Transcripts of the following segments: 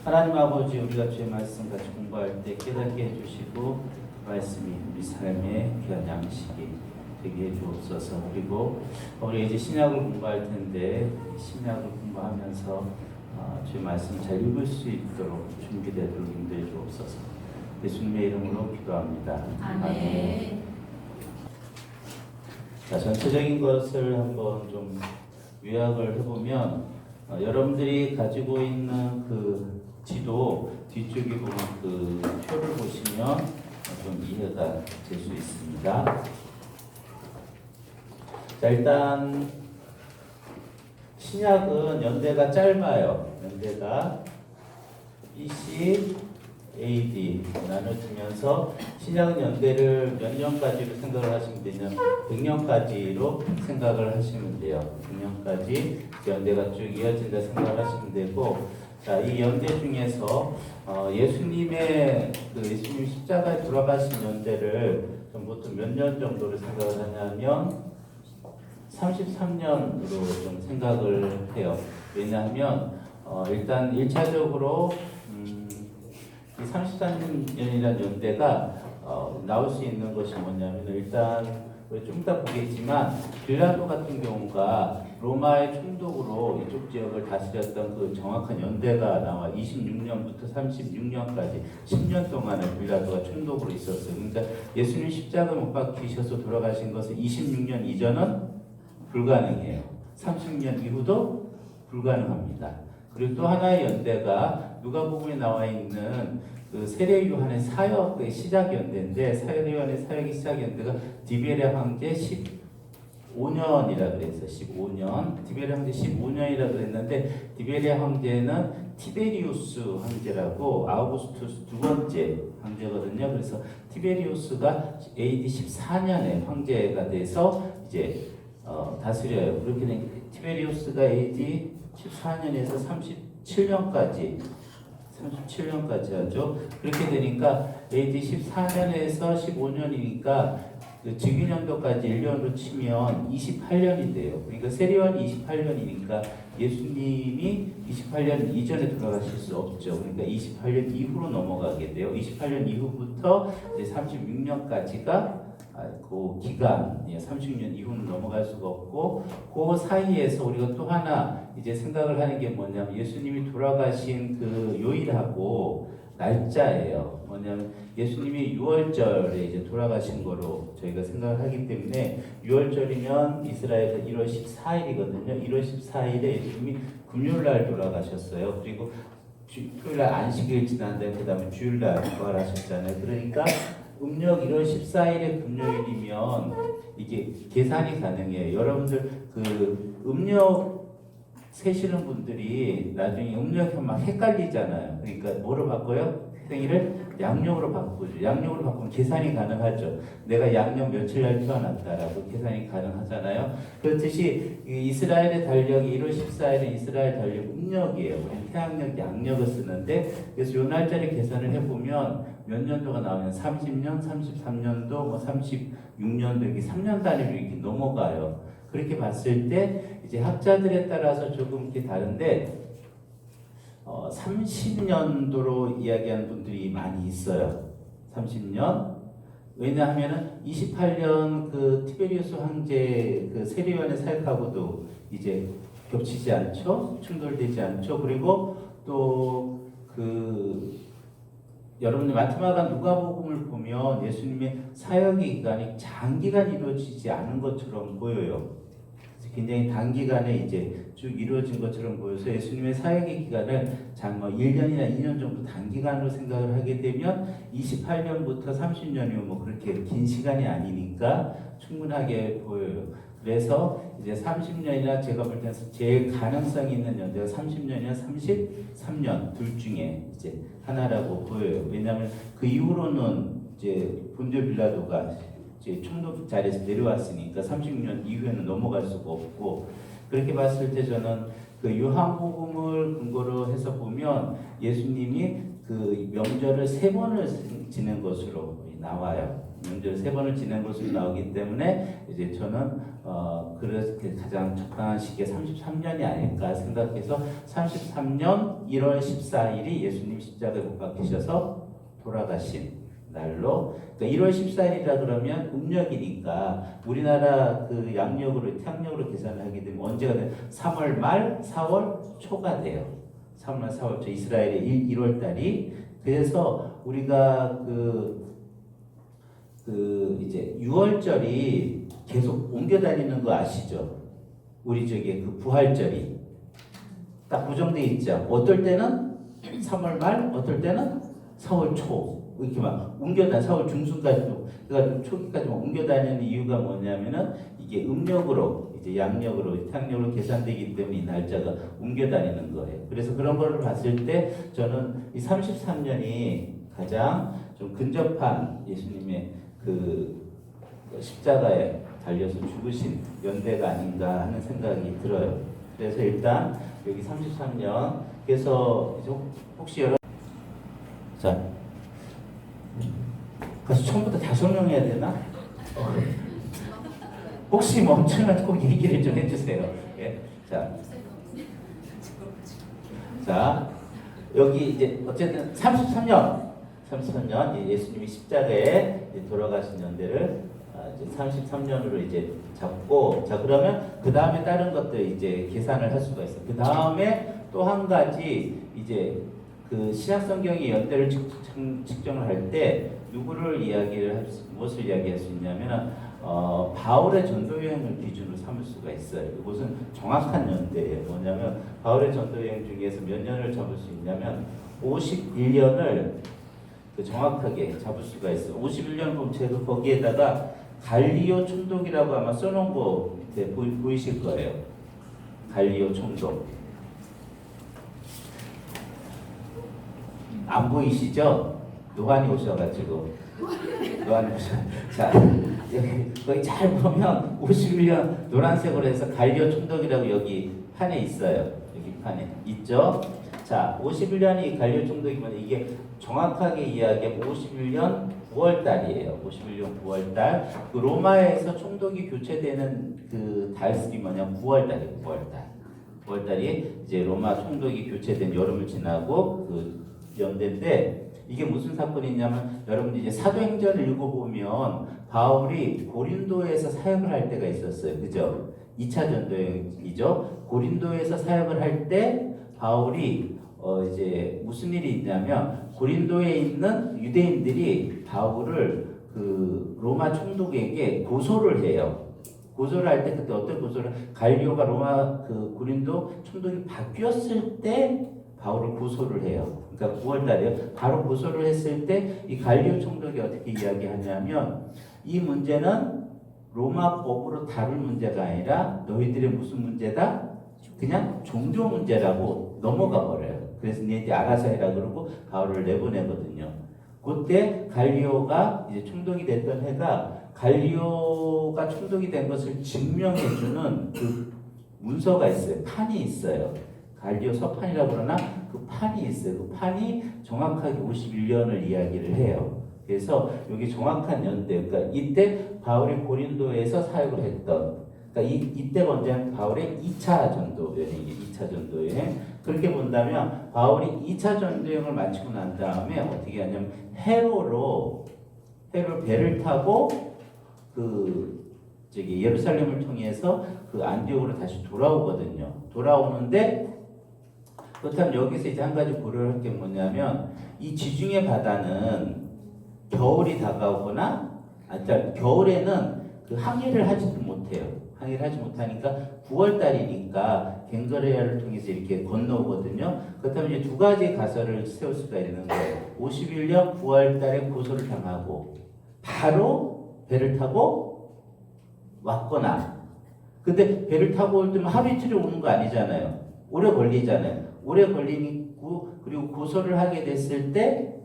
하나님 아버지, 우리가 주의 말씀 같이 공부할 때 깨닫게 해주시고 말씀이 우리 삶의 귀한 양식이 되게 해주옵소서. 그리고 우리 이제 신약을 공부할 텐데 신약을 공부하면서 주의 말씀 잘 읽을 수 있도록 준비되도록 인도해 주옵소서. 예수님의 이름으로 기도합니다. 아멘. 자, 전체적인 것을 한번 좀 요약을 해보면 여러분들이 가지고 있는 그 지도 뒤쪽에 보면 그 표를 보시면 좀 이해가 될 수 있습니다. 자, 일단 신약은 연대가 짧아요. 연대가 BC, AD 나눠지면서 신약은 연대를 몇 년까지로 생각을 하시면 되냐면 100년까지로 생각을 하시면 돼요. 100년까지 연대가 쭉 이어진다 생각을 하시면 되고, 자, 이 연대 중에서 예수님의 예수님 십자가에 돌아가신 연대를 보통 몇 년 정도로 생각을 하냐면 33년으로 좀 생각을 해요. 왜냐하면 일단 1차적으로 이 33년이라는 연대가 나올 수 있는 것이 뭐냐면 일단 좀 이따 보겠지만 빌라도 같은 경우가 로마의 총독으로 이쪽 지역을 다스렸던 그 정확한 연대가 나와 26년부터 36년까지 10년 동안을 빌라도가 총독으로 있었어요. 그러니까 예수님 십자가 못 박히셔서 돌아가신 것은 26년 이전은 불가능해요. 30년 이후도 불가능합니다. 그리고 또 하나의 연대가 누가복음에 나와 있는 그 세례 요한의 사역의 시작 연대인데, 세례 요한의 사역의 시작 연대가 디베레 황제 15년이라 그랬어요. 15년. 디베레 황제 15년이라 그랬는데, 디베레 황제는 티베리우스 황제라고 아우구스투스 두 번째 황제거든요. 그래서 티베리우스가 AD 14년에 황제가 돼서 이제 다스려요. 그렇게 된 티베리우스가 AD 14년에서 37년까지 하죠. 그렇게 되니까 AD 14년에서 15년이니까 그 즉위년도까지 1년으로 치면 28년이 돼요. 그러니까 세례요한이 28년이니까 예수님이 28년 이전에 돌아가실 수 없죠. 그러니까 28년 이후로 넘어가게 돼요. 28년 이후부터 이제 36년까지가 그 기간, 30년 이후는 넘어갈 수가 없고, 그 사이에서 우리가 또 하나 이제 생각을 하는 게 뭐냐면 예수님이 돌아가신 그 요일하고 날짜예요. 뭐냐면 예수님이 6월절에 이제 돌아가신 거로 저희가 생각을 하기 때문에 6월절이면 이스라엘은 1월 14일이거든요. 1월 14일에 예수님이 금요일날 돌아가셨어요. 그리고 토요일날 안식일 지난 다음에 그 다음에 주일날 부활하셨잖아요. 그러니까 음력 1월 14일에 금요일이면 이게 계산이 가능해요. 여러분들 그 음력 세시는 분들이 나중에 음력이 막 헷갈리잖아요. 그러니까 뭐로 바꿔요? 생일을 양력으로 바꾸죠. 양력으로 바꾸면 계산이 가능하죠. 내가 양력 며칠날 태어났다라고 계산이 가능하잖아요. 그렇듯이 이스라엘의 달력이 1월 14일은 이스라엘 달력 음력이에요. 우리는 태양력, 양력을 쓰는데, 그래서 이 날짜를 계산을 해보면 몇 년도가 나오면 30년, 33년도, 뭐 36년도 이렇게 3년 단위로 이렇게 넘어가요. 그렇게 봤을 때 이제 학자들에 따라서 조금 이렇게 다른데 30년도로 이야기하는 분들이 많이 있어요. 30년. 왜냐하면은 28년 그 티베리우스 황제 그 세례요한의 사역하고도 이제 겹치지 않죠. 충돌되지 않죠. 그리고 또 여러분들 마태마가 누가복음을 보면 예수님의 사역의 기간이 장기간 이루어지지 않은 것처럼 보여요. 굉장히 단기간에 이제 쭉 이루어진 것처럼 보여서 예수님의 사역의 기간을 1년이나 2년 정도 단기간으로 생각을 하게 되면 28년부터 30년이면 뭐 그렇게 긴 시간이 아니니까 충분하게 보여요. 그래서 이제 30년이나 제가 볼 때는 제일 가능성이 있는 연대가 30년이나 33년 둘 중에 이제 하나라고 보여요. 왜냐하면 그 이후로는 이제 본디오 빌라도가 이제 총독 자리에서 내려왔으니까 36년 이후에는 넘어갈 수가 없고, 그렇게 봤을 때 저는 그 요한복음을 근거로 해서 보면 예수님이 그 명절을 3번을 지낸 것으로 나와요. 명절 3번을 지낸 것으로 나오기 때문에 이제 저는 그렇게 가장 적당한 시기에 33년이 아닐까 생각해서 33년 1월 14일이 예수님 십자가에 못 박히셔서 돌아가신 날로, 그러니까 1월 14일이라 그러면 음력이니까 우리나라 그 양력으로 태양력으로 계산을 하게 되면 언제가 돼요? 3월 말 4월 초가 돼요. 3월 말 4월 초, 이스라엘의 1월 달이. 그래서 우리가 이제 6월절이 계속 옮겨 다니는 거 아시죠? 우리 저기 그 부활절이 딱 고정돼 있죠. 어떨 때는 3월 말, 어떨 때는 4월 초 이렇게 막 옮겨 다니, 4월 중순까지도, 그러니까 초기까지 막 옮겨 다니는 이유가 뭐냐면은 이게 음력으로 이제 양력으로 태양력으로 계산되기 때문에 이 날짜가 옮겨 다니는 거예요. 그래서 그런 거를 봤을 때 저는 이 33년이 가장 좀 근접한 예수님의 그 십자가에 달려서 죽으신 연대가 아닌가 하는 생각이 들어요. 그래서 일단 여기 33년, 그래서 혹시 여러분 자 그래서 처음부터 다 설명해야 되나? 혹시 멈추면 꼭 얘기를 좀 해주세요. 예. 자 여기 이제 어쨌든 33년 예수님이 십자가에 돌아가신 연대를 이제 33년으로 이제 잡고, 자 그러면 그 다음에 다른 것들 이제 계산을 할 수가 있어요. 그 다음에 또 한 가지 이제 그 신약성경의 연대를 측정을 할 때 누구를 무엇을 이야기할 수 있냐면 바울의 전도 여행을 기준으로 삼을 수가 있어요. 이것은 정확한 연대예요. 뭐냐면 바울의 전도 여행 중에서 몇 년을 잡을 수 있냐면 51년을 정확하게 잡을 수가 있어요. 51년 보면 제가 거기에다가 갈리오 총독이라고 아마 써놓은 거 밑에 보이실 거예요. 갈리오 총독. 안 보이시죠? 노안이 오셔가지고. 자, 여기 잘 보면 51년 노란색으로 해서 갈리오 총독이라고 여기 판에 있어요. 여기 판에 있죠? 자, 51년이 갈리오 총독이면 이게 정확하게 이야기하면 51년 9월달이에요. 51년 9월달. 그 로마에서 총독이 교체되는 그 달이 뭐냐? 9월달이에요. 9월달이 이제 로마 총독이 교체된 여름을 지나고 그 연대인데, 이게 무슨 사건이냐면 여러분 이제 사도행전을 읽어보면 바울이 고린도에서 사역을 할 때가 있었어요. 그죠? 2차 전도행이죠. 고린도에서 사역을 할 때 바울이 이제 무슨 일이 있냐면 고린도에 있는 유대인들이 바울을 그 로마 총독에게 고소를 해요. 고소를 할 때 그때 어떤 고소를, 갈리오가 로마 그 고린도 총독이 바뀌었을 때 바울을 고소를 해요. 그러니까 9월달이에요. 바로 고소를 했을 때 이 갈리오 총독이 어떻게 이야기하냐면 이 문제는 로마법으로 다룰 문제가 아니라 너희들의 무슨 문제다? 그냥 종교 문제라고 넘어가 버려요. 그래서 니네들이 알아서 해라 그러고 바울을 내보내거든요. 그때 갈리오가 이제 총독이 됐던 해가 갈리오가 총독이 된 것을 증명해주는 그 문서가 있어요. 판이 있어요. 갈리오 서판이라고 그러나 그 판이 있어요. 그 판이 정확하게 51년을 이야기를 해요. 그래서 여기 정확한 연대, 그러니까 이때 바울이 고린도에서 사역을 했던, 그러니까 이때가 언제냐면 바울의 2차 전도 여행이에요. 2차 전도 여행. 그렇게 본다면 바울이 2차 전도 여행을 마치고 난 다음에 어떻게 하냐면 해로로 배를 타고 예루살렘을 통해서 그 안디옥으로 다시 돌아오거든요. 돌아오는데 그렇다면 여기서 이제 한 가지 고려할 게 뭐냐면 이 지중해 바다는 겨울이 다가오거나 겨울에는 그 항해를 하지도 못해요. 항해를 하지 못하니까 9월달이니까 갱거레아를 통해서 이렇게 건너오거든요. 그렇다면 이제 두 가지 가설을 세울 수가 있는 거예요. 51년 9월달에 고소를 당하고 바로 배를 타고 왔거나, 근데 배를 타고 올 때면 하루 이틀에 오는 거 아니잖아요. 오래 걸리잖아요. 오래 걸리고 그리고 고소를 하게 됐을 때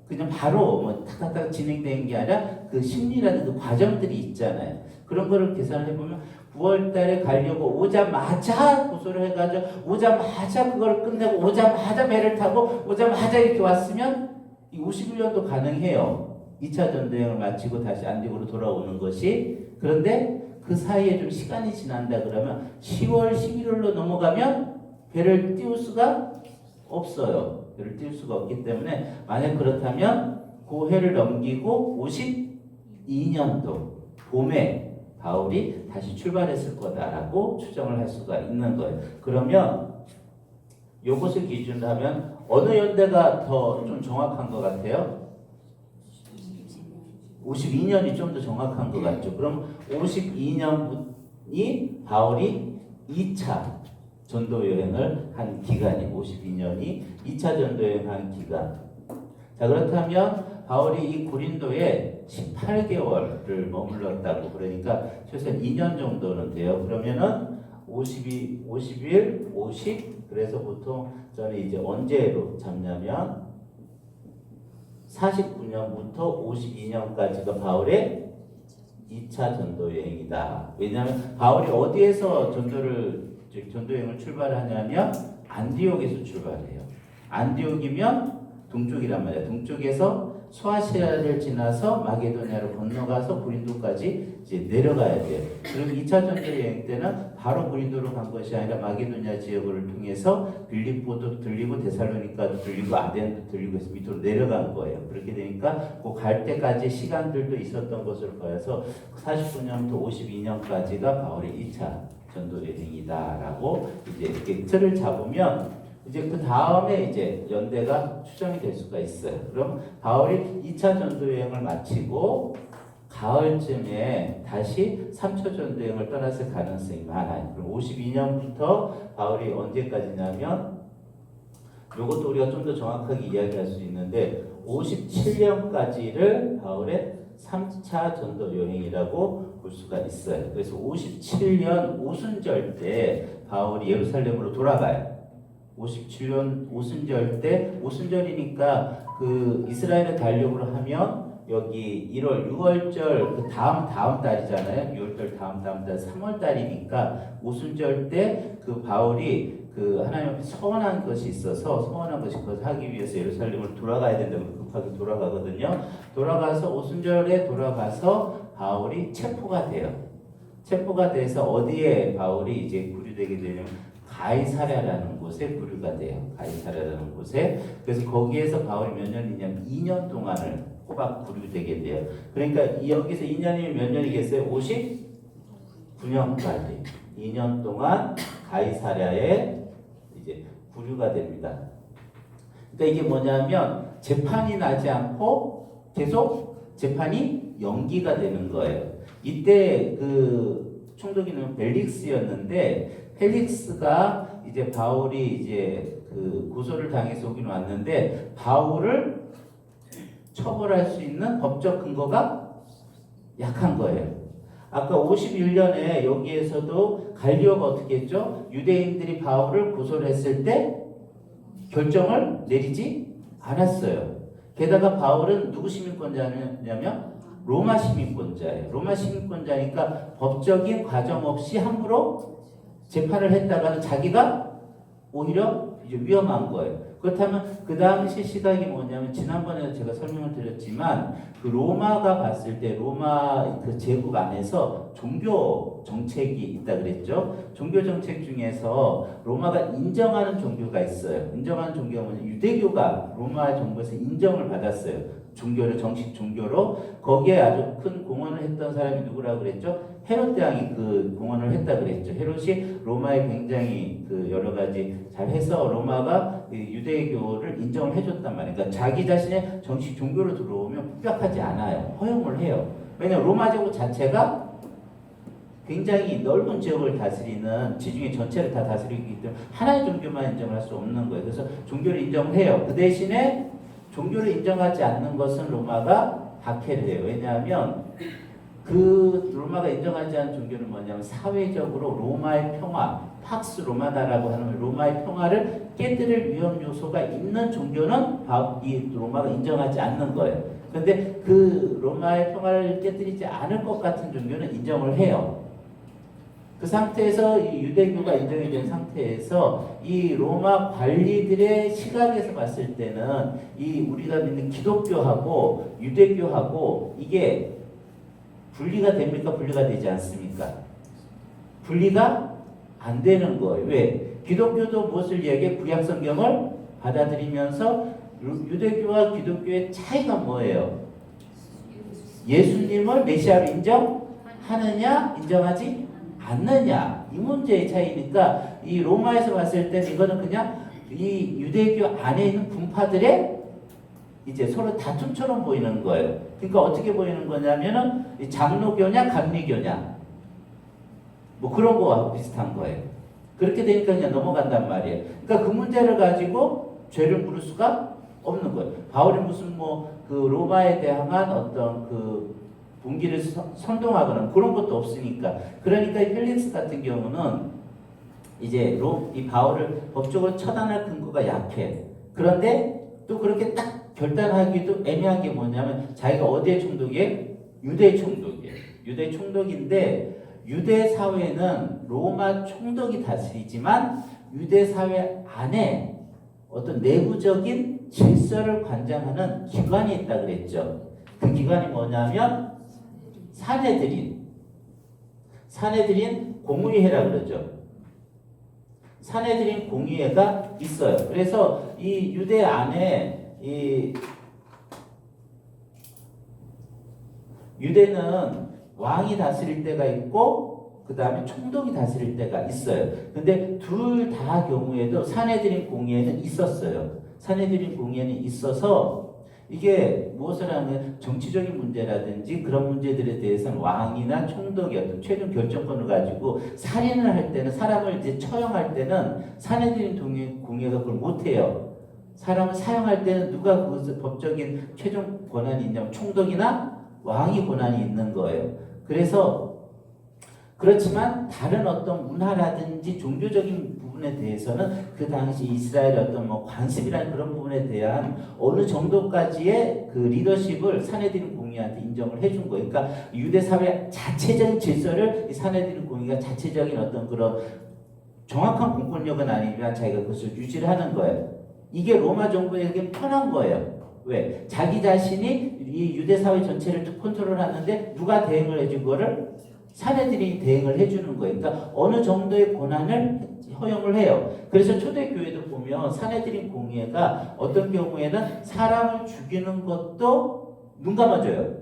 그냥 바로 뭐 탁탁탁 진행되는 게 아니라 그 심리라는 그 과정들이 있잖아요. 그런 거를 계산을 해보면 9월달에 가려고 오자마자 고소를 해가지고 오자마자 그걸 끝내고 오자마자 배를 타고 오자마자 이렇게 왔으면 이 51년도 가능해요. 2차 전도여행을 마치고 다시 안디고로 돌아오는 것이. 그런데 그 사이에 좀 시간이 지난다 그러면 10월 11월로 넘어가면 배를 띄울 수가 없어요. 배를 띄울 수가 없기 때문에 만약 그렇다면 그 해를 넘기고 52년도 봄에 바울이 다시 출발했을 거다라고 추정을 할 수가 있는 거예요. 그러면 이것을 기준으로 하면 어느 연대가 더 좀 정확한 것 같아요? 52년이 좀 더 정확한 것 같죠. 그럼 52년이 바울이 2차 전도 여행을 한 기간이 52년이 2차 전도 여행한 기간. 자, 그렇다면 바울이 이 고린도에 18개월을 머물렀다고. 그러니까 최소한 2년 정도는 돼요. 그러면은 52, 51, 50. 그래서 보통 저는 이제 언제로 잡냐면 49년부터 52년까지가 바울의 2차 전도 여행이다. 왜냐하면 바울이 어디에서 전도 여행을 출발하냐면 안디옥에서 출발해요. 안디옥이면 동쪽이란 말이에요. 동쪽에서 소아시아를 지나서 마게도냐로 건너가서 고린도까지 이제 내려가야 돼요. 그리고 2차 전도 여행 때는 바로 고린도로 간 것이 아니라 마게도냐 지역을 통해서 빌립보도 들리고 데살로니가도 들리고 아덴도 들리고 해서 밑으로 내려간 거예요. 그렇게 되니까 그 갈 때까지 시간들도 있었던 것으로 보여서 49년부터 52년까지가 바울의 2차 전도 여행이다라고 이제 이렇게 틀을 잡으면 이제 그 다음에 이제 연대가 추정이 될 수가 있어요. 그럼 바울이 2차 전도 여행을 마치고 가을쯤에 다시 3차 전도 여행을 떠났을 가능성이 많아요. 그럼 52년부터 바울이 언제까지냐면 이것도 우리가 좀 더 정확하게 이야기할 수 있는데 57년까지를 바울의 3차 전도 여행이라고 볼 수가 있어요. 그래서 57년 오순절 때 바울이 예루살렘으로 돌아가요. 57년 오순절 때, 오순절이니까 그 이스라엘의 달력으로 하면 여기 1월 6월절 그 다음 달이잖아요. 6월절 다음 달 3월 달이니까 오순절 때 그 바울이 그 하나님 앞에 서원한 것이 있어서 서원한 것이 그것을 하기 위해서 예루살렘으로 돌아가야 된다고 급하게 돌아가거든요. 돌아가서 오순절에 돌아가서 바울이 체포가 돼요. 체포가 돼서 어디에 바울이 이제 구류되게 되냐면 가이사랴라는 곳에 구류가 돼요. 가이사랴라는 곳에. 그래서 거기에서 바울이 몇 년이냐면 2년 동안을 꼬박 구류되게 돼요. 그러니까 여기서 2년이면 몇 년이겠어요? 59년까지 2년 동안 가이사랴에 이제 구류가 됩니다. 그러니까 이게 뭐냐면 재판이 나지 않고 계속 재판이 연기가 되는 거예요. 이때 그 총독이는 벨릭스였는데 펠릭스가 이제 바울이 이제 그 고소를 당해서 오긴 왔는데 바울을 처벌할 수 있는 법적 근거가 약한 거예요. 아까 51년에 여기에서도 갈리오가 어떻게 했죠? 유대인들이 바울을 고소를 했을 때 결정을 내리지 않았어요. 게다가 바울은 누구 시민권자냐면 로마 시민권자예요. 로마 시민권자니까 법적인 과정 없이 함부로 재판을 했다가는 자기가 오히려 이제 위험한 거예요. 그렇다면 그 당시 시각이 뭐냐면 지난번에 제가 설명을 드렸지만 그 로마가 봤을 때 로마 그 제국 안에서 종교 정책이 있다 그랬죠. 종교 정책 중에서 로마가 인정하는 종교가 있어요. 인정하는 종교가 뭐냐? 유대교가 로마 정부에서 인정을 받았어요. 종교를 정식 종교로. 거기에 아주 큰 공헌을 했던 사람이 누구라고 그랬죠? 헤롯 대왕이 그 공헌을 했다 그랬죠. 헤롯이 로마에 굉장히 그 여러 가지 잘해서 로마가 유대교를 인정을 해줬단 말이에요. 그러니까 자기 자신의 정식 종교로 들어오면 폭격하지 않아요. 허용을 해요. 왜냐하면 로마 제국 자체가 굉장히 넓은 지역을 다스리는 지중해 전체를 다 다스리기 때문에 하나의 종교만 인정을 할 수 없는 거예요. 그래서 종교를 인정을 해요. 그 대신에 종교를 인정하지 않는 것은 로마가 박해를 해요. 왜냐하면 그 로마가 인정하지 않은 종교는 뭐냐면 사회적으로 로마의 평화, 팍스 로마나라고 하는 로마의 평화를 깨뜨릴 위험 요소가 있는 종교는 이 로마가 인정하지 않는 거예요. 그런데 그 로마의 평화를 깨뜨리지 않을 것 같은 종교는 인정을 해요. 그 상태에서 이 유대교가 인정이 된 상태에서 이 로마 관리들의 시각에서 봤을 때는 이 우리가 믿는 기독교하고 유대교하고 이게 분리가 됩니까? 분리가 되지 않습니까? 분리가 안 되는 거예요. 왜? 기독교도 무엇을 이야기해? 구약 성경을 받아들이면서 유대교와 기독교의 차이가 뭐예요? 예수님을 메시아로 인정하느냐, 인정하지 않느냐, 이 문제의 차이니까 이 로마에서 봤을 때 이거는 그냥 이 유대교 안에 있는 분파들의 이제 서로 다툼처럼 보이는 거예요. 그러니까 어떻게 보이는 거냐면은 장로교냐 감리교냐 뭐 그런 거하고 비슷한 거예요. 그렇게 되니까 그냥 넘어간단 말이에요. 그러니까 그 문제를 가지고 죄를 물을 수가 없는 거예요. 바울이 무슨 뭐 그 로마에 대한 어떤 그 분기를 선동하거나 그런 것도 없으니까. 그러니까 이 펠릭스 같은 경우는 이제 이 바울을 법적으로 처단할 근거가 약해. 그런데 또 그렇게 딱 결단하기도 애매한 게 뭐냐면 자기가 어디에 총독이에요? 유대 총독이에요. 유대 총독인데 유대 사회는 로마 총독이 다스리지만 유대 사회 안에 어떤 내부적인 질서를 관장하는 기관이 있다 그랬죠. 그 기관이 뭐냐면 사내들인 공의회라 그러죠. 사내들인 공의회가 있어요. 그래서 이 유대 안에 이 유대는 왕이 다스릴 때가 있고 그 다음에 총독이 다스릴 때가 있어요. 근데 둘 다 경우에도 사내들인 공의회는 있었어요. 사내들인 공의회는 있어서 이게 무엇을 하면 정치적인 문제라든지 그런 문제들에 대해서는 왕이나 총독이 어떤 최종 결정권을 가지고 살인을 할 때는 사람을 이제 처형할 때는 사내들인 공의회가 그걸 못해요. 사람을 사형할 때는 누가 그 법적인 최종 권한이 있냐면 총독이나 왕이 권한이 있는 거예요. 그래서 그렇지만 다른 어떤 문화라든지 종교적인 부분에 대해서는 그 당시 이스라엘의 어떤 뭐 관습이라는 그런 부분에 대한 어느 정도까지의 그 리더십을 사내들인 공의한테 인정을 해준 거예요. 그러니까 유대 사회 자체적인 질서를 이 사내들인 공의가 자체적인 어떤 그런 정확한 공권력은 아니지만 자기가 그것을 유지를 하는 거예요. 이게 로마 정부에게 편한 거예요. 왜? 자기 자신이 이 유대 사회 전체를 컨트롤하는데 누가 대응을 해준 거를? 사내들이 대응을 해주는 거예요. 그러니까 어느 정도의 권한을 허용을 해요. 그래서 초대교회도 보면 사내들인 공의회가 어떤 경우에는 사람을 죽이는 것도 눈 감아줘요.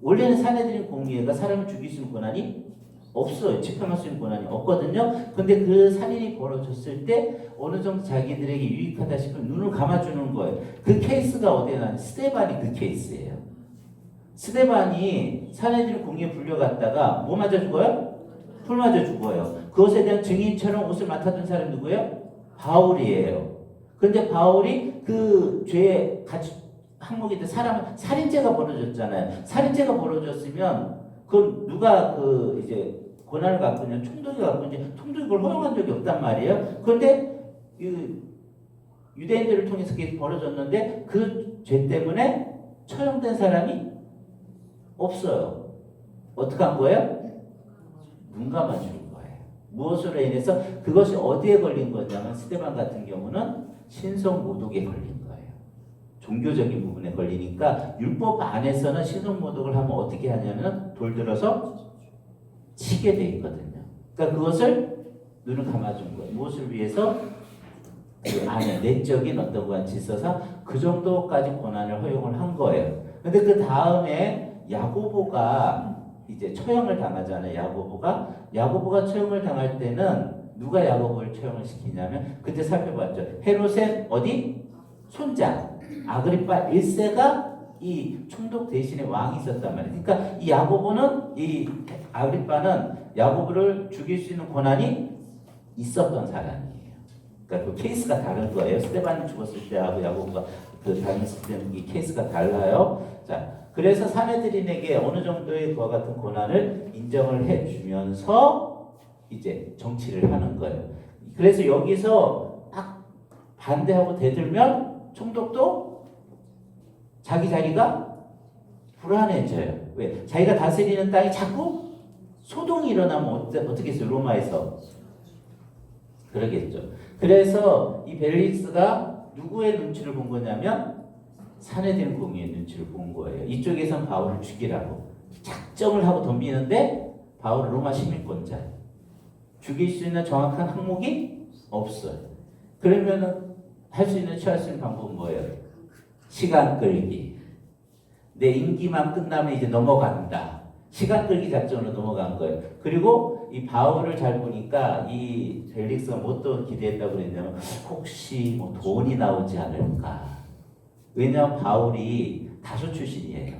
원래는 사내들인 공의회가 사람을 죽일 수 있는 권한이 없어요. 집행할 수 있는 권한이 없거든요. 근데 그 살인이 벌어졌을 때 어느 정도 자기들에게 유익하다 싶으면 눈을 감아주는 거예요. 그 케이스가 어디에 나냐? 스데반이 그 케이스예요. 스데반이 사내들인 공의에 불려갔다가 뭐 맞아 죽어요? 풀 맞아 죽어요. 그것에 대한 증인처럼 옷을 맡아둔 사람이 누구예요? 바울이에요. 근데 바울이 그 죄에 같이 항목이 돼 사람 살인죄가 벌어졌잖아요. 살인죄가 벌어졌으면 그 누가 그 이제 권한을 갖고 있냐? 총독이 갖고 있냐? 총독이 그걸 허용한 적이 없단 말이에요. 그런데 유대인들을 통해서 그게 벌어졌는데 그 죄 때문에 처형된 사람이 없어요. 어떻게 한 거예요? 눈 감아주는 거예요. 무엇으로 인해서? 그것이 어디에 걸린 거냐면 스데반 같은 경우는 신성모독에 걸린 거예요. 종교적인 부분에 걸리니까 율법 안에서는 신성모독을 하면 어떻게 하냐면 돌 들어서 치게 돼 있거든요. 그러니까 그것을 눈을 감아준 거예요. 무엇을 위해서? 그 안에 내적인 어떤 관 질서상 그 정도까지 권한을 허용을 한 거예요. 근데 그 다음에 야고보가 이제 처형을 당하잖아요. 야고보가 처형을 당할 때는 누가 야고보를 처형을 시키냐면 그때 살펴봤죠. 헤롯의 어디? 손자 아그리파 1세가 이 총독 대신에 왕이 있었단 말이에요. 그러니까 이 야고보는 이 아그리파는 야고보를 죽일 수 있는 권한이 있었던 사람이에요. 그러니까 그 케이스가 다른 거예요. 스데반이 죽었을 때하고 야고보가 그 당했을 때는 이 케이스가 달라요. 자, 그래서 사내들인에게 어느 정도의 그와 같은 권한을 인정을 해주면서 이제 정치를 하는 거예요. 그래서 여기서 딱 반대하고 대들면 총독도 자기 자리가 불안해져요. 왜? 자기가 다스리는 땅이 자꾸 소동이 일어나면 어떻게 했어요? 로마에서. 그러겠죠. 그래서 이 벨릭스가 누구의 눈치를 본 거냐면 사내들인 공의의 눈치를 본 거예요. 이쪽에선 바울을 죽이라고 작정을 하고 덤비는데 바울은 로마 시민권자. 죽일 수 있는 정확한 항목이 없어요. 그러면은 할 수 있는 취할 수 있는 방법은 뭐예요? 시간 끌기. 내 임기만 끝나면 이제 넘어간다. 시간 끌기 작전으로 넘어간 거예요. 그리고 이 바울을 잘 보니까 이 벨릭스가 뭐 또 기대했다고 그랬냐면 혹시 뭐 돈이 나오지 않을까. 왜냐하면 바울이 다소 출신이에요.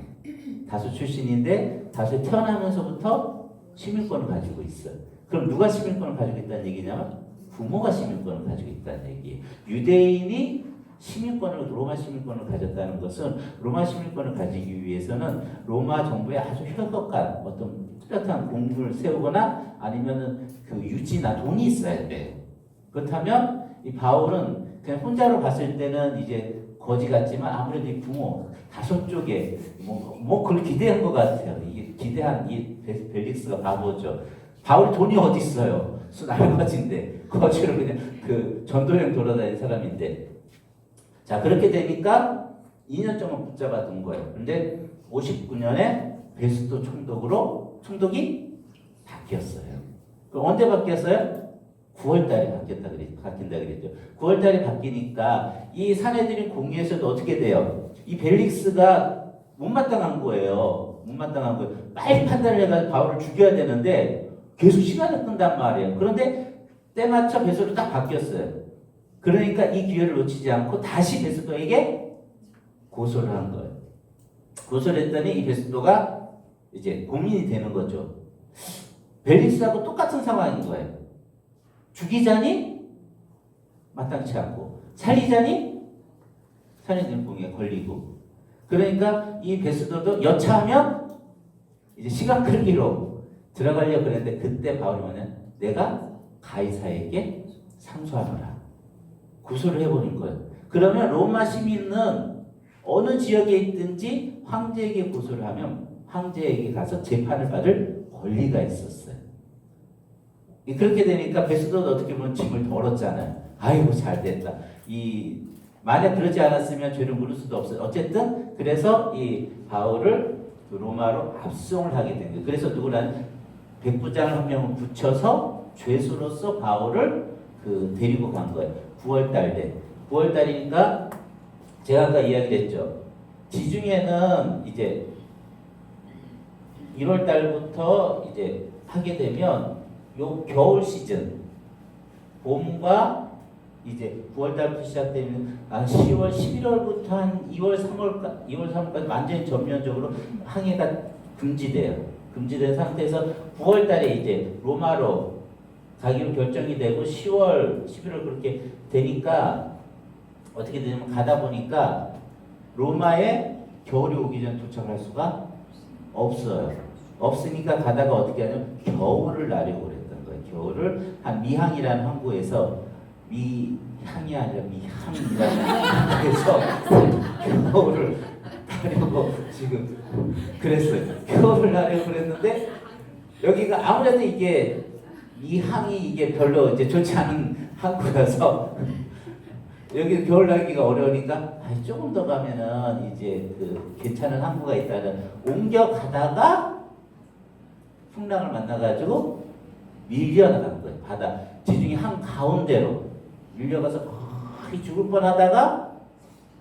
다소 출신인데 다소에 태어나면서부터 시민권을 가지고 있어요. 그럼 누가 시민권을 가지고 있다는 얘기냐면 부모가 시민권을 가지고 있다는 얘기예요. 유대인이 시민권을 로마 시민권을 가졌다는 것은 로마 시민권을 가지기 위해서는 로마 정부에 아주 혈떡한 어떤 뚜렷한 공부를 세우거나 아니면은 그 유지나 돈이 있어야 돼. 그렇다면 이 바울은 그냥 혼자로 봤을 때는 이제 거지 같지만 아무래도 이 부모 다섯 쪽에 뭐 그걸 기대한 것 같아요. 이게 기대한 이 벨릭스가 바보죠. 바울이 돈이 어디 있어요? 순알거지인데 거지로 그냥 그 전도여행 돌아다니는 사람인데. 자, 그렇게 되니까 2년 동안 붙잡아 둔 거예요. 근데 59년에 베스도 총독으로 총독이 바뀌었어요. 그럼 언제 바뀌었어요? 9월달에 바뀐다 그랬죠. 9월달에 바뀌니까 이 사내들인 공의에서도 어떻게 돼요? 이 벨릭스가 못마땅한 거예요. 못마땅한 거예요. 빨리 판단을 해가지고 바울을 죽여야 되는데 계속 시간을 끈단 말이에요. 그런데 때맞춰 베스도 딱 바뀌었어요. 그러니까 이 기회를 놓치지 않고 다시 베스도에게 고소를 한 거예요. 고소를 했더니 이 베스도가 이제 고민이 되는 거죠. 벨릭스하고 똑같은 상황인 거예요. 죽이자니 마땅치 않고 살리자니 살인죄 공에 걸리고. 그러니까 이 베스도도 여차하면 이제 시간 끌기로 들어가려고 그랬는데 그때 바울이 뭐냐? 내가 가이사에게 상소하노라. 고소를 해버린 거예요. 그러면 로마 시민은 어느 지역에 있든지 황제에게 고소를 하면 황제에게 가서 재판을 받을 권리가 있었어요. 그렇게 되니까 베스도도 어떻게 보면 짐을 덜었잖아요. 아이고 잘 됐다. 만약 그러지 않았으면 죄를 물을 수도 없어요. 어쨌든 그래서 이 바울을 로마로 압송을 하게 된 거예요. 그래서 누구라는 백부장을 한 명을 붙여서 죄수로서 바울을 데리고 간 거예요. 9월달 9월달이니까 제가 아까 이야기했죠. 지중해는 이제 1월달부터 이제 하게 되면 요 겨울 시즌, 봄과 이제 9월달부터 시작되면 10월, 11월부터 한 2월, 3월까지 완전히 전면적으로 항해가 금지돼요. 금지된 상태에서 9월달에 이제 로마로 가기로 결정이 되고 10월, 11월 그렇게 되니까 어떻게 되냐면 가다 보니까 로마에 겨울이 오기 전 도착할 수가 없어요. 없으니까 가다가 어떻게 하냐면 겨울을 나려고 그랬던 거예요. 겨울을 한 미항이라는 항구에서 미항이 아니라 미항이라는 그래서 겨울을 나려고 지금 그랬어요. 겨울을 나려고 그랬는데 여기가 아무래도 이게 미항이 이게 별로 이제 좋지 않은 항구라서 여기 겨울 나기가 어려우니까 조금 더 가면은 이제 괜찮은 항구가 있다는 옮겨가다가 풍랑을 만나가지고 밀려나간 거예요. 바다 지중해 한 가운데로 밀려가서 거의 죽을 뻔하다가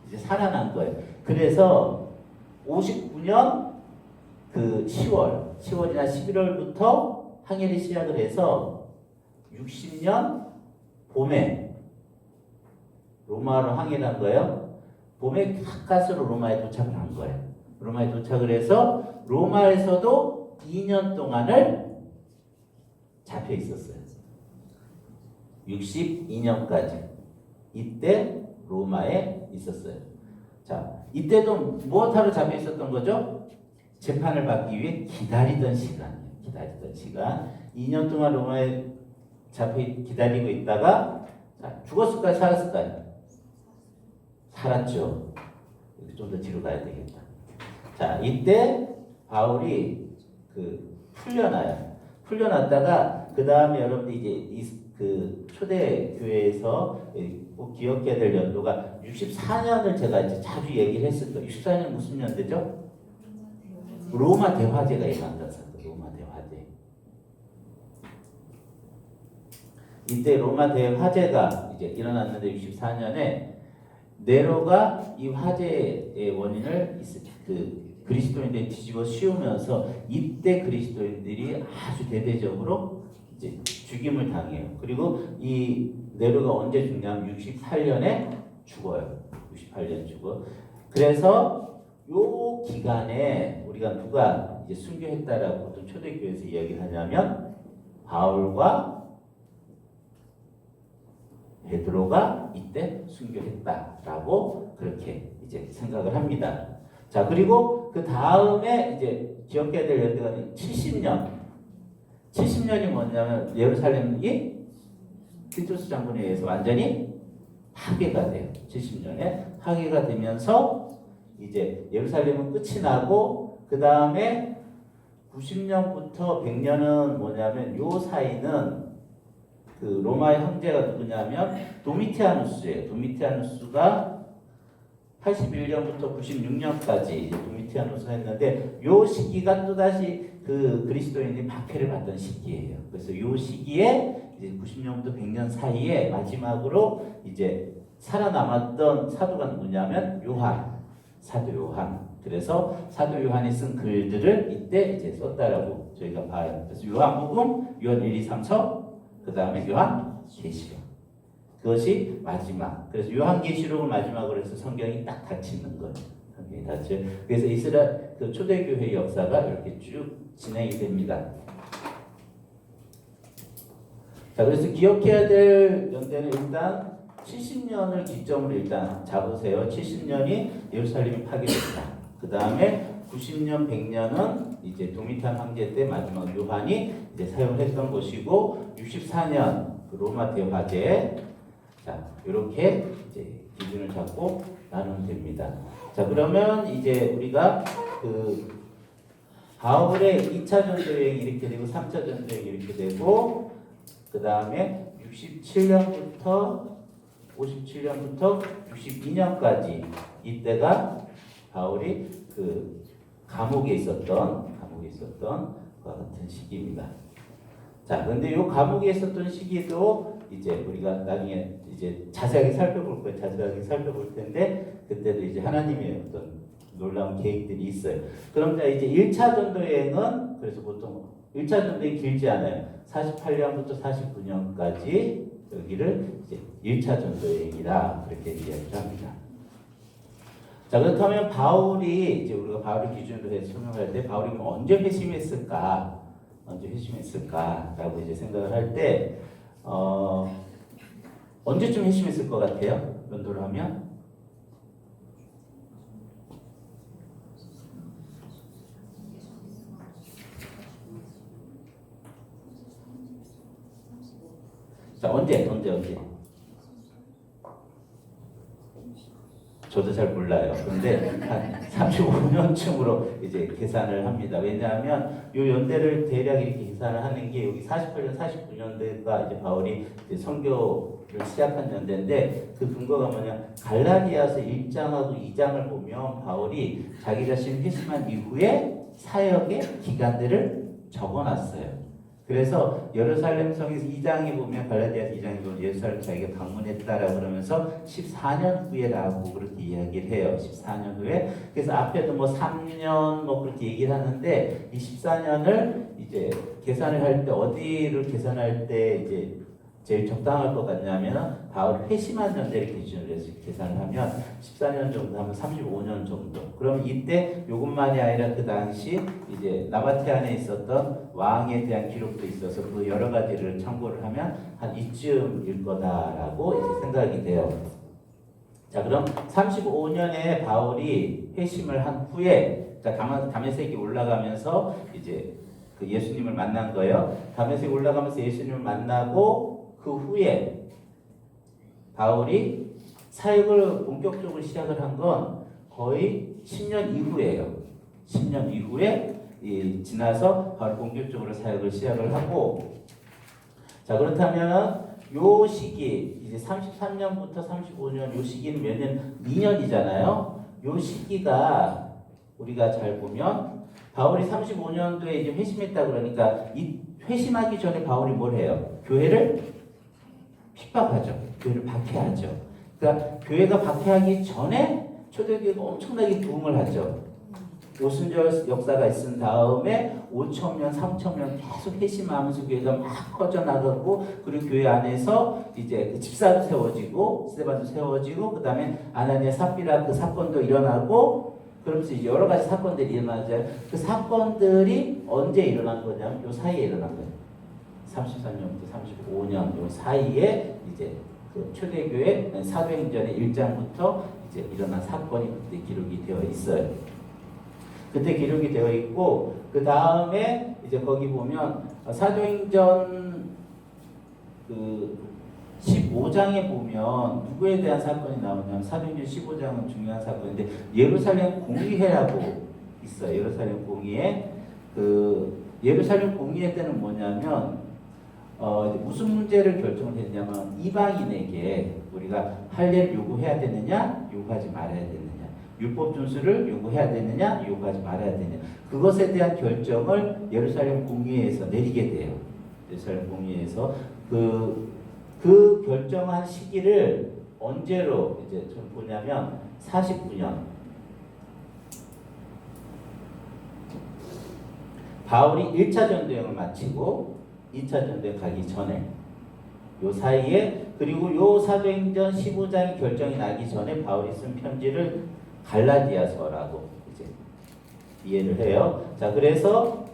이제 살아난 거예요. 그래서 59년 10월이나 11월부터 항해를 시작을 해서 60년 봄에 로마로 항해를 한 거예요. 봄에 가까스로 로마에 도착을 한 거예요. 로마에 도착을 해서 로마에서도 2년 동안을 잡혀 있었어요. 62년까지 이때 로마에 있었어요. 자, 이때도 무엇하러 잡혀 있었던 거죠? 재판을 받기 위해 기다리던 시간. 2년 동안 로마에 잡혀 기다리고 있다가 죽었을까요? 살았을까요? 살았죠. 좀 더 뒤로 가야 되겠다. 자, 이때 바울이 풀려나요. 풀려났다가 그 다음에 여러분들 이제 그 초대 교회에서 꼭 기억해야 될 연도가 64년을 제가 이제 자주 얘기를 했을 거예요. 64년 무슨 연대죠? 로마 대화제가 일어났던 사건. 로마 대화제. 이때 로마 대화제가 이제 일어났는데 64년에 네로가 이 화재의 원인을 그리스도인들이 뒤집어 씌우면서 이때 그리스도인들이 아주 대대적으로 이제 죽임을 당해요. 그리고 이 네로가 언제 죽냐면 68년에 죽어요. 68년 죽어. 그래서 요 기간에 우리가 누가 이제 순교했다라고 보통 초대교회에서 이야기를 하냐면 바울과 베드로가 이때 순교했다라고 그렇게 이제 생각을 합니다. 자, 그리고 그 다음에 이제 기억해야 될 연대가 70년. 70년이 뭐냐면 예루살렘이 티투스 장군에 의해서 완전히 파괴가 돼요. 70년에 파괴가 되면서 이제 예루살렘은 끝이 나고 그 다음에 90년부터 100년은 뭐냐면 요 사이는 그 로마의 황제가 누구냐면 도미티아누스예요. 도미티아누스가 81년부터 96년까지 도미티아누스가 했는데 요 시기가 또다시 그 그리스도인이 박해를 받던 시기예요. 그래서 요 시기에 이제 90년부터 100년 사이에 마지막으로 이제 살아남았던 사도가 누구냐면 요한, 사도 요한. 그래서 사도 요한이 쓴 글들을 이때 이제 썼다라고 저희가 봐요. 그래서 요한복음, 요한 1, 2, 3, 서 그 다음에 요한계시록. 그것이 마지막. 그래서 요한계시록을 마지막으로 해서 성경이 딱 닫히는 거예요. 성경이 닫혀요. 그래서 이스라엘 그 초대교회 역사가 이렇게 쭉 진행이 됩니다. 자, 그래서 기억해야 될 연대는 일단 70년을 기점으로 일단 잡으세요. 70년이 예루살렘이 파괴됐다. 그 다음에 90년, 100년은 이제 도미탄 황제 때 마지막 요한이 이제 사용을 했던 것이고 64년 그 로마 대화제. 자, 이렇게 이제 기준을 잡고 나누면 됩니다. 자, 그러면 이제 우리가 그 바울의 2차 전도 여행이 이렇게 되고 3차 전도 여행이 이렇게 되고 그 다음에 67년부터 57년부터 62년까지 이때가 바울이 그 감옥에 있었던 것 같은 시기입니다. 자, 근데 이 감옥에 있었던 시기도 이제 우리가 나중에 이제 자세하게 살펴볼 거예요. 자세하게 살펴볼 텐데 그때도 이제 하나님의 어떤 놀라운 계획들이 있어요. 그럼 자 이제 1차 전도 여행은 그래서 보통 1차 전도 여행이 길지 않아요. 48년부터 49년까지 여기를 이제 1차 전도 여행이라 그렇게 이야기를 합니다. 자, 그렇다면 바울이 이제 우리가 바울을 기준으로 해서 설명할 때 바울이 언제 회심했을까? 언제 회심했을까라고 이제 생각을 할 때 언제쯤 회심했을 것 같아요? 연도를 하면? 자, 언제? 저도 잘 몰라요. 그런데 한 35년쯤으로 이제 계산을 합니다. 왜냐하면 이 연대를 대략 이렇게 계산을 하는 게 여기 48년, 49년대가 이제 바울이 이제 선교를 시작한 연대인데 그 근거가 뭐냐? 갈라디아서 1장하고 2장을 보면 바울이 자기 자신 회심한 이후에 사역의 기간들을 적어놨어요. 그래서 예루살렘 성에서 2장에 보면 갈라디아서 2장에 보면 예루살렘 자기가 방문했다라고 그러면서 14년 후에라고 그렇게 이야기를 해요. 14년 후에. 그래서 앞에도 뭐 3년 뭐 그렇게 얘기를 하는데 이 14년을 이제 계산을 할 때 어디를 계산할 때 이제 제일 적당할 것 같냐면 바울 회심한 연대를 기준으로 해서 계산을 하면 14년 정도 하면 35년 정도. 그럼 이때 이것만이 아니라 그 당시 이제 나바테 안에 있었던 왕에 대한 기록도 있어서 그 여러 가지를 참고를 하면 한 이쯤일 거다라고 이제 생각이 돼요. 자, 그럼 35년에 바울이 회심을 한 후에 자, 다메섹에 올라가면서 이제 그 예수님을 만난 거예요. 다메섹에 올라가면서 예수님을 만나고 그 후에 바울이 사역을 본격적으로 시작을 한 건 거의 10년 이후예요. 10년 이후에 지나서 바로 본격적으로 사역을 시작을 하고, 자 그렇다면 요 시기 이제 33년부터 35년 요 시기는 몇 년? 2년이잖아요. 요 시기가 우리가 잘 보면 바울이 35년도에 이제 회심했다 그러니까 이 회심하기 전에 바울이 뭘 해요? 교회를 핍박하죠. 교회를 박해하죠. 그러니까 교회가 박해하기 전에 초대교회가 엄청나게 부흥을 하죠. 오순절 역사가 있은 다음에 5,000년, 3,000년 계속 회심하면서 교회가 막 커져나가고, 그리고 교회 안에서 이제 그 집사도 세워지고 스데반도 세워지고, 그 다음에 아나니아 삽비라 그 사건도 일어나고, 그러면서 이제 여러 가지 사건들이 일어나죠. 그 사건들이 언제 일어난 거냐면 요 사이에 일어난 거예요. 33년부터 35년 요 사이에 이제 그 초대교회 사도행전의 1장부터 이제 일어난 사건이 그때 기록이 되어 있어요. 그때 기록이 되어 있고, 그 다음에 이제 거기 보면 사도행전 그 15장에 보면 누구에 대한 사건이 나오냐면, 사도행전 15장은 중요한 사건인데 예루살렘 공의회라고 있어요. 예루살렘 공의회. 그 예루살렘 공의회 때는 뭐냐면 무슨 문제를 결정을 했냐면, 이방인에게 우리가 할례를 요구해야 되느냐 요구하지 말아야 되느냐, 율법 준수를 요구해야 되느냐 요구하지 말아야 되느냐, 그것에 대한 결정을 예루살렘 공의회에서 내리게 돼요. 예루살렘 공의회에서 그 결정한 시기를 언제로 이제 좀 보냐면 49년 바울이 1차 전도여행을 마치고 2차 전도여행 가기 전에 요 사이에, 그리고 요 사도행전 15장의 결정이 나기 전에 바울이 쓴 편지를 갈라디아서라고 이제 이해를 해요. 자, 그래서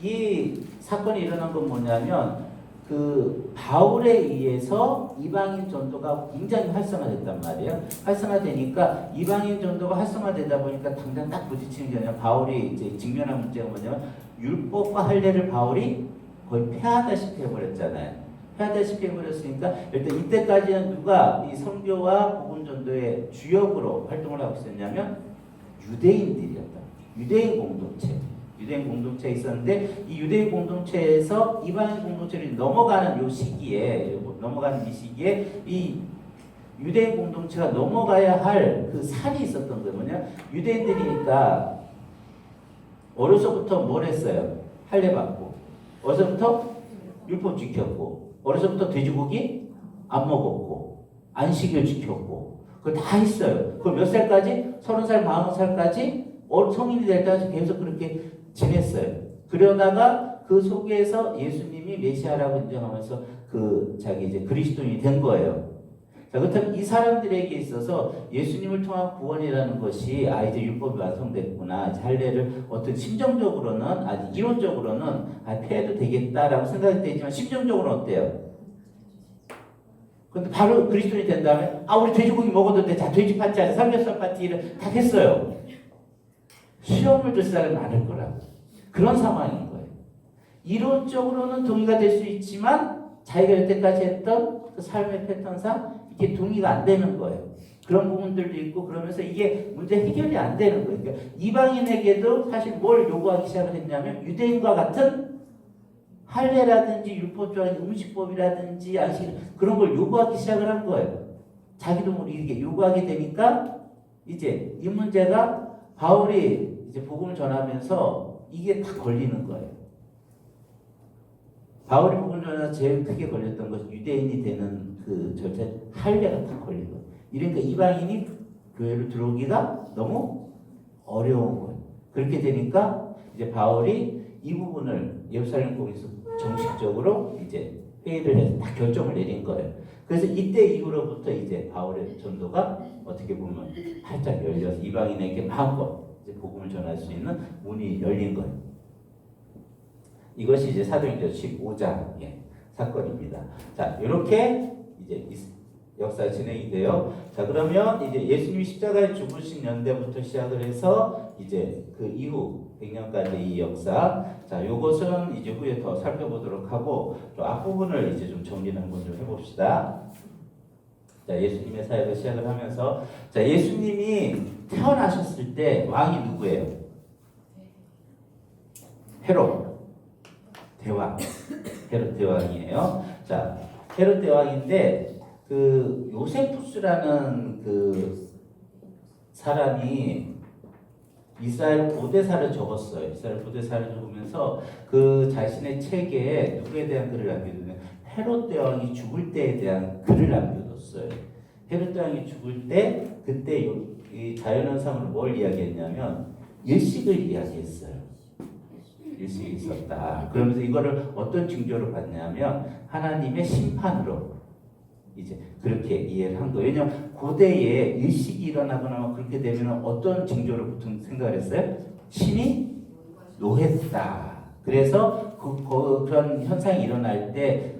이 사건이 일어난 건 뭐냐면, 그 바울에 의해서 이방인 전도가 굉장히 활성화됐단 말이에요. 활성화되니까 이방인 전도가 활성화되다 보니까 당장 딱 부딪히는 게 아니라 바울이 이제 직면한 문제가 뭐냐면, 율법과 할례를 바울이 거의 폐하다시피 해버렸잖아요. 폐하다시피 해버렸으니까 일단 이때까지는 누가 이 선교와 복음 전도의 주역으로 활동을 하고 있었냐면 유대인들이었다. 유대인 공동체에 있었는데, 이 유대인 공동체에서 이방인 공동체를 넘어가는 이 시기에 이 유대인 공동체가 넘어가야 할 그 산이 있었던 거예요. 뭐냐? 유대인들이니까 어려서부터 뭘 했어요? 할례 받고, 어려서부터 율법 지켰고, 어려서부터 돼지고기 안 먹었고, 안식일 지켰고, 그걸 다 했어요. 그걸 몇 살까지? 30살, 40살까지 성인이 될 때까지 계속 그렇게 지냈어요. 그러다가 그 속에서 예수님이 메시아라고 인정하면서 자기 이제 그리스도인이 된 거예요. 자, 그렇다면 이 사람들에게 있어서 예수님을 통한 구원이라는 것이 이제 율법이 완성됐구나, 할례를 어떤 심정적으로는, 아직 이론적으로는 폐해도 되겠다라고 생각이 되지만 심정적으로는 어때요? 근데 바로 그리스도인이 된 다음에 우리 돼지고기 먹어도 돼. 자, 돼지 파티 하자. 삼겹살 파티를 다 했어요. 시험을 줄 사람이 많을 거라고. 그런 상황인 거예요. 이론적으로는 동의가 될 수 있지만 자기가 여태까지 했던 그 삶의 패턴상 이게 동의가 안 되는 거예요. 그런 부분들도 있고, 그러면서 이게 문제 해결이 안 되는 거예요. 그러니까 이방인에게도 사실 뭘 요구하기 시작을 했냐면, 유대인과 같은 할례라든지 율법적인 음식법이라든지 안식, 그런 걸 요구하기 시작을 한 거예요. 자기도 모르게 이렇게 요구하게 되니까 이제 이 문제가 바울이 이제 복음을 전하면서 이게 다 걸리는 거예요. 바울이 복음을 전하면서 제일 크게 걸렸던 것은 유대인이 되는 그 절차, 할례가 다 걸린 거예요. 이러니까 이방인이 교회를 들어오기가 너무 어려운 거예요. 그렇게 되니까 이제 바울이 이 부분을 예루살렘 공에서 정식적으로 이제 회의를 해서 다 결정을 내린 거예요. 그래서 이때 이후로부터 이제 바울의 전도가 어떻게 보면 활짝 열려서 이방인에게 마음껏 이제 복음을 전할 수 있는 문이 열린 거예요. 이것이 이제 사도행전 15장의 사건입니다. 자, 이렇게 이제 역사 진행이 돼요. 자, 그러면 이제 예수님이 십자가에 죽으신 연대부터 시작을 해서 이제 그 이후 100년까지 이 역사, 자, 요것은 이제 후에 더 살펴보도록 하고, 또 앞부분을 이제 좀 정리를 한번 좀 해봅시다. 자, 예수님의 사역을 시작을 하면서, 자, 예수님이 태어나셨을 때 왕이 누구예요? 헤롯 대왕, 헤롯 대왕이에요. 자, 헤롯 대왕인데 그 요세푸스라는 그 사람이 이스라엘 고대사를 적었어요. 이스라엘 고대사를 적으면서 그 자신의 책에 누구에 대한 글을 남겨두냐면 헤롯 대왕이 죽을 때에 대한 글을 남겨뒀어요. 헤롯 대왕이 죽을 때 그때 이 자연현상으로 뭘 이야기했냐면 일식을 이야기했어요. 일식이 있었다. 그러면서 이거를 어떤 징조로 봤냐면 하나님의 심판으로 이제 그렇게 이해를 한 거예요. 왜냐하면 고대에 일식이 일어나거나 그렇게 되면 어떤 징조로 보통 생각을 했어요? 신이 노했다. 그래서 그런 현상이 일어날 때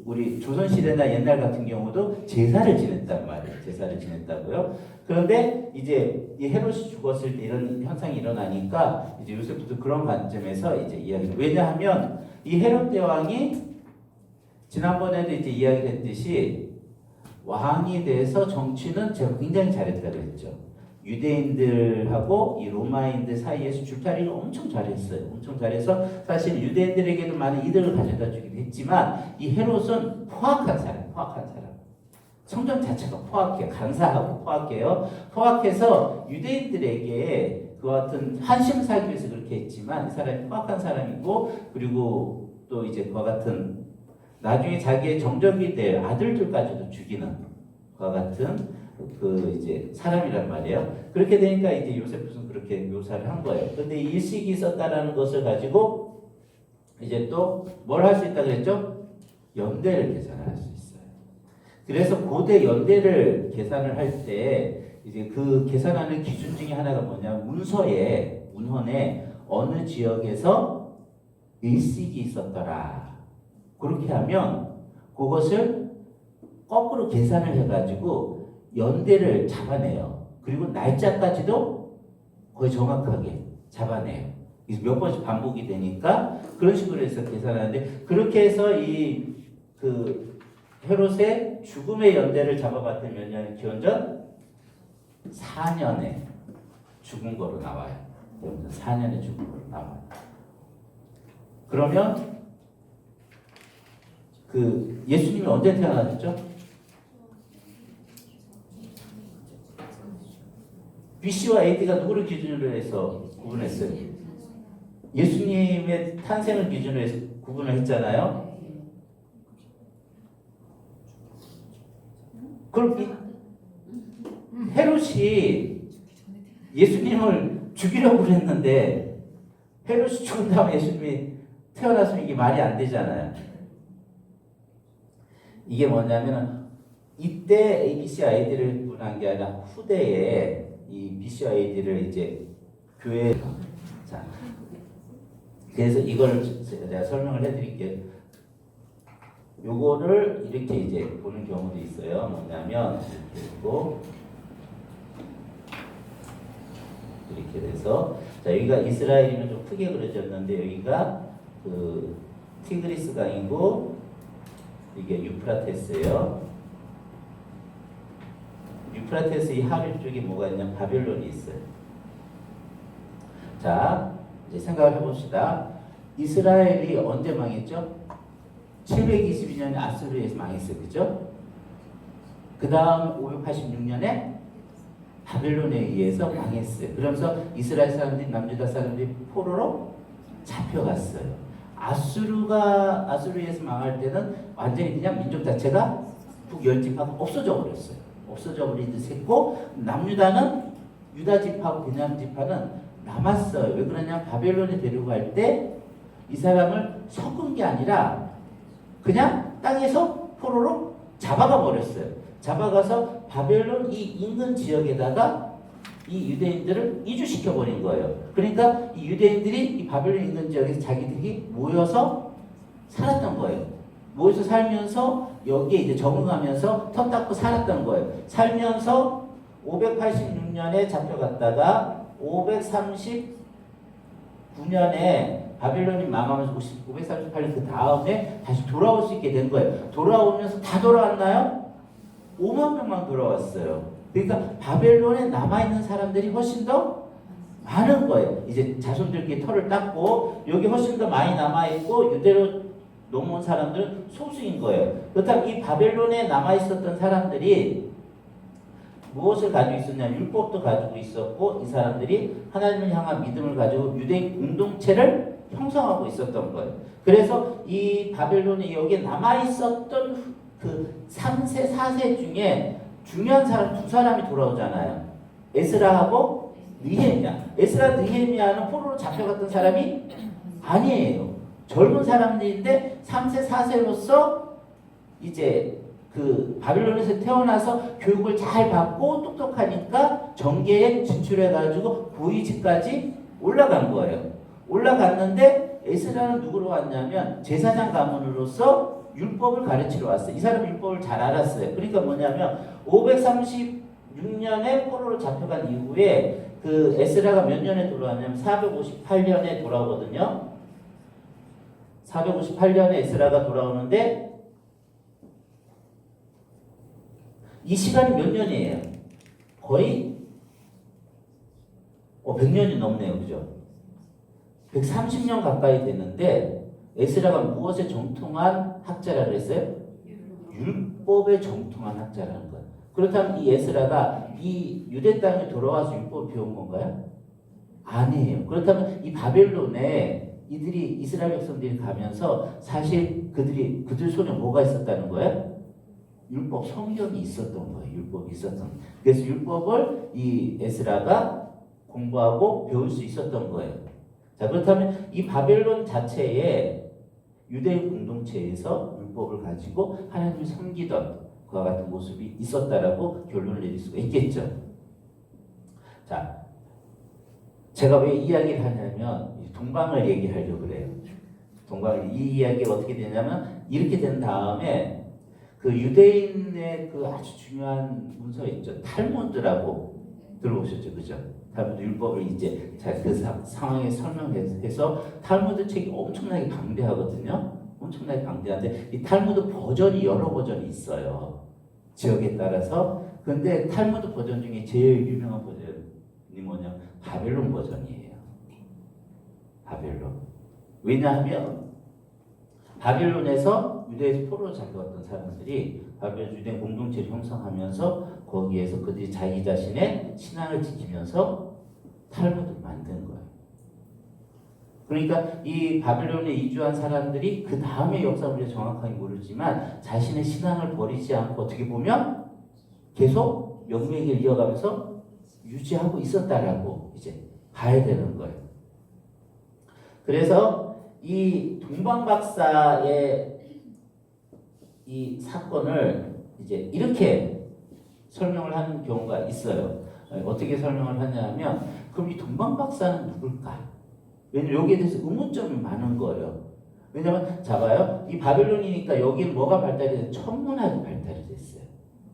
우리 조선시대나 옛날 같은 경우도 제사를 지냈단 말이에요. 제사를 지냈다고요. 그런데 이제 이 헤롯이 죽었을 때 이런 현상이 일어나니까 이제 요셉도 그런 관점에서 이제 이야기를. 왜냐하면 이 헤롯 대왕이 지난번에도 이제 이야기했듯이 왕이 돼서 정치는 제가 굉장히 잘했다고 했죠. 유대인들하고 이 로마인들 사이에서 줄타리를 엄청 잘했어요. 엄청 잘해서 사실 유대인들에게도 많은 이득을 가져다 주기도 했지만 이 헤롯은 포악한 사람. 성전 자체가 포악해요. 간사하고 포악해요. 포악해서 유대인들에게 그와 같은 환심을 사기 위해서 그렇게 했지만 이 사람이 포악한 사람이고 그리고 또 이제 그와 같은 나중에 자기의 정적이 될 아들들까지도 죽이는 그와 같은 그 이제 사람이란 말이에요. 그렇게 되니까 이제 요세푸스는 그렇게 묘사를 한 거예요. 그런데 일식이 있었다라는 것을 가지고 이제 또 뭘 할 수 있다 그랬죠? 연대를 계산할 수 있어요. 그래서 고대 연대를 계산을 할 때 이제 그 계산하는 기준 중에 하나가 뭐냐면 문헌에 어느 지역에서 일식이 있었더라. 그렇게 하면 그것을 거꾸로 계산을 해가지고 연대를 잡아내요. 그리고 날짜까지도 거의 정확하게 잡아내요. 몇 번씩 반복이 되니까 그런 식으로 해서 계산하는데 그렇게 해서 그 헤롯의 죽음의 연대를 잡아봤더니 몇 년이 기원전 4년에 죽은 거로 나와요. 4년에 죽은 거로 나와요. 그러면 그 예수님이 언제 태어나셨죠? BC와 AD가 누구를 기준으로 해서 구분했어요? 예수님의 탄생을 기준으로 해서 구분을 했잖아요. 그럼 헤롯이 예수님을 죽이려고 했는데 헤롯이 죽은 다음에 예수님이 태어났으면 이게 말이 안 되잖아요. 이게 뭐냐면 이때 ABC 아이디를 구분한 게 아니라 후대에 이 BC 아이디를 이제 교회 자 그래서 이걸 제가 설명을 해드릴게요. 요거를 이렇게 이제 보는 경우도 있어요. 뭐냐면 이렇게 있고 이렇게 돼서 자 여기가 이스라엘이면 좀 크게 그려졌는데 여기가 그 티그리스 강이고 이게 유프라테스예요. 유프라테스 이 하류 쪽에 뭐가 있냐면 바벨론이 있어요. 자 이제 생각을 해봅시다. 이스라엘이 언제 망했죠? 722년에 아수르에서 망했어요. 그죠? 그 다음 586년에 바벨론에 의해서 망했어요. 그러면서 이스라엘 사람들이 남유다 사람들이 포로로 잡혀갔어요. 아수르에서 망할 때는 완전히 그냥 민족 자체가 북열집하고 없어져 버렸어요. 없어져 버리듯 했고 남유다는 유다 집하고 베냐민 집하는 남았어요. 왜 그러냐면 바벨론에 데려갈 때 이 사람을 섞은 게 아니라 그냥 땅에서 포로로 잡아가 버렸어요. 잡아가서 바벨론 이 인근 지역에다가 이 유대인들을 이주시켜 버린 거예요. 그러니까 이 유대인들이 이 바벨론 인근 지역에서 자기들이 모여서 살았던 거예요. 모여서 살면서 여기에 이제 적응하면서 터 닦고 살았던 거예요. 살면서 586년에 잡혀갔다가 539년에 바벨론이 망하면서 538년 그 다음에 다시 돌아올 수 있게 된 거예요. 돌아오면서 다 돌아왔나요? 5만 명만 돌아왔어요. 그러니까 바벨론에 남아있는 사람들이 훨씬 더 많은 거예요. 이제 자손들끼리 털을 닦고 여기 훨씬 더 많이 남아있고 유대로 넘어온 사람들은 소수인 거예요. 그렇다면 이 바벨론에 남아있었던 사람들이 무엇을 가지고 있었냐? 율법도 가지고 있었고 이 사람들이 하나님을 향한 믿음을 가지고 유대인 공동체를 형성하고 있었던 거예요. 그래서 이 바벨론에 여기에 남아있었던 그 3세, 4세 중에 중요한 사람 두 사람이 돌아오잖아요. 에스라하고 느헤미야. 에스라, 느헤미야는 포로로 잡혀갔던 사람이 아니에요. 젊은 사람들인데 3세, 4세로서 이제 그 바빌론에서 태어나서 교육을 잘 받고 똑똑하니까 정계에 진출해가지고 고위직까지 올라간 거예요. 올라갔는데 에스라는 누구로 왔냐면 제사장 가문으로서 율법을 가르치러 왔어요. 이 사람 율법을 잘 알았어요. 그러니까 뭐냐면 536년에 포로로 잡혀간 이후에 그 에스라가 몇 년에 돌아왔냐면 458년에 돌아오거든요. 458년에 에스라가 돌아오는데 이 시간이 몇 년이에요? 거의 100년이 넘네요. 그죠? 130년 가까이 됐는데 에스라가 무엇에 정통한 학자라 그랬어요? 율법에 정통한 학자라는 거예요. 그렇다면 이 에스라가 이 유대 땅에 돌아와서 율법을 배운 건가요? 아니에요. 그렇다면 이 바벨론에 이들이 이스라엘 백성들이 가면서 사실 그들 손에 뭐가 있었다는 거예요? 율법 성경이 있었던 거예요. 율법이 있었던 거예요. 그래서 율법을 이 에스라가 공부하고 배울 수 있었던 거예요. 자, 그렇다면 이 바벨론 자체에 유대인 공동체에서 율법을 가지고 하나님을 섬기던 그와 같은 모습이 있었다라고 결론을 내릴 수가 있겠죠. 자, 제가 왜 이야기를 하냐면 동방을 얘기하려고 그래요. 이 이야기가 어떻게 되냐면 이렇게 된 다음에 그 유대인의 그 아주 중요한 문서 있죠. 탈무드라고 들어보셨죠, 그죠? 탈무드 율법을 이제 그 상황에 설명해서 탈무드 책이 엄청나게 방대하거든요. 엄청나게 방대한데 이 탈무드 버전이 여러 버전이 있어요. 지역에 따라서. 근데 탈무드 버전 중에 제일 유명한 버전이 뭐냐? 바벨론 버전이에요. 바벨론. 왜냐하면 바벨론에서 유대에서 포로로 잡혀갔던 사람들이 바벨론 유대 공동체를 형성하면서 거기에서 그들이 자기 자신의 신앙을 지키면서 탈무드를 만든 거예요. 그러니까 이 바벨론에 이주한 사람들이 그 다음의 역사를 우리가 정확하게 모르지만 자신의 신앙을 버리지 않고 어떻게 보면 계속 영맹을 이어가면서 유지하고 있었다라고 이제 봐야 되는 거예요. 그래서 이 동방박사의 이 사건을 이제 이렇게 설명을 하는 경우가 있어요. 어떻게 설명을 하냐면 그럼 이 동방박사는 누굴까? 왜냐면 여기에 대해서 의문점이 많은 거예요. 왜냐면 자봐요. 이 바벨론이니까 여기는 뭐가 발달이 됐어요? 천문학이 발달이 됐어요.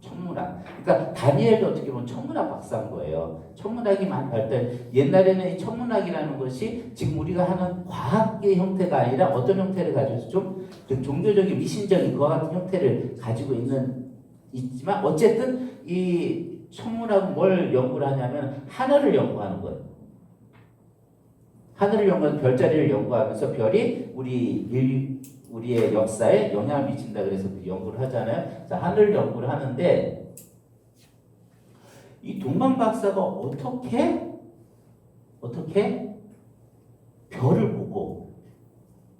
천문학. 그러니까 다니엘도 어떻게 보면 천문학 박사인 거예요. 천문학이 많이 발달. 옛날에는 이 천문학이라는 것이 지금 우리가 하는 과학의 형태가 아니라 어떤 형태를 가지고 좀 그 종교적인 미신적인 그와 같은 형태를 가지고 있지만 어쨌든 이 천문학은 뭘 연구를 하냐면 하늘을 연구하는 거예요. 하늘을 연구하는 별자리를 연구하면서 별이 우리의 역사에 영향을 미친다 그래서 그 연구를 하잖아요. 자, 하늘 연구를 하는데 이 동방 박사가 어떻게 별을 보고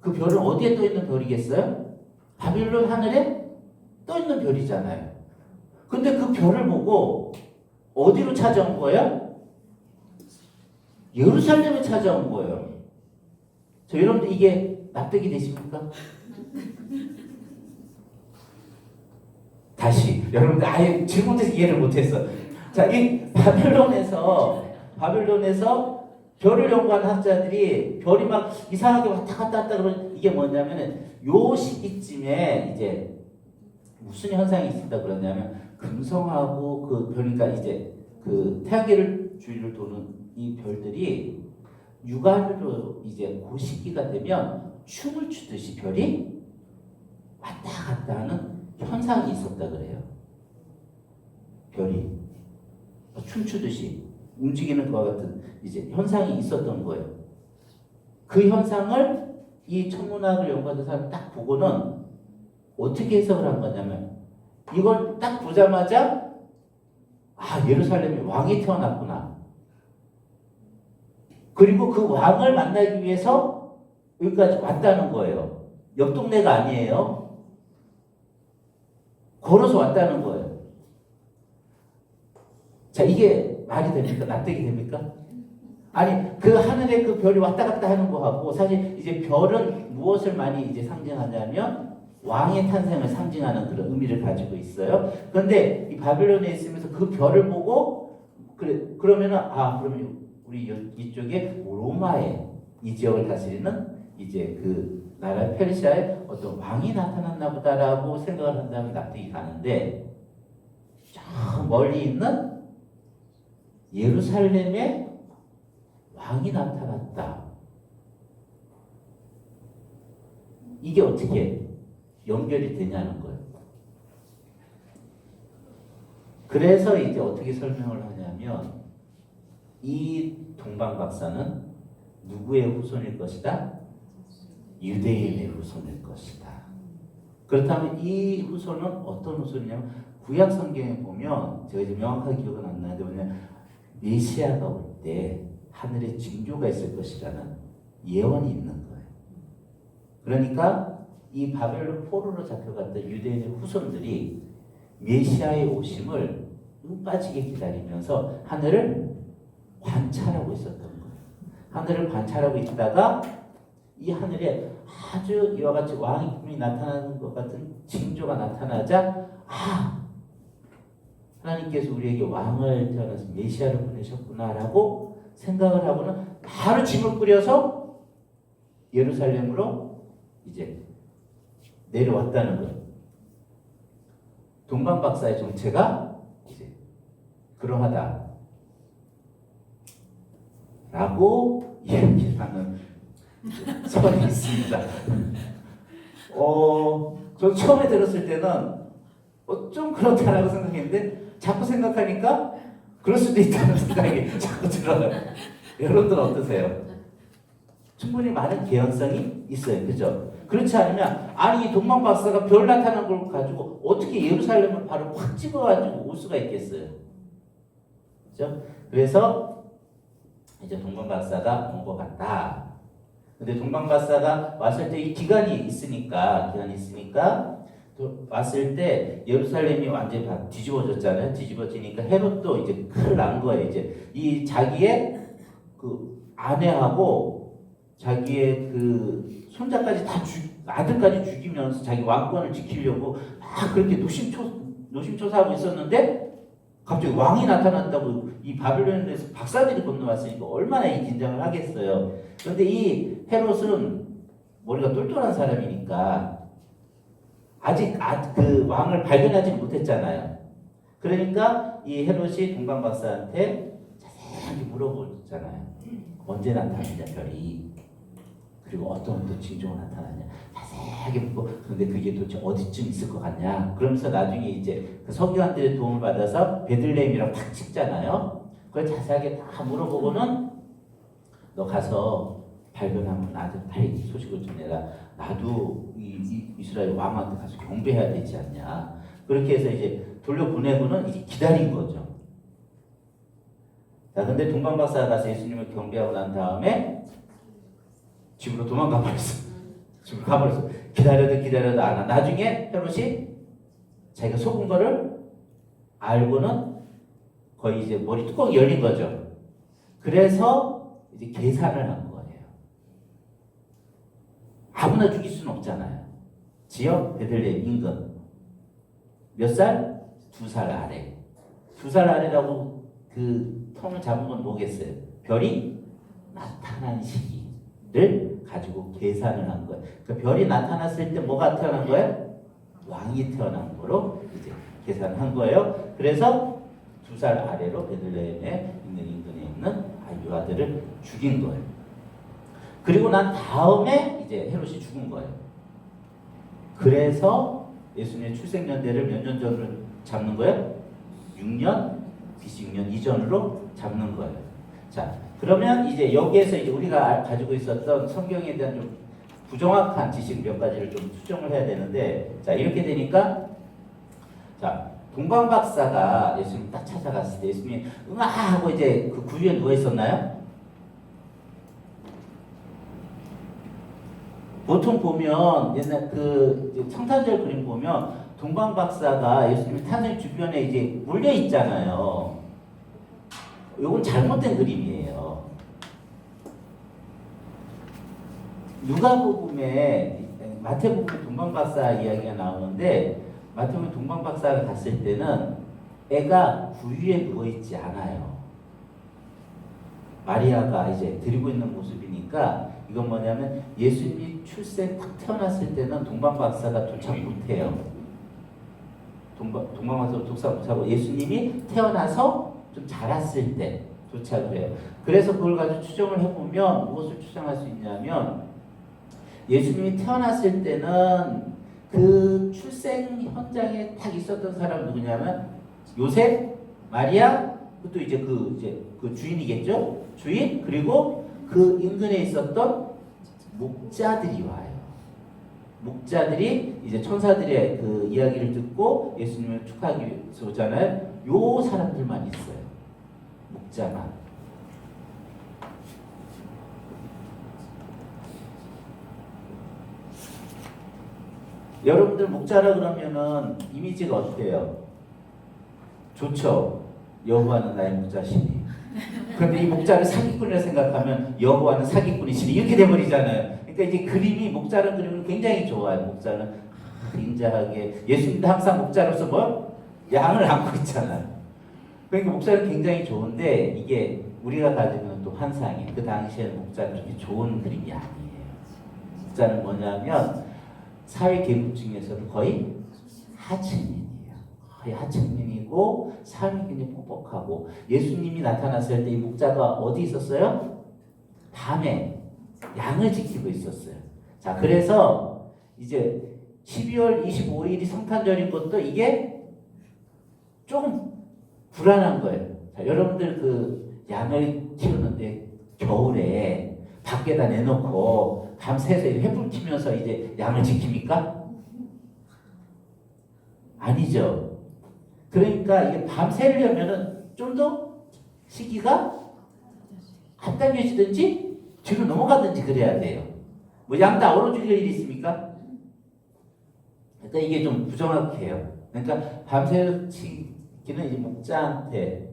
그 별은 어디에 떠 있는 별이겠어요? 바빌론 하늘에 떠 있는 별이잖아요. 근데 그 별을 보고 어디로 찾아온 거예요? 예루살렘에 찾아온 거예요. 저 여러분들 이게 납득이 되십니까? 다시 여러분들 아예 질문에서 이해를 못했어. 자, 이 바벨론에서 별을 연구한 학자들이 별이 막 이상하게 왔다 갔다 그러면 이게 뭐냐면은 요 시기쯤에 이제 무슨 현상이 있다 그러냐면 금성하고 그 그러니까 이제 그 태양계를 주위를 도는 이 별들이 육안으로 이제 그 시기가 되면 춤을 추듯이 별이 왔다 갔다 하는 현상이 있었다 그래요. 별이 춤추듯이. 움직이는 것과 같은 이제 현상이 있었던 거예요. 그 현상을 이 천문학을 연구하는 사람 딱 보고는 어떻게 해석을 한 거냐면 이걸 딱 보자마자 예루살렘에 왕이 태어났구나. 그리고 그 왕을 만나기 위해서 여기까지 왔다는 거예요. 옆 동네가 아니에요. 걸어서 왔다는 거예요. 자, 이게 말이 됩니까? 납득이 됩니까? 아니, 그 하늘에 그 별이 왔다 갔다 하는 거하고 사실 이제 별은 무엇을 많이 이제 상징하냐면 왕의 탄생을 상징하는 그런 의미를 가지고 있어요. 그런데 이 바벨론에 있으면서 그 별을 보고 그러면은 그러면 우리 이쪽에 로마의 이 지역을 다스리는 이제 그 나라 페르시아의 어떤 왕이 나타났나 보다라고 생각을 한다면 납득이 가는데 저 멀리 있는 예루살렘에 왕이 나타났다. 이게 어떻게 연결이 되냐는 거예요. 그래서 이제 어떻게 설명을 하냐면 이 동방 박사는 누구의 후손일 것이다? 유대인의 후손일 것이다. 그렇다면 이 후손은 어떤 후손이냐면 구약 성경에 보면 제가 이제 명확하게 기억은 안 나는데 뭐냐면 메시아가 올 때 하늘에 징조가 있을 것이라는 예언이 있는 거예요. 그러니까 이 바벨론 포로로 잡혀갔던 유대인의 후손들이 메시아의 오심을 빠지게 기다리면서 하늘을 관찰하고 있었던 거예요. 하늘을 관찰하고 있다가 이 하늘에 아주 이와 같이 왕이 나타나는 것 같은 징조가 나타나자 하나님께서 우리에게 왕을 태어나서 메시아를 보내셨구나라고 생각을 하고는 바로 짐을 꾸려서 예루살렘으로 이제 내려왔다는 거예요. 동방 박사의 정체가 이제 그러하다 라고 이야기하는 설이 있습니다. 저 처음에 들었을 때는 좀 그렇다라고 생각했는데 자꾸 생각하니까 그럴 수도 있다는 생각이 자꾸 들어요. 여러분들 어떠세요? 충분히 많은 개연성이 있어요. 그죠? 그렇지 않으면 이 동방 박사가 별 나타난 걸 가지고 어떻게 예루살렘을 바로 확 집어가지고 올 수가 있겠어요? 그죠? 그래서 이제 동방 박사가 온 것 같다. 근데 동방 박사가 왔을 때 이 기간이 있으니까 왔을 때 예루살렘이 완전히 다 뒤집어졌잖아요. 뒤집어지니까 헤롯도 이제 큰일 난 거예요. 이제 이 자기의 그 아내하고 자기의 그 손자까지 아들까지 죽이면서 자기 왕권을 지키려고 그렇게 노심초사하고 있었는데 갑자기 왕이 나타났다고 이 바벨론에서 박사들이 건너왔으니까 얼마나 이 긴장을 하겠어요. 그런데 이 헤롯은 머리가 똘똘한 사람이니까 아직 그 왕을 발견하지 못했잖아요. 그러니까 이 헤롯이 동방 박사한테 자세하게 물어보잖아요. 언제 나타났냐 별이, 그리고 어떤 징조가 나타났냐 자세하게 묻고, 그런데 그게 도대체 어디쯤 있을 것 같냐. 그러면서 나중에 이제 그 서기관들의 도움을 받아서 베들레헴이라고 탁 찍잖아요. 그걸 자세하게 다 물어보고는 너 가서 발견하면 나한테 빨리 소식을 전해라. 나도 이 이스라엘 왕한테 가서 경배해야 되지 않냐. 그렇게 해서 이제 돌려보내고는 이제 기다린 거죠. 자, 근데 동방 박사가 가서 예수님을 경배하고 난 다음에 집으로 도망가 버렸어. 집으로 가버렸어. 기다려도 안 와. 나중에 헤롯이 자기가 속은 거를 알고는 거의 이제 머리 뚜껑이 열린 거죠. 그래서 이제 계산을 한 거예요. 아무나 죽일 수는 없잖아요. 지역 베들레헴 인근 몇 살? 2살 아래. 2살 아래라고 그 텀을 잡은 건 뭐겠어요? 별이 나타난 시기를 가지고 계산을 한 거예요. 그러니까 별이 나타났을 때 뭐가 태어난 거예요? 왕이 태어난 거로 이제 계산한 거예요. 그래서 2살 아래로 베들레헴에 있는 인근에 있는 유아들을 죽인 거예요. 그리고 난 다음에 이제 헤롯이 죽은 거예요. 그래서 예수님의 출생연대를 몇 년 전으로 잡는 거예요? 6년 BC 6년 이전으로 잡는 거예요. 자, 그러면 이제 여기에서 이제 우리가 가지고 있었던 성경에 대한 좀 부정확한 지식 몇 가지를 좀 수정을 해야 되는데, 자, 이렇게 되니까, 자, 동방 박사가 예수님 딱 찾아갔을 때 예수님이 응아 하고 이제 그 구유에 누워 있었나요? 보통 보면 옛날 그 성탄절 그림 보면 동방 박사가 예수님 탄생 주변에 이제 몰려 있잖아요. 이건 잘못된 그림이에요. 누가복음에 마태복음 동방 박사 이야기가 나오는데 마태복음 동방 박사가 갔을 때는 애가 구유에 누워 있지 않아요. 마리아가 이제 드리고 있는 모습이니까 이건 뭐냐면 예수님이 출생 딱 태어났을 때는 동방 박사가 도착 못해요. 동방 박사가 도착 못하고 예수님이 태어나서 좀 자랐을 때 도착을 해요. 그래서 그걸 가지고 추정을 해보면 무엇을 추정할 수 있냐면 예수님이 태어났을 때는 그 출생 현장에 딱 있었던 사람 누구냐면 요셉, 마리아, 또 이제 그 주인이겠죠? 주인 그리고 그 인근에 있었던 목자들이 와요. 목자들이 이제 천사들의 그 이야기를 듣고 예수님을 축하하기 위해서 오잖아요. 요 사람들만 있어요. 목자만. 여러분들 목자라 그러면은 이미지가 어때요? 좋죠. 여호와는 나의 목자시니. 그런데 이 목자를 사기꾼이라 생각하면 여호와는 사기꾼이시니 이렇게 돼버리잖아요. 그러니까 이제 그림이 목자라는 그림은 굉장히 좋아요. 목자는 인자하게 예수님도 항상 목자로서 뭐 양을 안고 있잖아요. 그러니까 목자는 굉장히 좋은데 이게 우리가 가지고 있는 또 환상이 그 당시에는 목자는 그렇게 좋은 그림이 아니에요. 목자는 뭐냐면 사회 계급 중에서도 거의 하층민이에요. 거의 하층민이고 삶이 굉장히 뻑뻑하고 예수님이 나타났을 때 이 목자가 어디 있었어요? 밤에 양을 지키고 있었어요. 자, 그래서 이제 12월 25일이 성탄절인 것도 이게 조금 불안한 거예요. 자, 여러분들 그 양을 키우는데 겨울에 밖에다 내놓고 밤새서 횃불 켜면서 이제 양을 지킵니까? 아니죠. 그러니까 이게 밤새려면은 좀 더 시기가 앞당겨지든지 뒤로 넘어가든지 그래야 돼요. 뭐 양 다 얼어 죽일 일이 있습니까? 그러니까 이게 좀 부정확해요. 그러니까 밤새기는 이제 목자한테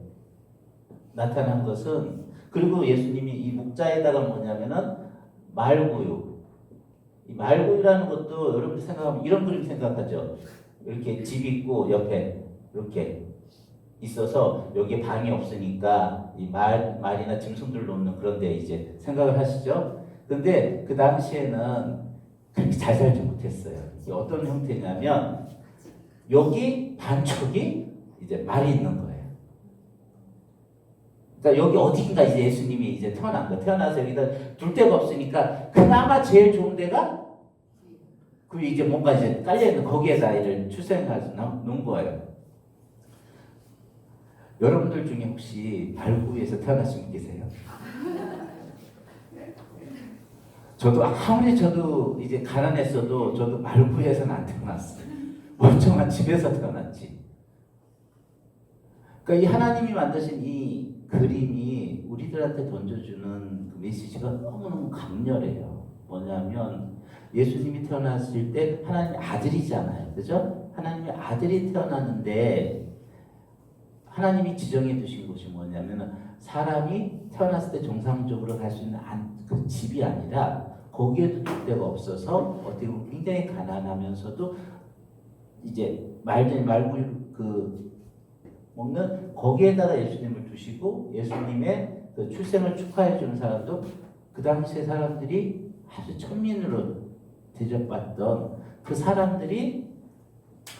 나타난 것은 그리고 예수님이 이 목자에다가 뭐냐면은 말구유. 이 말구유라는 것도 여러분들 생각하면 이런 그림 생각하죠. 이렇게 집 있고 옆에 이렇게 있어서 여기에 방이 없으니까 이 말이나 짐승들 놓는 그런 데 이제 생각을 하시죠. 근데 그 당시에는 그렇게 잘 살지 못했어요. 이게 어떤 형태냐면 여기 반쪽이 이제 말이 있는 거예요. 그러니까 여기 어딘가 이제 예수님이 이제 태어난 거. 태어나서 여기다 둘 데가 없으니까 그나마 제일 좋은 데가 그 이제 뭔가 이제 깔려 있는 거기에다 이를 출생해서 놓은 거예요. 여러분들 중에 혹시 발구에서 태어나신 분 계세요? 저도 아무리 저도 이제 가난했어도 저도 말구에서는 안 태어났어요. 멀쩡한 집에서 태어났지. 그러니까 이 하나님이 만드신 이 그림이 우리들한테 던져주는 그 메시지가 너무너무 강렬해요. 뭐냐면 예수님이 태어났을 때 하나님의 아들이잖아요. 그죠? 하나님의 아들이 태어났는데 하나님이 지정해 두신 곳이 뭐냐면 사람이 태어났을 때 정상적으로 갈 수 있는 그 집이 아니라 거기에도 족대가 없어서 어떻게 보면 굉장히 가난하면서도 이제 말구유 그 먹는 거기에다가 예수님을 두시고 예수님의 그 출생을 축하해 주는 사람도 그 당시에 사람들이 아주 천민으로 대접받던 그 사람들이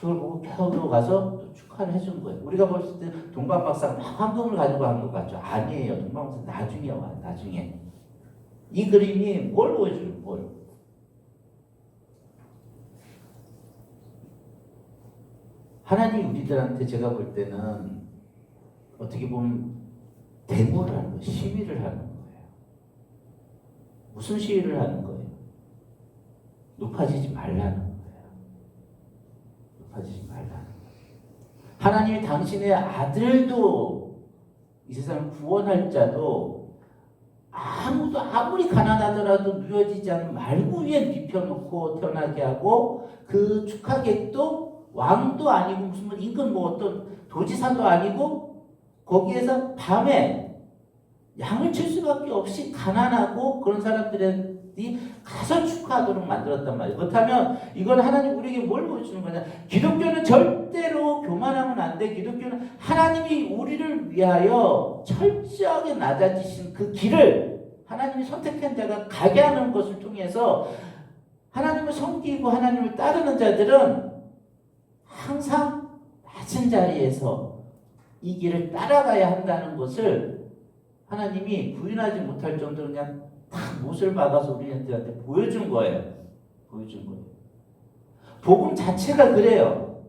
그걸 보고 펴고 가서 또 축하를 해준 거예요. 우리가 봤을 때 동방 박사가 막 황금을 가지고 간 것 같죠? 아니에요. 동방 박사 나중에 와요. 나중에. 이 그림이 뭘 보여줘요? 뭘? 하나님이 우리들한테 제가 볼 때는 어떻게 보면 데모를 하는 거예요. 시위를 하는 거예요. 무슨 시위를 하는 거예요? 높아지지 말라는 거예요. 높아지지 말라는 거예요. 하나님이 당신의 아들도 이 세상을 구원할 자도 아무도 아무리 가난하더라도 누여지지 않은 말구 위에 눕혀놓고 태어나게 하고 그 축하객도 왕도 아니고 무슨 임금 뭐 어떤 도지사도 아니고 거기에서 밤에 양을 칠 수밖에 없이 가난하고 그런 사람들이 가서 축하하도록 만들었단 말이에요. 그렇다면 이건 하나님 우리에게 뭘 보여주는 거냐? 기독교는 절대로 교만하면 안 돼. 기독교는 하나님이 우리를 위하여 철저하게 낮아지신 그 길을 하나님이 선택한 자가 가게 하는 것을 통해서 하나님을 섬기고 하나님을 따르는 자들은 항상 낮은 자리에서 이 길을 따라가야 한다는 것을 하나님이 부인하지 못할 정도로 그냥 딱 못을 박아서 우리한테 보여준 거예요. 보여준 거예요. 복음 자체가 그래요.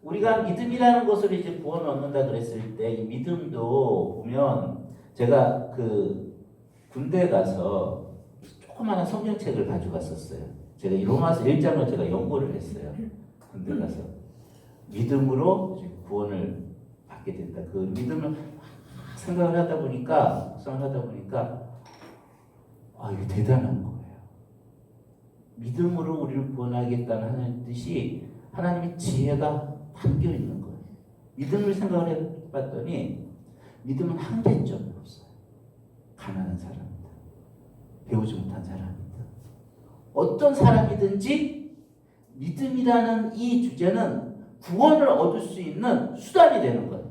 우리가 믿음이라는 것을 이제 구원을 얻는다 그랬을 때 이 믿음도 보면 제가 그 군대에 가서 조그마한 성경책을 가져갔었어요. 제가 이 로마서 1장을 제가 연구를 했어요. 군대 가서 믿음으로 구원을 받게 된다. 그 믿음을 생각을 하다 보니까 이게 대단한 거예요. 믿음으로 우리를 구원하겠다는 하나님의 뜻이 하나님의 지혜가 담겨 있는 거예요. 믿음을 생각을 해봤더니 믿음은 한계점이 없어요. 가난한 사람이다. 배우지 못한 사람이다. 어떤 사람이든지 믿음이라는 이 주제는 구원을 얻을 수 있는 수단이 되는 거예요.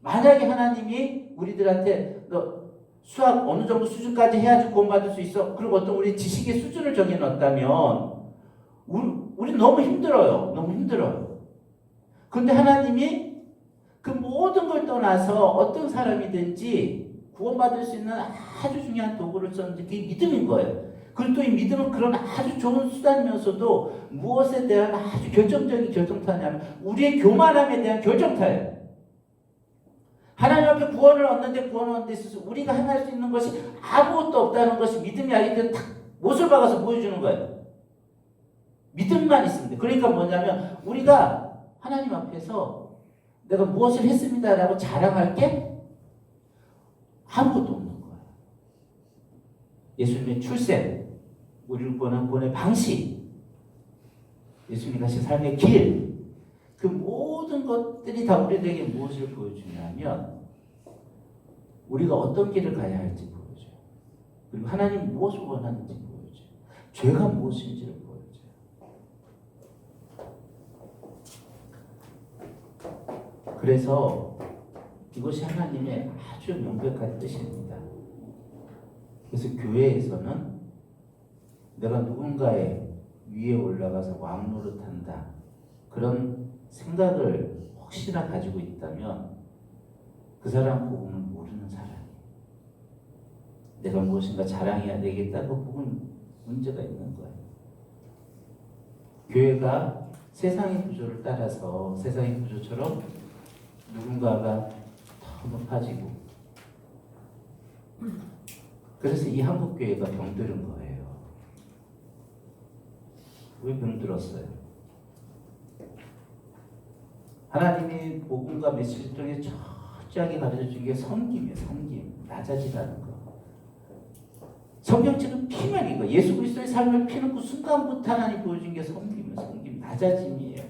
만약에 하나님이 우리들한테 너 수학 어느 정도 수준까지 해야지 구원받을 수 있어. 그리고 어떤 우리 지식의 수준을 정해놨다면 우리 너무 힘들어요. 너무 힘들어요. 그런데 하나님이 그 모든 걸 떠나서 어떤 사람이든지 구원받을 수 있는 아주 중요한 도구를 썼는데 그게 믿음인 거예요. 그리고 또 이 믿음은 그런 아주 좋은 수단이면서도 무엇에 대한 아주 결정적인 결정타냐면 우리의 교만함에 대한 결정타예요. 하나님 앞에 구원을 얻는데 구원을 얻는 데 있어서 우리가 행할 수 있는 것이 아무것도 없다는 것이 믿음이 아닌데 탁 못을 박아서 보여주는 거예요. 믿음만 있으면 돼. 그러니까 뭐냐면 우리가 하나님 앞에서 내가 무엇을 했습니다라고 자랑할 게 아무것도 없는 거예요. 예수님의 출생, 우리를 구원한 구원의 방식, 예수님이 가신 삶의 길, 그 모든 것들이 다 우리에게 무엇을 보여주냐면 우리가 어떤 길을 가야 할지 보여줘요. 그리고 하나님이 무엇을 원하는지 보여줘요. 죄가 무엇인지를 보여줘요. 그래서 이것이 하나님의 아주 명백한 뜻입니다. 그래서 교회에서는 내가 누군가의 위에 올라가서 왕 노릇한다. 그런 생각을 혹시나 가지고 있다면 그 사람 복음을 모르는 사람이에요. 내가 무엇인가 자랑해야 되겠다. 그 복음 문제가 있는 거예요. 교회가 세상의 구조를 따라서 세상의 구조처럼 누군가가 더 높아지고 그래서 이 한국교회가 병들은 거예요. 왜 병들었어요? 하나님이 복음과 메시지 통해 철저하게 가르쳐준 게 섬김이에요. 섬김. 낮아지라는 거. 성경책은 피면 이거. 예수 그리스도의 삶을 피는 그 순간부터 하나님 보여준 게 섬김이에요. 섬김. 낮아짐이에요.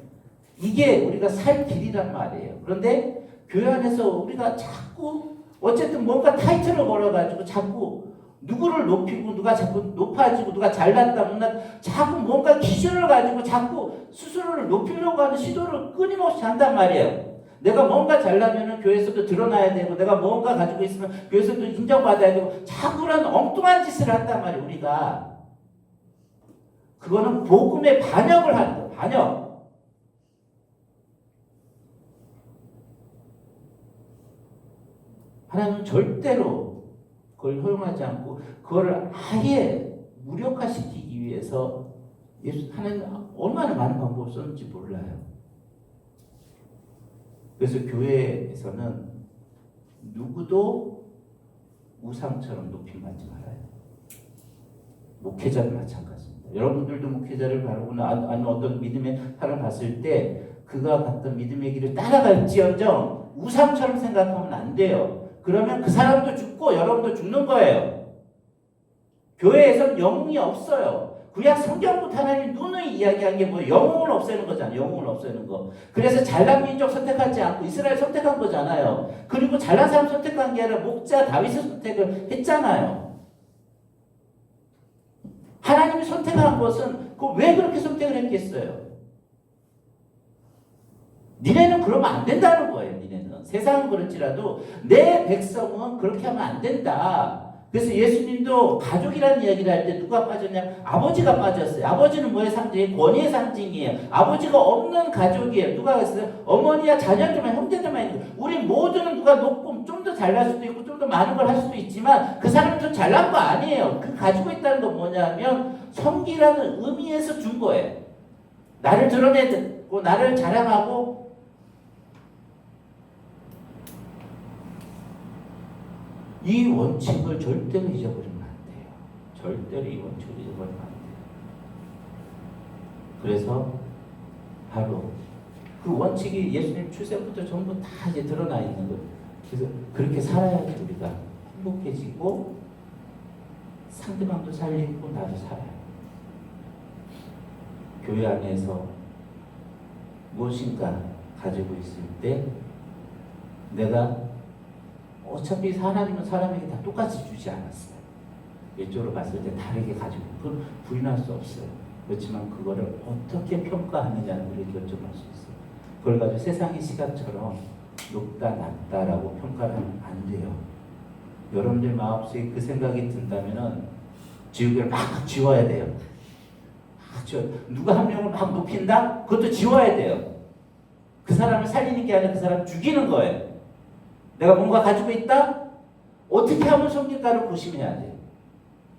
이게 우리가 살 길이란 말이에요. 그런데 교회 안에서 우리가 자꾸 어쨌든 뭔가 타이틀을 걸어가지고 자꾸 누구를 높이고 누가 자꾸 높아지고 누가 잘났다 못났다 자꾸 뭔가 기준을 가지고 자꾸 스스로를 높이려고 하는 시도를 끊임없이 한단 말이에요. 내가 뭔가 잘나면 교회에서도 드러나야 되고 내가 뭔가 가지고 있으면 교회에서도 인정받아야 되고 자꾸 그런 엉뚱한 짓을 한단 말이에요. 우리가 그거는 복음의 반역을 하는 거예요. 반역. 하나님은 절대로 그걸 허용하지 않고 그거를 아예 무력화시키기 위해서 하나님 얼마나 많은 방법을 썼는지 몰라요. 그래서 교회에서는 누구도 우상처럼 높임받지 말아요. 목회자도 마찬가지입니다. 여러분들도 목회자를 바라보거나 아니면 어떤 믿음의 사람을 봤을 때 그가 갔던 믿음의 길을 따라갈지언정 우상처럼 생각하면 안 돼요. 그러면 그 사람도 죽고 여러분도 죽는 거예요. 교회에서는 영웅이 없어요. 구약 성경부터 하나님 누누이 이야기한 게 뭐 영웅을 없애는 거잖아요. 영웅을 없애는 거. 그래서 잘난 민족 선택하지 않고 이스라엘 선택한 거잖아요. 그리고 잘난 사람 선택한 게 아니라 목자 다윗을 선택을 했잖아요. 하나님이 선택한 것은 왜 그렇게 선택을 했겠어요? 니네는 그러면 안 된다는 거예요. 니네는. 세상은 그렇지라도 내 백성은 그렇게 하면 안 된다. 그래서 예수님도 가족이라는 이야기를 할 때 누가 빠졌냐? 아버지가 빠졌어요. 아버지는 뭐의 상징이에요? 권위의 상징이에요. 아버지가 없는 가족이에요. 누가 그랬어요? 어머니와 자녀들만, 형제들만 있는 거예요. 우리 모두는 누가 높고 좀 더 잘날 수도 있고 좀 더 많은 걸 할 수도 있지만 그 사람이 더 잘난 거 아니에요. 그 가지고 있다는 건 뭐냐면 섬기라는 의미에서 준 거예요. 나를 드러내고 나를 자랑하고 이 원칙을 절대로 잊어버리면 안 돼요. 절대로 이 원칙을 잊어버리면 안 돼요. 그래서 바로 그 원칙이 예수님 출생부터 전부 다 이제 드러나 있는 거예요. 그래서 그렇게 살아야지 우리가 행복해지고 상대방도 살리고 나도 살아요. 교회 안에서 무엇인가 가지고 있을 때 내가 어차피 하나님은 사람에게 다 똑같이 주지 않았어요. 이쪽으로 봤을 때 다르게 가지고 그건 부인할 수 없어요. 그렇지만 그거를 어떻게 평가하느냐는 우리가 결정할 수 있어요. 그걸 가지고 세상의 시각처럼 높다 낮다라고 평가를 하면 안 돼요. 여러분들 마음속에 그 생각이 든다면은 지우개를 막 지워야 돼요. 누가 한 명을 막 높인다? 그것도 지워야 돼요. 그 사람을 살리는 게 아니라 그 사람을 죽이는 거예요. 내가 뭔가 가지고 있다? 어떻게 하면 섬길까를 고심해야 돼요.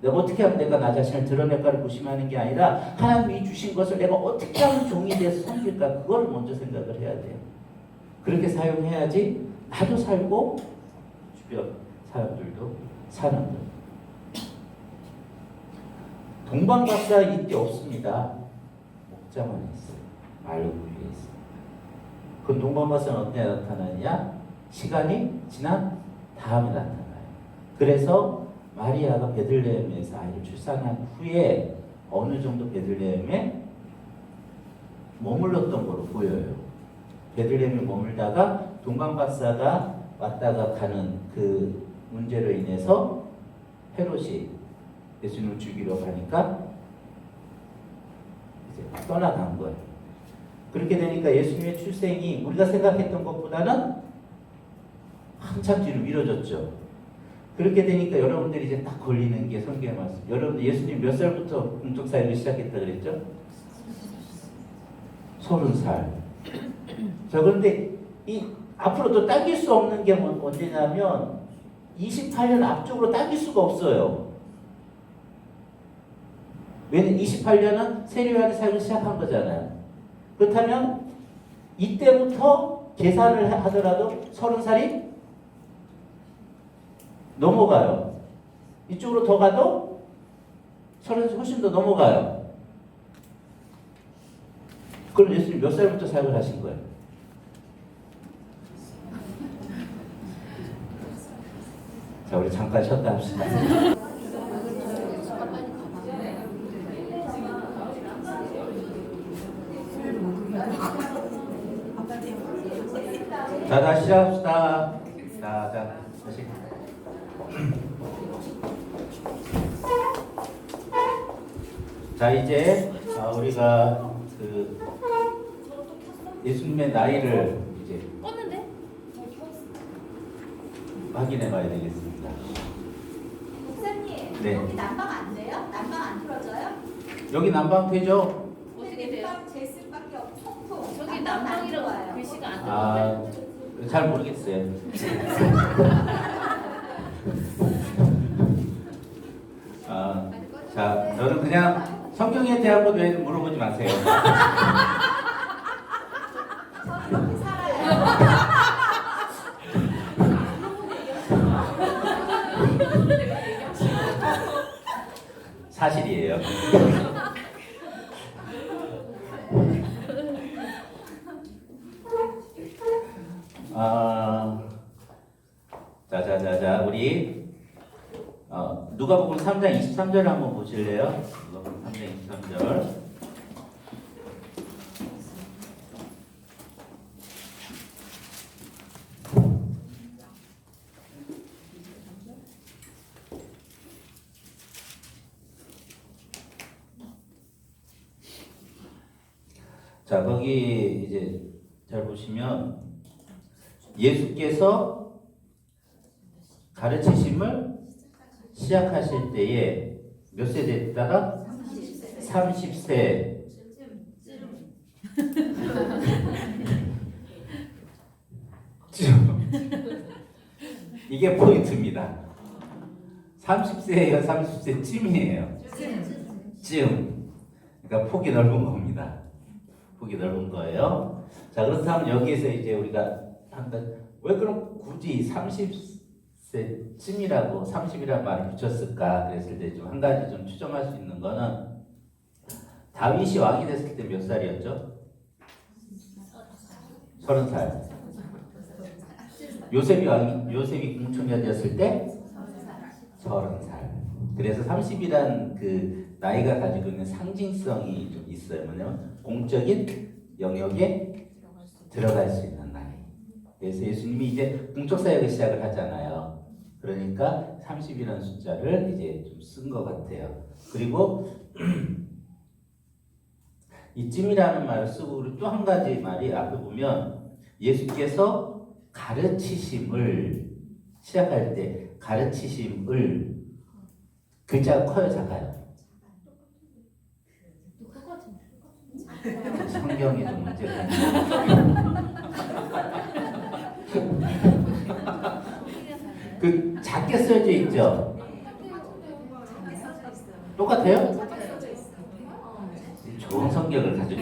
내가 어떻게 하면 내가 나 자신을 드러낼까를 고심하는 게 아니라 하나님이 주신 것을 내가 어떻게 하면 종이 돼서 섬길까 그걸 먼저 생각을 해야 돼요. 그렇게 사용해야지 나도 살고 주변 사람들도 사는 거예요. 동방박사 이때 없습니다. 목자만 있어요. 말구리에 있어요. 그 동방박사는 어떻게 나타나냐? 시간이 지난 다음에 나타나요. 그래서 마리아가 베들레헴에서 아이를 출산한 후에 어느 정도 베들레헴에 머물렀던 걸로 보여요. 베들레헴에 머물다가 동방박사가 왔다가 가는 그 문제로 인해서 헤롯이 예수님을 죽이러 가니까 이제 떠나간 거예요. 그렇게 되니까 예수님의 출생이 우리가 생각했던 것보다는 한참 뒤로 미뤄졌죠. 그렇게 되니까 여러분들이 이제 딱 걸리는 게 성경의 말씀. 여러분들 예수님 몇 살부터 공적 사역을 시작했다 그랬죠? 30살. 자, 그런데 이 앞으로 또 당길 수 없는 게 언제냐면 28년 앞쪽으로 당길 수가 없어요. 왜냐면 28년은 세례요한의 사역을 시작한 거잖아요. 그렇다면 이때부터 계산을 하더라도 30살이 넘어가요. 이쪽으로 더 가도 30살 훨씬 더 넘어가요. 그럼 예수님 몇 살부터 사역을 하신 거예요? 자, 우리 잠깐 쉬었다 합시다. 자, 다시 시작합시다. 자, 다시. 자, 이제 우리가 그 예수님의 나이를 이제 확인해 봐야 되겠습니다. 목사님, 네. 여기 난방 안 돼요? 난방 안 틀어져요? 여기 난방 되죠? 어떻게 돼요? 제습밖에 없고 통풍. 저기 난방이라고 글씨가 안 들어가요. 잘 모르겠어요. 자, 저는 그냥 성경에 대한 것 외에는 물어보지 마세요. 저 이렇게 살아요. 사실이에요. 아, 자자자자 우리 누가복음 3장 23절 한번 보실래요? 누가복음 3장 23절. 자, 거기 이제 잘 보시면 예수께서 가르치심을 시작하실 때에 몇 세 됐다가 30세. 이게 포인트입니다. 30세예요, 30세쯤이에요. 쯤. 그러니까 폭이 넓은 겁니다. 폭이 넓은 거예요. 자, 그렇다면 여기에서 이제 우리가 왜 그럼 굳이 30세쯤이라고 30이라는 말을 붙였을까? 그랬을 때 좀 한 가지 좀 추정할 수 있는 거는 다윗이 왕이 됐을 때 몇 살이었죠? 30살. 요셉이 공초가 되었을 때 30살. 그래서 30이란 그 나이가 가지고 있는 상징성이 좀 있어요. 뭐냐면 공적인 영역에 들어갈 수 있는 나이. 그래서 예수님이 이제 공적 사역을 시작을 하잖아요. 그러니까 30이라는 숫자를 이제 좀 쓴 것 같아요. 그리고 이 찜이라는 말을 쓰고 또 한 가지 말이 앞에 보면 예수께서 가르치심을 시작할 때 가르치심을 글자가 커요, 작아요? 성경이 좀 문제가 있네요. 그 작게 써져 있죠? 똑같아요? 좋은 성경을 가지고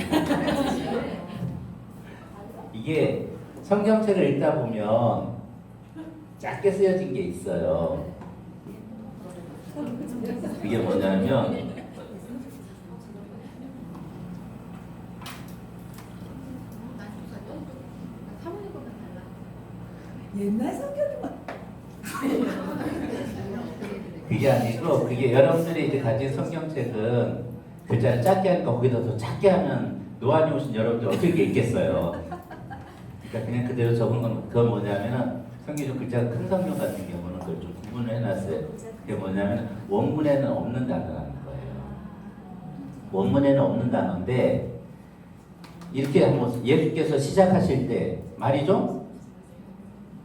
이게 성경책을 읽다 보면 작게 쓰여진 게 있어요. 그게 뭐냐면 옛날 성경이면 그게 아니고 그게 여러분들이 이제 가진 성경책은 글자를 작게 하니까 거기다 더 작게 하면 노안이 오신 여러분들 어떻게 읽겠어요? 그러니까 그냥 그대로 적은 건 그건 뭐냐면은 성경적 글자가 큰 성경 같은 경우는 그걸 좀 구분을 해놨어요. 그게 뭐냐면 원문에는 없는 단어라는 거예요. 원문에는 없는 단어인데 이렇게 한번 예수께서 시작하실 때 말이 좀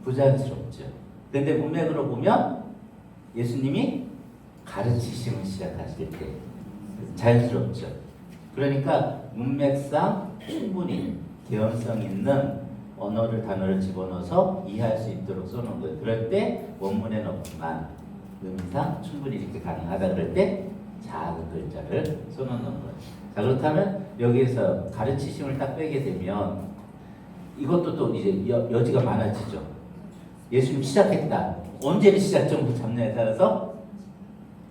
부자연스럽죠. 근데 문맥으로 보면 예수님이 가르치심을 시작하실 때 자연스럽죠. 그러니까 문맥상 충분히 개연성 있는 언어를 단어를 집어넣어서 이해할 수 있도록 써놓은 거예요. 그럴 때 원문에는 없지만 의미상 충분히 이렇게 가능하다 그럴 때 작은 글자를 써놓는 거예요. 자, 그렇다면 여기에서 가르치심을 딱 빼게 되면 이것도 또 이제 여지가 많아지죠. 예수님 시작했다. 언제를 시작점부터 잡느냐에 따라서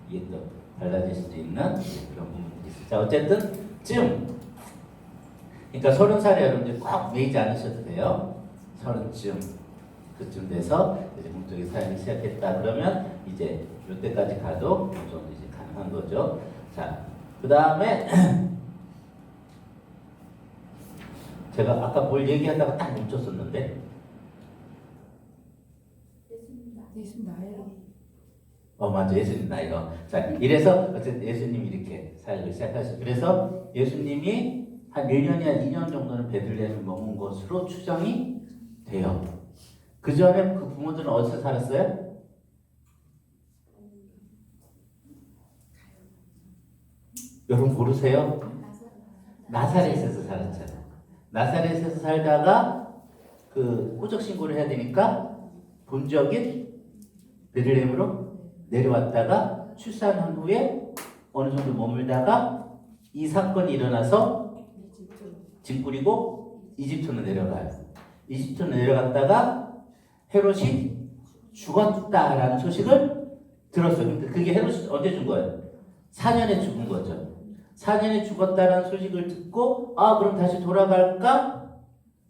이게 또 달라질 수도 있는 그런 부분들이 있어요. 자, 어쨌든 쯤. 그러니까 30살에 여러분들 꼭 매이지 않으셔도 돼요. 30쯤 그쯤 돼서 이제 공적인 사역을 시작했다. 그러면 이제 이때까지 가도 어느 정도 이제 가능한 거죠. 자, 그 다음에 제가 아까 뭘 얘기하다가 딱 멈췄었는데. 예수님 나예요. 맞아, 예수님 나이요. 자, 이래서 어쨌든 예수님이 이렇게 사역을 시작하셨어요. 그래서 예수님이 한 1년이나 2년 정도는 베들레헴을 머문 것으로 추정이 돼요. 그 전에 그 부모들은 어디서 살았어요? 여러분 모르세요? 나사렛에서 살았죠. 나사렛에서 살다가 그 호적 신고를 해야 되니까 본적인 베들레헴으로 내려왔다가 출산한 후에 어느 정도 머물다가 이 사건이 일어나서 짐 꾸리고 이집트로 내려가요. 이집트로 내려갔다가 헤롯이 죽었다라는 소식을 들었어요. 근데 그게 헤롯이 언제 준 거예요? 4년에 죽은 거죠. 4년에 죽었다라는 소식을 듣고 그럼 다시 돌아갈까?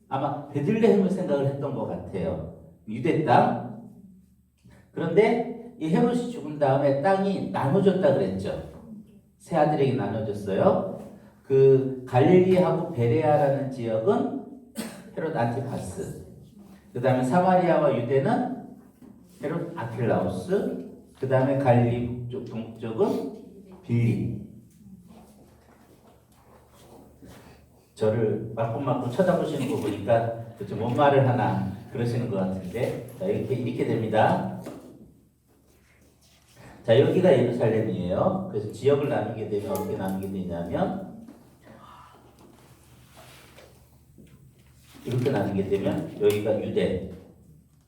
아마 베들레헴을 생각을 했던 것 같아요. 유대 땅. 그런데 이 헤롯이 죽은 다음에 땅이 나눠졌다 그랬죠. 세 아들에게 나눠졌어요. 그 갈릴리하고 베레아라는 지역은 헤롯 안티파스. 그 다음에 사마리아와 유대는 헤롯 아킬라우스. 그 다음에 갈릴리 북쪽, 동쪽은 빌립. 저를 맞고맞고 쳐다보시는 거 보니까 도대체 뭔 말을 하나 그러시는 것 같은데, 자, 이렇게 됩니다. 자, 여기가 예루살렘이에요. 그래서 지역을 나누게 되면 어떻게 나누게 되냐면 이렇게 나누게 되면 여기가 유대,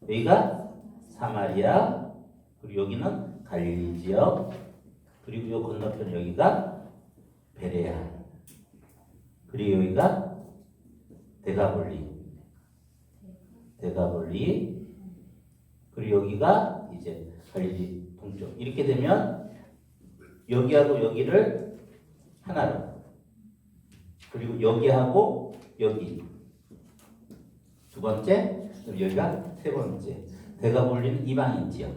여기가 사마리아, 그리고 여기는 갈릴리 지역, 그리고 요 건너편 여기가 베레아, 그리고 여기가 데가볼리, 그리고 여기가 이제 갈릴리 동쪽. 이렇게 되면 여기하고 여기를 하나로, 그리고 여기하고 여기 두 번째, 그럼 여기가 세 번째. 데가볼리는 이방인 지역.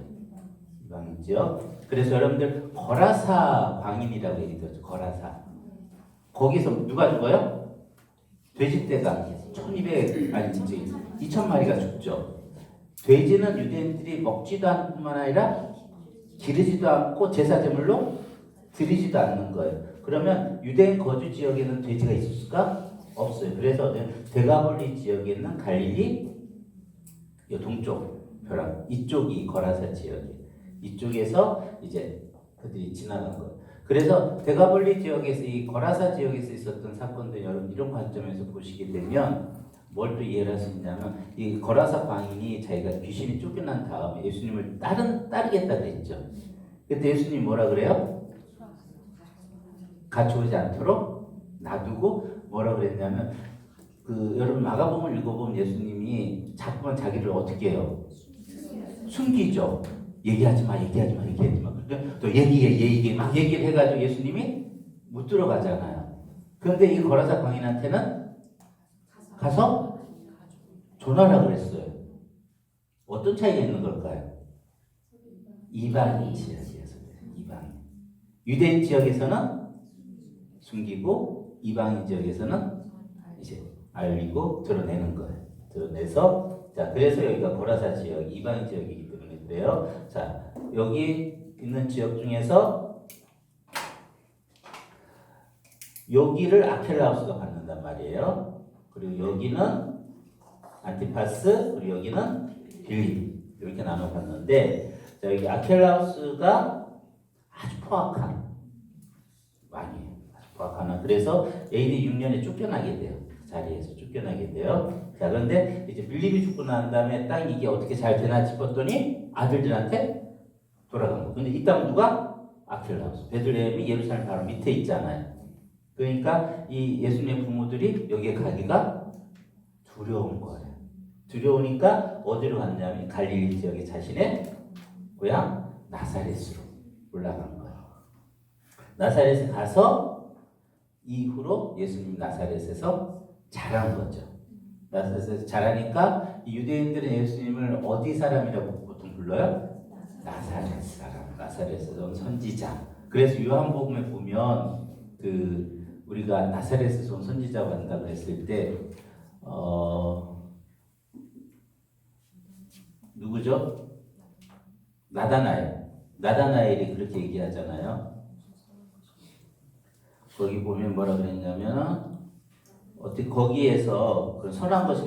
그래서 여러분들 거라사 광인이라고 얘기했죠. 거라사. 거기서 누가 죽어요? 돼지떼가 2,000마리가 죽죠. 돼지는 유대인들이 먹지도 않을 뿐만 아니라 기르지도 않고 제사제물로 드리지도 않는 거예요. 그러면 유대인 거주 지역에는 돼지가 있을 수가 없어요. 그래서 데가볼리 지역에 있는 갈릴리 동쪽 벼랑 이쪽이 거라사 지역이에요. 이쪽에서 이제 그들이 지나간 거예요. 그래서 데가볼리 지역에서 이 거라사 지역에서 있었던 사건들 여러분 이런 관점에서 보시게 되면 뭘 또 이해를 할 수 있냐면 이 거라사 광인이 자기가 귀신이 쫓겨난 다음에 예수님을 따르겠다 그랬죠. 그때 예수님 뭐라 그래요? 같이 오지 않도록 놔두고 뭐라 그랬냐면 여러분 마가복음을 읽어보면 예수님이 자꾸만 자기를 어떻게 해요? 숨기죠. 얘기하지 마. 또 얘기해 막 얘기를 해가지고 예수님이 못 들어가잖아요. 그런데 이 거라사 광인한테는 가서 전하라 그랬어요. 어떤 차이가 있는 걸까요? 이방인 지역이어서 이방인. 유대인 지역에서는 숨기고 이방인 지역에서는 이제 알리고 드러내는 거예요. 드러내서 자 그래서 여기가 거라사 지역 이방인 지역이기 때문에 그래요. 자 여기 있는 지역 중에서 여기를 아켈라우스가 받는단 말이에요. 그리고 여기는 안티파스, 그리고 여기는 빌립 이렇게 나눠 봤는데 자 여기 아켈라우스가 아주 포악한 왕이에요. 아주 포악한. 그래서 AD 6년에 쫓겨나게 돼요. 자리에서 쫓겨나게 돼요. 자 그런데 이제 빌립이 죽고 난 다음에 땅 이게 어떻게 잘 되나 싶었더니 아들들한테 돌아간 거. 근데 이 땅 누가? 아켈라우스. 베들레헴이 예루살렘 바로 밑에 있잖아요. 그러니까 이 예수님의 부모들이 여기에 가기가 두려운 거예요. 두려우니까 어디로 갔냐면 갈릴리 지역에 자신의 고향 나사렛으로 올라간 거예요. 나사렛에 가서 이후로 예수님 나사렛에서 자란 거죠. 나사렛에서 자라니까 유대인들은 예수님을 어디 사람이라고 보통 불러요? 나사렛 사람. 나사렛에서 온 선지자. 그래서 요한복음에 보면 우리가 나사렛에서 온 선지자가 간다고 했을 때 누구죠? 나다나엘이 그렇게 얘기하잖아요. 거기 보면 뭐라 그랬냐면 어떻게 거기에서 그 선한 것이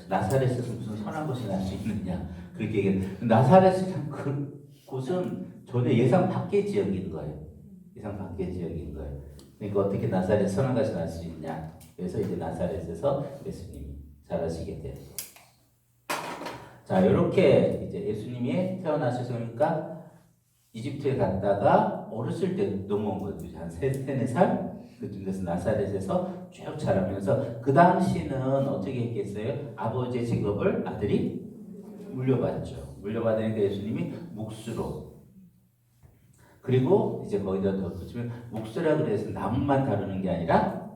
나사렛에서 무슨 선한 것이 날 수 있느냐 그렇게 얘기해요. 나사렛이란 그 곳은 전혀 예상 밖의 지역인 거예요. 예상 밖의 지역인 거예요. 그러니까 어떻게 나사렛 선한 것이 날 수 있냐. 그래서 이제 나사렛에서 예수님이 자라시게 돼요. 자, 이렇게 이제 예수님이 태어나셨으니까 이집트에 갔다가 어렸을 때 넘어온 거죠. 한 3-4살 그쯤에서 나사렛에서 쭉 자라면서 그 당시는 어떻게 했겠어요? 아버지의 직업을 아들이 물려받죠. 물려받으니까 예수님이 묵수로. 그리고 이제 거기다 더 붙이면 묵수라 그래서 나무만 다루는 게 아니라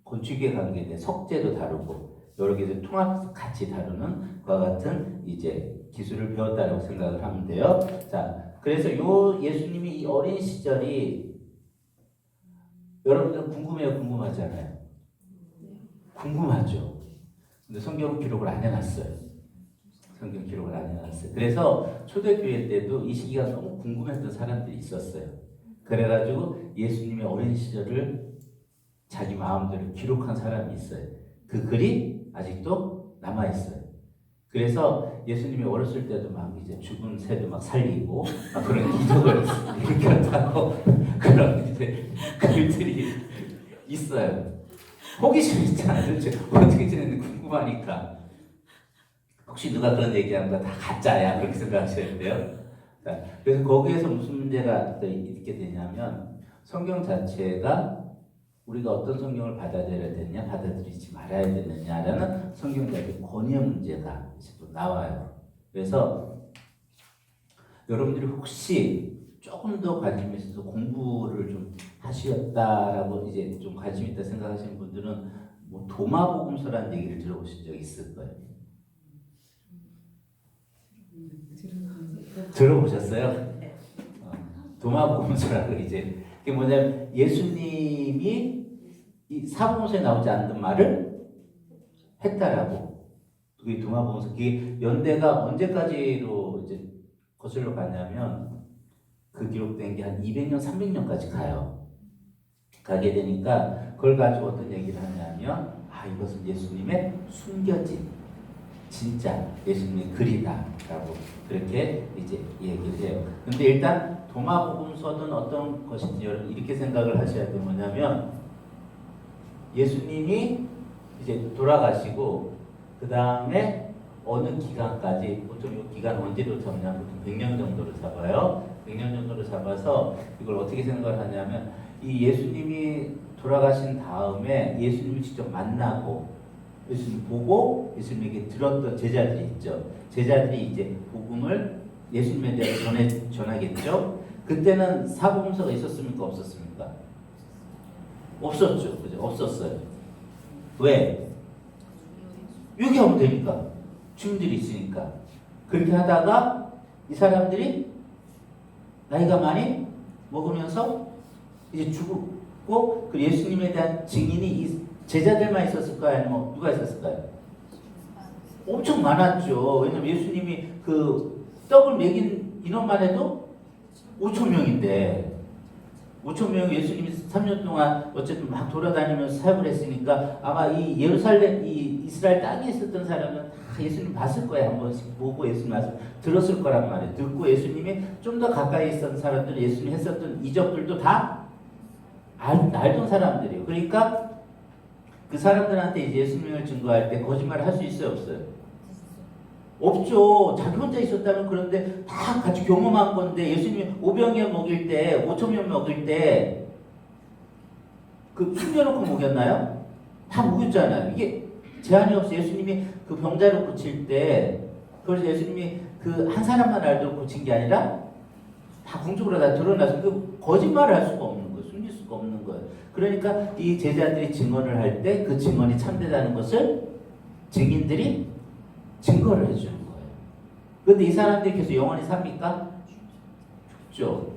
건축에 관계된 석재도 다루고 여러 개를 통합해서 같이 다루는 그와 같은 이제 기술을 배웠다라고 생각을 하면 돼요. 자, 그래서 요 예수님이 이 어린 시절이 여러분들 궁금해요, 궁금하잖아요. 궁금하죠. 근데 성경 기록을 안 해놨어요. 성경 기록을 안 해놨어요. 그래서 초대교회 때도 이 시기가 너무 궁금했던 사람들이 있었어요. 그래가지고 예수님의 어린 시절을 자기 마음대로 기록한 사람이 있어요. 그 글이 아직도 남아있어요. 그래서 예수님이 어렸을 때도 막 이제 죽은 새도 막 살리고 막 그런 기적을 일으켰다고 그런 이제 글들이 있어요. 호기심 있잖아요. 도대체 어떻게 지냈는지 궁금하니까. 혹시 누가 그런 얘기하는 거 다 가짜야 그렇게 생각하셔야 돼요. 자, 그래서 거기에서 무슨 문제가 있게 되냐면 성경 자체가 우리가 어떤 성경을 받아들여야 되느냐 받아들이지 말아야 되느냐라는 성경자의 권위의 문제가 이제 또 나와요. 그래서 여러분들이 혹시 조금 더 관심 있어서 공부를 좀 하시었다라고 이제 좀 관심 있다 생각하시는 분들은 뭐 도마복음서라는 얘기를 들어보신 적 있을 거예요. 들어보셨어요? 도마복음서라고 이제 그게 뭐냐면 예수님이 이 사복음서에 나오지 않는 말을 했다라고. 그게 도마복음서. 그게 연대가 언제까지로 이제 거슬러 가냐면 그 기록된 게 한 200년, 300년까지 가요. 가게 되니까 그걸 가지고 어떤 얘기를 하냐면 이것은 예수님의 숨겨진 진짜 예수님의 글이다라고 그렇게 이제 얘기를 해요. 근데 일단 도마복음서는 어떤 것인지 여러분 이렇게 생각을 하셔야 돼요. 뭐냐면 예수님이 이제 돌아가시고 그 다음에 어느 기간까지 보통 이 기간 언제로 잡냐면 보통 100년 정도로 잡아요. 100년 정도로 잡아서 이걸 어떻게 생각을 하냐면 이 예수님이 돌아가신 다음에 예수님을 직접 만나고 예수님 보고 예수님에게 들었던 제자들이 있죠. 제자들이 이제 복음을 예수님에 대해서 전하겠죠. 그때는 사복음서가 있었습니까? 없었습니까? 없었죠. 그죠? 없었어요. 왜? 유기하면 되니까. 주민들이 있으니까. 그렇게 하다가 이 사람들이 나이가 많이 먹으면서 이제 죽고 그 예수님에 대한 증인이 이 제자들만 있었을까요? 아니면 누가 있었을까요? 엄청 많았죠. 왜냐면 예수님이 그 떡을 먹인 인원만 해도 5천 명인데 5천 명 예수님이 3년 동안 어쨌든 막 돌아다니면서 사역을 했으니까 아마 이 예루살렘 이 이스라엘 땅에 있었던 사람은 다 예수님 봤을 거예요. 한 번씩 보고 예수님 말씀 들었을 거란 말이에요. 듣고 예수님이 좀 더 가까이 있었던 사람들은 예수님 했었던 이적들도 다 알던 사람들이에요. 그러니까 그 사람들한테 이제 예수님을 증거할 때 거짓말을 할 수 있어요, 없어요? 없죠. 자기 혼자 있었다면 그런데 다 같이 경험한 건데 예수님이 5병에 먹일 때 5,000명 먹일 때 그 숨겨놓고 먹였나요? 다 먹였잖아요. 이게 제한이 없어. 예수님이 그 병자를 고칠 때 그래서 예수님이 그 한 사람만 알도록 고친 게 아니라 다 궁적으로 다 드러나서 그 거짓말을 할 수가 없는 거예요. 숨길 수가 없는 거예요. 그러니까 이 제자들이 증언을 할 때 그 증언이 참되다는 것을 증인들이 증거를 해주는 거예요. 그런데 이 사람들이 계속 영원히 삽니까? 죽죠.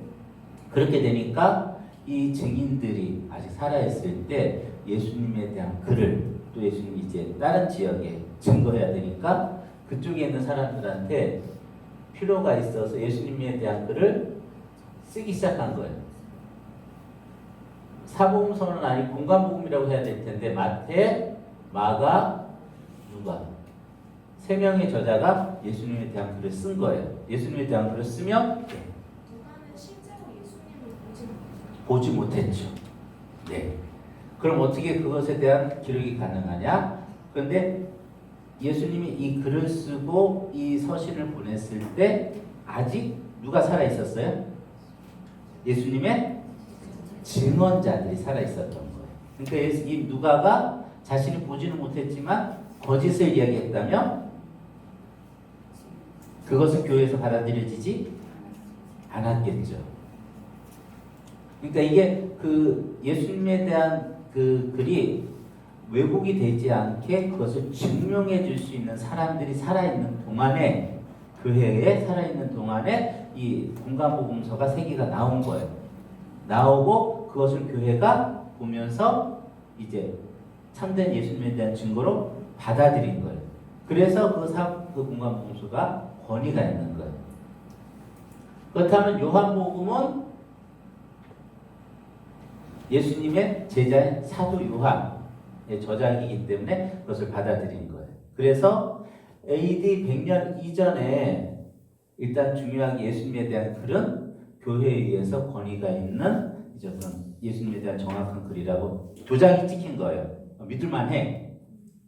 그렇게 되니까 이 증인들이 아직 살아있을 때 예수님에 대한 글을 또 예수님이 이제 다른 지역에 증거해야 되니까 그쪽에 있는 사람들한테 필요가 있어서 예수님에 대한 글을 쓰기 시작한 거예요. 사복음서는 아니고 공간복음이라고 해야 될 텐데 마태, 마가, 누가 세 명의 저자가 예수님에 대한 글을 쓴 거예요. 예수님에 대한 글을 쓰면 누가는 실제로 예수님을 보지 못했죠. 네. 그럼 어떻게 그것에 대한 기록이 가능하냐? 그런데 예수님이 이 글을 쓰고 이 서신을 보냈을 때 아직 누가 살아 있었어요? 예수님의 증언자들이 살아 있었던 거예요. 그러니까 이 누가가 자신이 보지는 못했지만 거짓을 이야기했다면 그것은 교회에서 받아들여지지 않았겠죠. 그러니까 이게 그 예수님에 대한 그 글이 왜곡이 되지 않게 그것을 증명해 줄 수 있는 사람들이 살아있는 동안에, 교회에 살아있는 동안에 이 공간복음서가 세 개가 나온 거예요. 나오고 그것을 교회가 보면서 이제 참된 예수님에 대한 증거로 받아들인 거예요. 그래서 그 공간복음서가 권위가 있는 거예요. 그렇다면 요한복음은 예수님의 제자인 사도 요한의 저작이기 때문에 그것을 받아들인 거예요. 그래서 AD 100년 이전에 일단 중요하게 예수님에 대한 글은 교회에 의해서 권위가 있는 이제 그런 예수님에 대한 정확한 글이라고 도장이 찍힌 거예요. 믿을만해.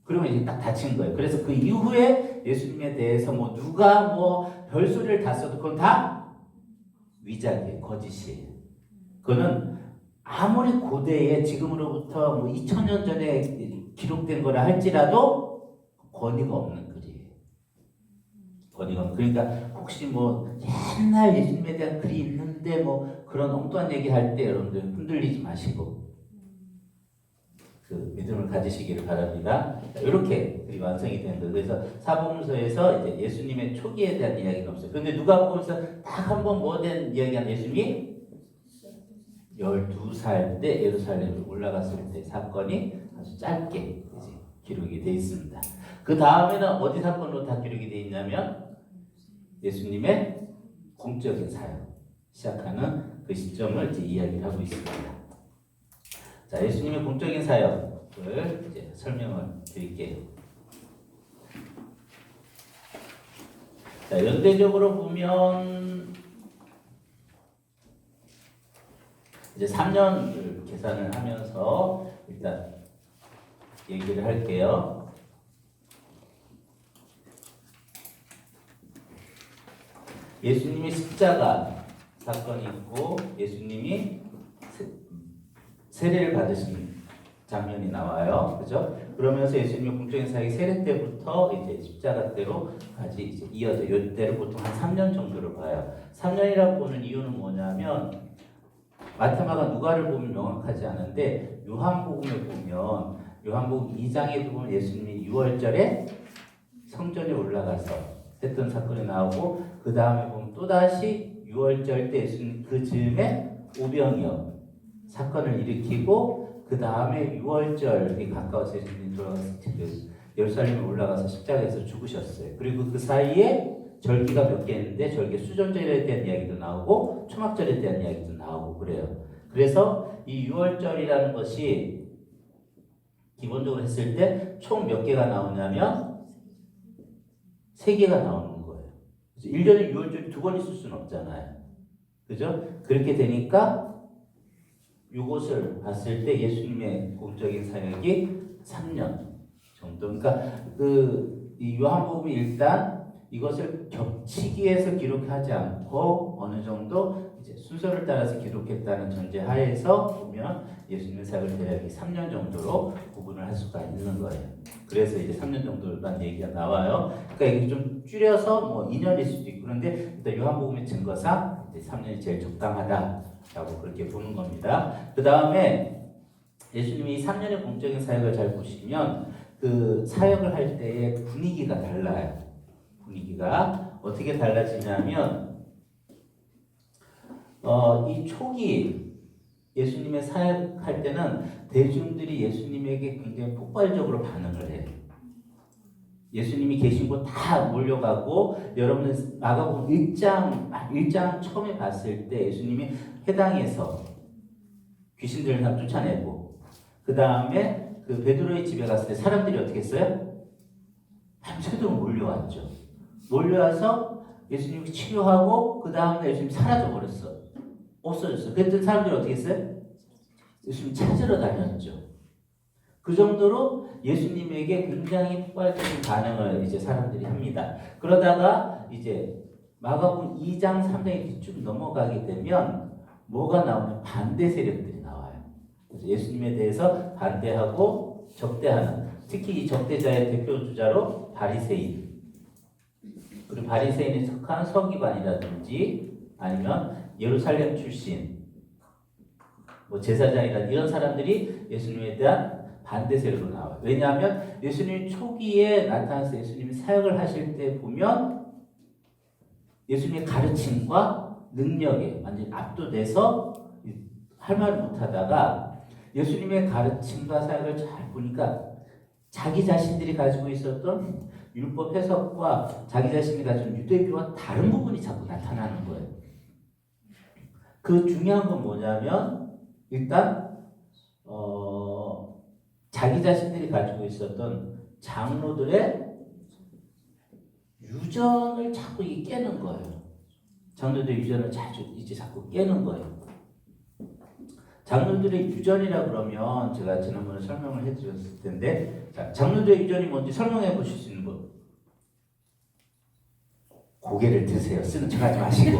그러면 이제 딱 닫힌 거예요. 그래서 그 이후에 예수님에 대해서 뭐 누가 뭐 별소리를 다 써도 그건 다 위작이에요. 거짓이에요. 그거는 아무리 고대에 지금으로부터 뭐 2000년 전에 기록된 거라 할지라도 권위가 없는 글이에요. 권위가 없는. 그러니까 혹시 뭐 옛날 예수님에 대한 글이 있는데 뭐 그런 엉뚱한 얘기 할 때 여러분들 흔들리지 마시고 그 믿음을 가지시기를 바랍니다. 이렇게 글이 완성이 된 거예요. 그래서 사복음서에서 이제 예수님의 초기에 대한 이야기는 없어요. 그런데 누가복음서 딱 한 번 뭐 된 이야기한 예수님이 12살 때 예루살렘으로 올라갔을 때 사건이 아주 짧게 이제 기록이 되어 있습니다. 그 다음에는 어디 사건으로 다 기록이 되어 있냐면 예수님의 공적인 사역 시작하는 그 시점을 이제 이야기를 하고 있습니다. 자, 예수님의 공적인 사역을 이제 설명을 드릴게요. 자, 연대적으로 보면 이제 3년을 계산을 하면서 일단 얘기를 할게요. 예수님이 십자가 사건이 있고 예수님이 세례를 받으신 장면이 나와요. 그죠? 그러면서 예수님의 공적인 사역이 세례 때부터 이제 십자가 때로까지 이제 이어져. 이때를 보통 한 3년 정도로 봐요. 3년이라고 보는 이유는 뭐냐면 마태마가 누가를 보면 명확하지 않은데 요한복음을 보면 요한복음 2장에도 보면 예수님이 6월절에 성전에 올라가서 했던 사건이 나오고 그 다음에 보면 또다시 6월절 때 예수님 그 즈음에 오병이어 사건을 일으키고 그 다음에 6월절이 가까워서 예수님이 돌아가서 예루살렘에 올라가서 십자가에서 죽으셨어요. 그리고 그 사이에 절기가 몇 개 있는데 절기 수전절에 대한 이야기도 나오고 초막절에 대한 이야기도 나오고 그래요. 그래서 이 6월절이라는 것이 기본적으로 했을 때 총 몇 개가 나오냐면 3개가 나오는 거예요. 그래서 1년에 6월절이 2번 있을 수는 없잖아요. 그죠? 그렇게 되니까 이것을 봤을 때 예수님의 공적인 사역이 3년 정도. 그러니까 이 요한복음이 일단 이것을 겹치기 해서 기록하지 않고 어느 정도 이제 순서를 따라서 기록했다는 전제 하에서 보면 예수님의 사역을 대략 3년 정도로 구분을 할 수가 있는 거예요. 그래서 이제 3년 정도란 얘기가 나와요. 그러니까 이게 좀 줄여서 뭐 2년일 수도 있고 그런데 일단 요한복음의 증거상 이제 3년이 제일 적당하다라고 그렇게 보는 겁니다. 그 다음에 예수님이 3년의 공적인 사역을 잘 보시면 그 사역을 할 때의 분위기가 달라요. 분위기가 어떻게 달라지냐면 이 초기 예수님의 사역할 때는 대중들이 예수님에게 굉장히 폭발적으로 반응을 해요. 예수님이 계신 곳 다 몰려가고 여러분은 마가복음 1장 처음에 봤을 때 예수님이 회당에서 귀신들을 다 쫓아내고 그 다음에 그 베드로의 집에 갔을 때 사람들이 어떻게 했어요? 밤새도록 몰려왔죠. 몰려와서 예수님을 치료하고 그 다음날 예수님이 사라져 버렸어. 없어졌어. 그랬더니 사람들이 어떻게 했어요? 예수님 찾으러 다녔죠. 그 정도로 예수님에게 굉장히 폭발적인 반응을 이제 사람들이 합니다. 그러다가 이제 마가복음 2장 3장에 쭉 넘어가게 되면 뭐가 나오면 반대 세력들이 나와요. 그래서 예수님에 대해서 반대하고 적대하는, 특히 이 적대자의 대표 주자로 바리새인, 그리고 바리새인에 속한 서기관이라든지 아니면 예루살렘 출신 뭐 제사장이라 이런 사람들이 예수님에 대한 반대 세력으로 나와요. 왜냐하면 예수님 초기에 나타나서 예수님이 사역을 하실 때 보면 예수님의 가르침과 능력에 완전히 압도돼서 할 말을 못하다가 예수님의 가르침과 사역을 잘 보니까 자기 자신들이 가지고 있었던 율법 해석과 자기 자신이 가진 유대교와 다른 부분이 자꾸 나타나는 거예요. 그 중요한 건 뭐냐면 일단 자기 자신들이 가지고 있었던 장로들의 유전을 자꾸 깨는 거예요. 장로들의 유전을 자꾸 깨는 거예요. 장로들의 유전이라 그러면 제가 지난번에 설명을 해드렸을 텐데, 자, 장로들의 유전이 뭔지 설명해 보실 수 있는 거. 고개를 드세요. 쓰는 척하지 마시고.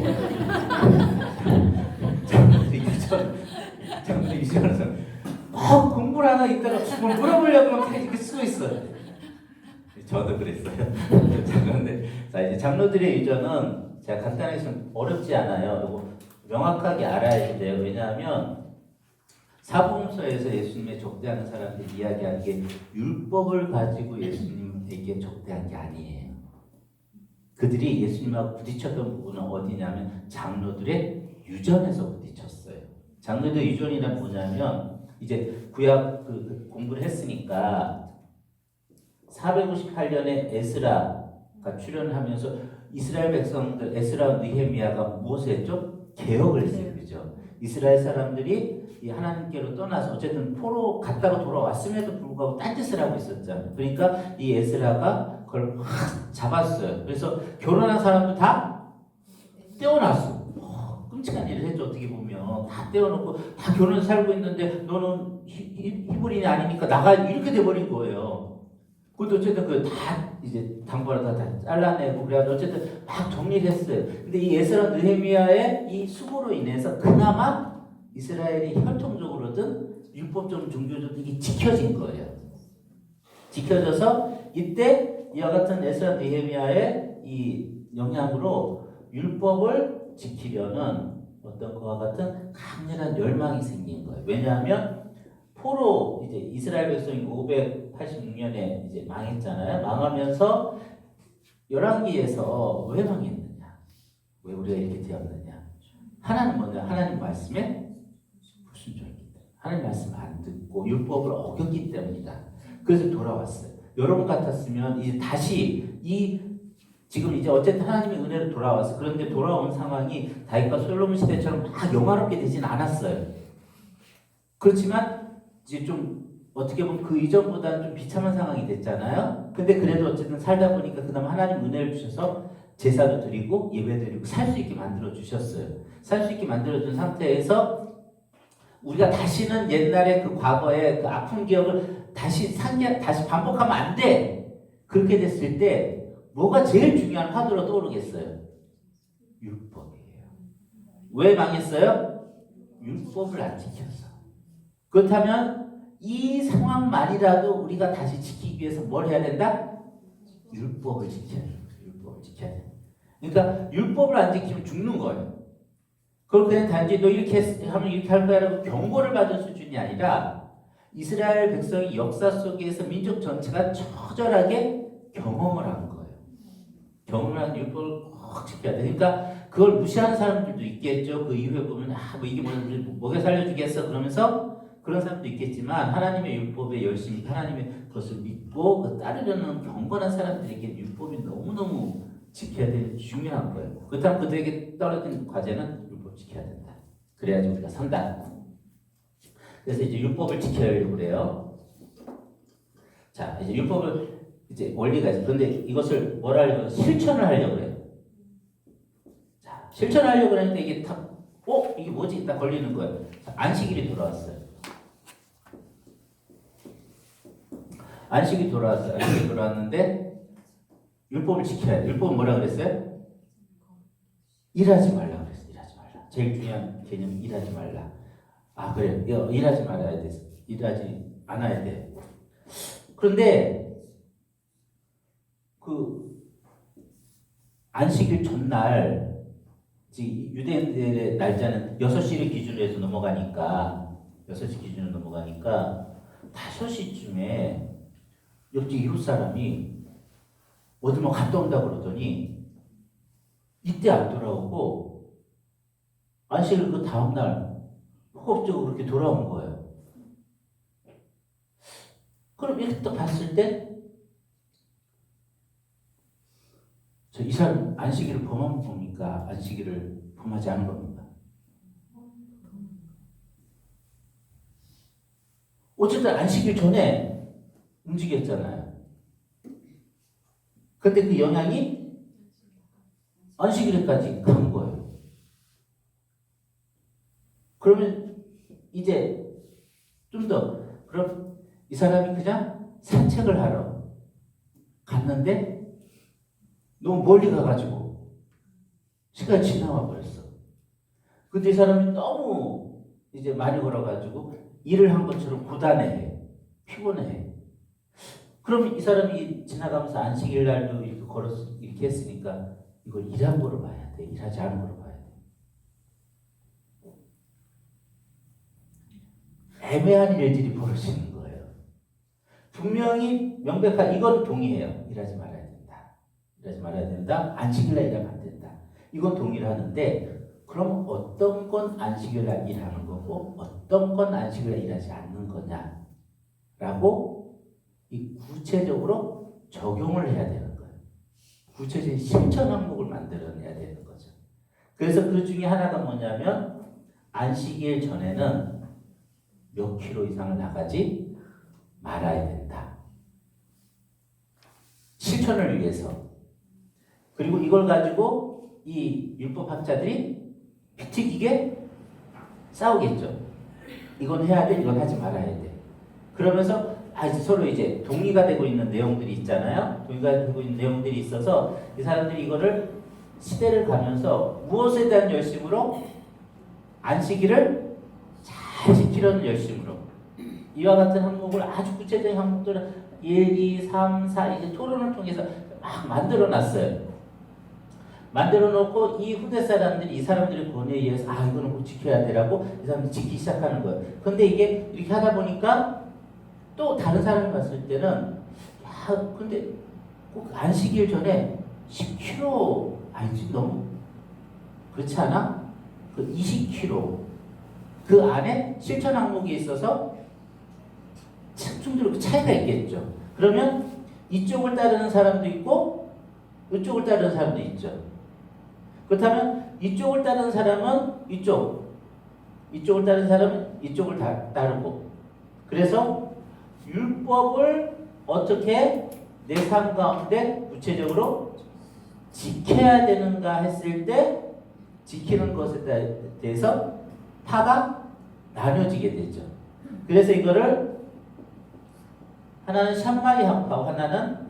장로들의 유전은 공부를 하나 있다가 뭘 물어보려고 이렇게 쓰고 있어요. 저도 그랬어요. 그런데 자, 이제 장로들의 유전은 제가 간단하게 좀 어렵지 않아요. 이거 명확하게 알아야 돼요. 왜냐하면 사복음서에서 예수님의 적대하는 사람들이 이야기하는 게 율법을 가지고 예수님에게 적대한 게 아니에요. 그들이 예수님하고 부딪혔던 부분은 어디냐면 장로들의 유전에서 부딪혔어요. 장로들의 유전이란 뭐냐면 이제 구약 공부를 했으니까 458년에 에스라가 출현하면서 이스라엘 백성들 에스라와 느헤미야가 무엇을 했죠? 개혁을 했어요. 그죠? 이스라엘 사람들이 이 하나님께로 떠나서 어쨌든 포로 갔다가 돌아왔음에도 불구하고 딴짓을 하고 있었잖아요. 그러니까 이 에스라가 그걸 확 잡았어요. 그래서 결혼한 사람도 다 떼어놨어. 끔찍한 일을 했죠. 어떻게 보면 다 떼어놓고 다 결혼 살고 있는데 너는 히브리인이 아니니까 나가 이렇게 돼버린 거예요. 그것도 어쨌든 그 다 이제 당부하다 다 잘라내고 그래가지고 어쨌든 막 정리를 했어요. 근데 이 에스라 느헤미야의 이 수고로 인해서 그나마 이스라엘이 혈통적으로든 율법적으로 종교적으로 이게 지켜진 거예요. 지켜져서 이때 이와 같은 에스라 느헤미야의 이 영향으로 율법을 지키려는 어떤 그와 같은 강렬한 열망이 생긴 거예요. 왜냐하면 포로 이제 이스라엘 백성이 586년에 이제 망했잖아요. 망하면서 열왕기에서 왜 망했느냐? 왜 우리가 이렇게 되었느냐? 하나는 뭐냐? 하나님 말씀에 불순종했기 때문에 하나님 말씀을 안 듣고 율법을 어겼기 때문이다. 그래서 돌아왔어요. 여러분 같았으면 이제 다시 지금 이제 어쨌든 하나님의 은혜로 돌아왔어. 그런데 돌아온 상황이 다윗과 솔로몬 시대처럼 막 영화롭게 되진 않았어요. 그렇지만 이제 좀 어떻게 보면 그 이전보다는 좀 비참한 상황이 됐잖아요. 근데 그래도 어쨌든 살다 보니까 그다음 하나님 은혜를 주셔서 제사도 드리고 예배 드리고 살 수 있게 만들어 주셨어요. 살 수 있게 만들어 준 상태에서 우리가 다시는 옛날에 그 과거의 그 아픈 기억을 다시 반복하면 안 돼. 그렇게 됐을 때 뭐가 제일 중요한 화두로 떠오르겠어요? 율법이에요. 왜 망했어요? 율법을 안 지켰어. 그렇다면 이 상황만이라도 우리가 다시 지키기 위해서 뭘 해야 된다? 율법을 지켜야 돼. 율법을 지켜야 돼. 그러니까 율법을 안 지키면 죽는 거예요. 그걸 그냥 단지 너 이렇게 하면 이렇게 할 거야라고 경고를 받은 수준이 아니라 이스라엘 백성이 역사 속에서 민족 전체가 처절하게 경험을 한 거예요. 경험을 한 율법을 꼭 지켜야 돼. 그러니까 그걸 무시하는 사람들도 있겠죠. 그 이후에 보면 뭐 이게 우리 먹여 살려주겠어 그러면서 그런 사람도 있겠지만 하나님의 율법에 열심히 하나님의 것을 믿고 그 따르려는 경건한 사람들에게 율법이 너무너무 지켜야 되는 중요한 거예요. 그렇다면 그들에게 떨어진 과제는 율법 지켜야 된다. 그래야지 우리가 산다. 그래서 이제 율법을 지켜야려고 그래요. 자, 이제 율법을 이제 원리가 있어요. 그런데 이것을 뭘 하려고 실천을 하려고 그래요. 자, 실천하려고 하는데 이게 다 이게 뭐지? 딱 걸리는 거예요. 자, 안식일이 돌아왔어요. 안식이 돌아왔는데 율법을 지켜야 돼. 율법은 뭐라 그랬어요? 일하지 말라 그랬어요. 일하지 말라. 제일 중요한 개념이 일하지 말라. 아 그래요. 일하지 말아야 돼. 일하지 않아야 돼. 그런데 안식일 전날 유대인들의 날짜는 6시를 기준으로 해서 넘어가니까 6시 기준으로 넘어가니까 5시쯤에 옆집 이웃 사람이 어디 뭐 갔다 온다 그러더니 이때 안 돌아오고 안식일 그 다음날 허겁지겁 그렇게 돌아온 거예요. 그럼 이렇게 딱 봤을 때 이 사람 안식일을 범한 겁니까? 안식일을 범하지 않은 겁니까? 어쨌든 안식일 전에 움직였잖아요. 근데 그 영향이 안식일까지 간 거예요. 그러면 이제 좀 더 그럼 이 사람이 그냥 산책을 하러 갔는데 너무 멀리 가가지고 시간이 지나와 버렸어. 근데 이 사람이 너무 이제 많이 걸어가지고 일을 한 것처럼 고단해, 피곤해. 그럼 이 사람이 지나가면서 안식일 날도 이렇게 걸어서 이렇게 했으니까 이걸 일한 거로 봐야 돼, 일하지 않은 거로 봐야 돼. 애매한 일들이 벌어지는 거예요. 분명히 명백한 이건 동의해요. 일하지 말아야 된다. 일하지 말아야 된다. 안식일날 일하면 안 된다. 이건 동의를 하는데 그럼 어떤 건 안식일날 일하는 거고 어떤 건 안식일날 일하지 않는 거냐라고 이 구체적으로 적용을 해야 되는 거예요. 구체적인 실천 항목을 만들어내야 되는 거죠. 그래서 그 중에 하나가 뭐냐면 안식일 전에는 몇 킬로 이상을 나가지 말아야 된다. 실천을 위해서. 그리고 이걸 가지고 이 율법학자들이 피튀기게 싸우겠죠. 이건 해야 돼, 이건 하지 말아야 돼. 그러면서 서로 이제 동의가 되고 있는 내용들이 있잖아요. 동의가 되고 있는 내용들이 있어서 이 사람들이 이거를 시대를 가면서 무엇에 대한 열심으로 안식일을 잘 지키려는 열심으로 이와 같은 항목을 아주 구체적인 항목들을 1, 2, 3, 4 이제 토론을 통해서 막 만들어 놨어요. 만들어 놓고 이 후대 사람들이 이 사람들의 권위에 의해서 이거는 꼭 지켜야 되라고 이 사람들이 지키기 시작하는 거예요. 근데 이게 이렇게 하다 보니까 또 다른 사람이 봤을 때는 근데 꼭 안식일 전에 10kg 아니지 너무 그렇지 않아? 그 20kg 그 안에 실천 항목이 있어서 충돌 차이가 있겠죠. 그러면 이쪽을 따르는 사람도 있고 이쪽을 따르는 사람도 있죠. 그렇다면 이쪽을 따르는 사람은 이쪽을 따르는 사람은 이쪽을 따르고 그래서 율법을 어떻게 내 삶 가운데 구체적으로 지켜야 되는가 했을 때 지키는 것에 대해서 파가 나눠지게 되죠. 그래서 이거를 하나는 샴마이 항파고 하나는